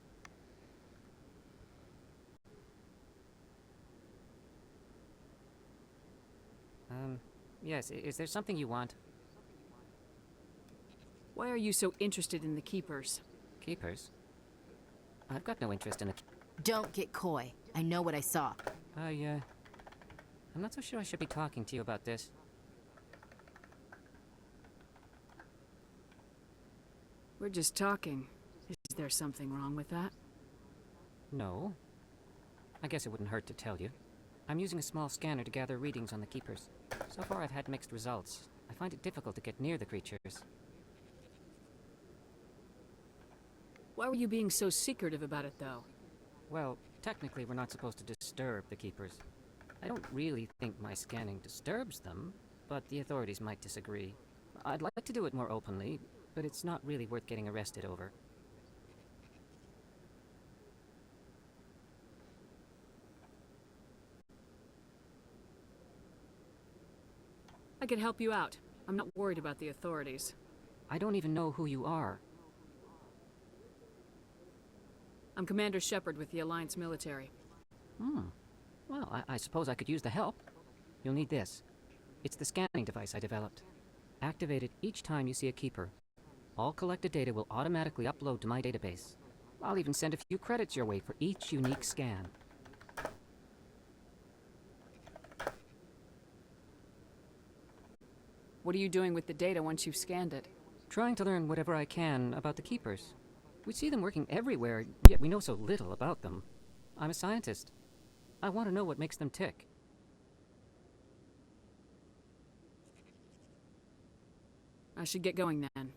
Yes, is there something you want? Why are you so interested in the Keepers? Keepers? I've got no interest in it. Don't get coy. I know what I saw. I'm not so sure I should be talking to you about this. We're just talking. there something wrong with that? No. I guess it wouldn't hurt to tell you. I'm using a small scanner to gather readings on the Keepers. So far I've had mixed results. I find it difficult to get near the creatures. Why were you being so secretive about it, though? Well, technically we're not supposed to disturb the Keepers. I don't really think my scanning disturbs them, but the authorities might disagree. I'd like to do it more openly, but it's not really worth getting arrested over. I can help you out. I'm not worried about the authorities. I don't even know who you are. I'm Commander Shepard with the Alliance military. Well, I suppose I could use the help. You'll need this. It's the scanning device I developed. Activate it each time you see a Keeper. All collected data will automatically upload to my database. I'll even send a few credits your way for each unique scan. What are you doing with the data once you've scanned it? Trying to learn whatever I can about the Keepers. We see them working everywhere, yet we know so little about them. I'm a scientist. I want to know what makes them tick. I should get going then.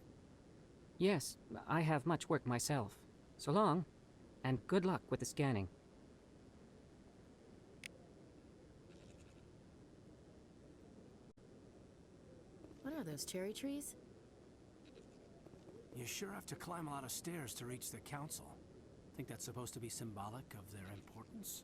Yes, I have much work myself. So long, and good luck with the scanning. What are those, cherry trees? You sure have to climb a lot of stairs to reach the council. Think that's supposed to be symbolic of their importance?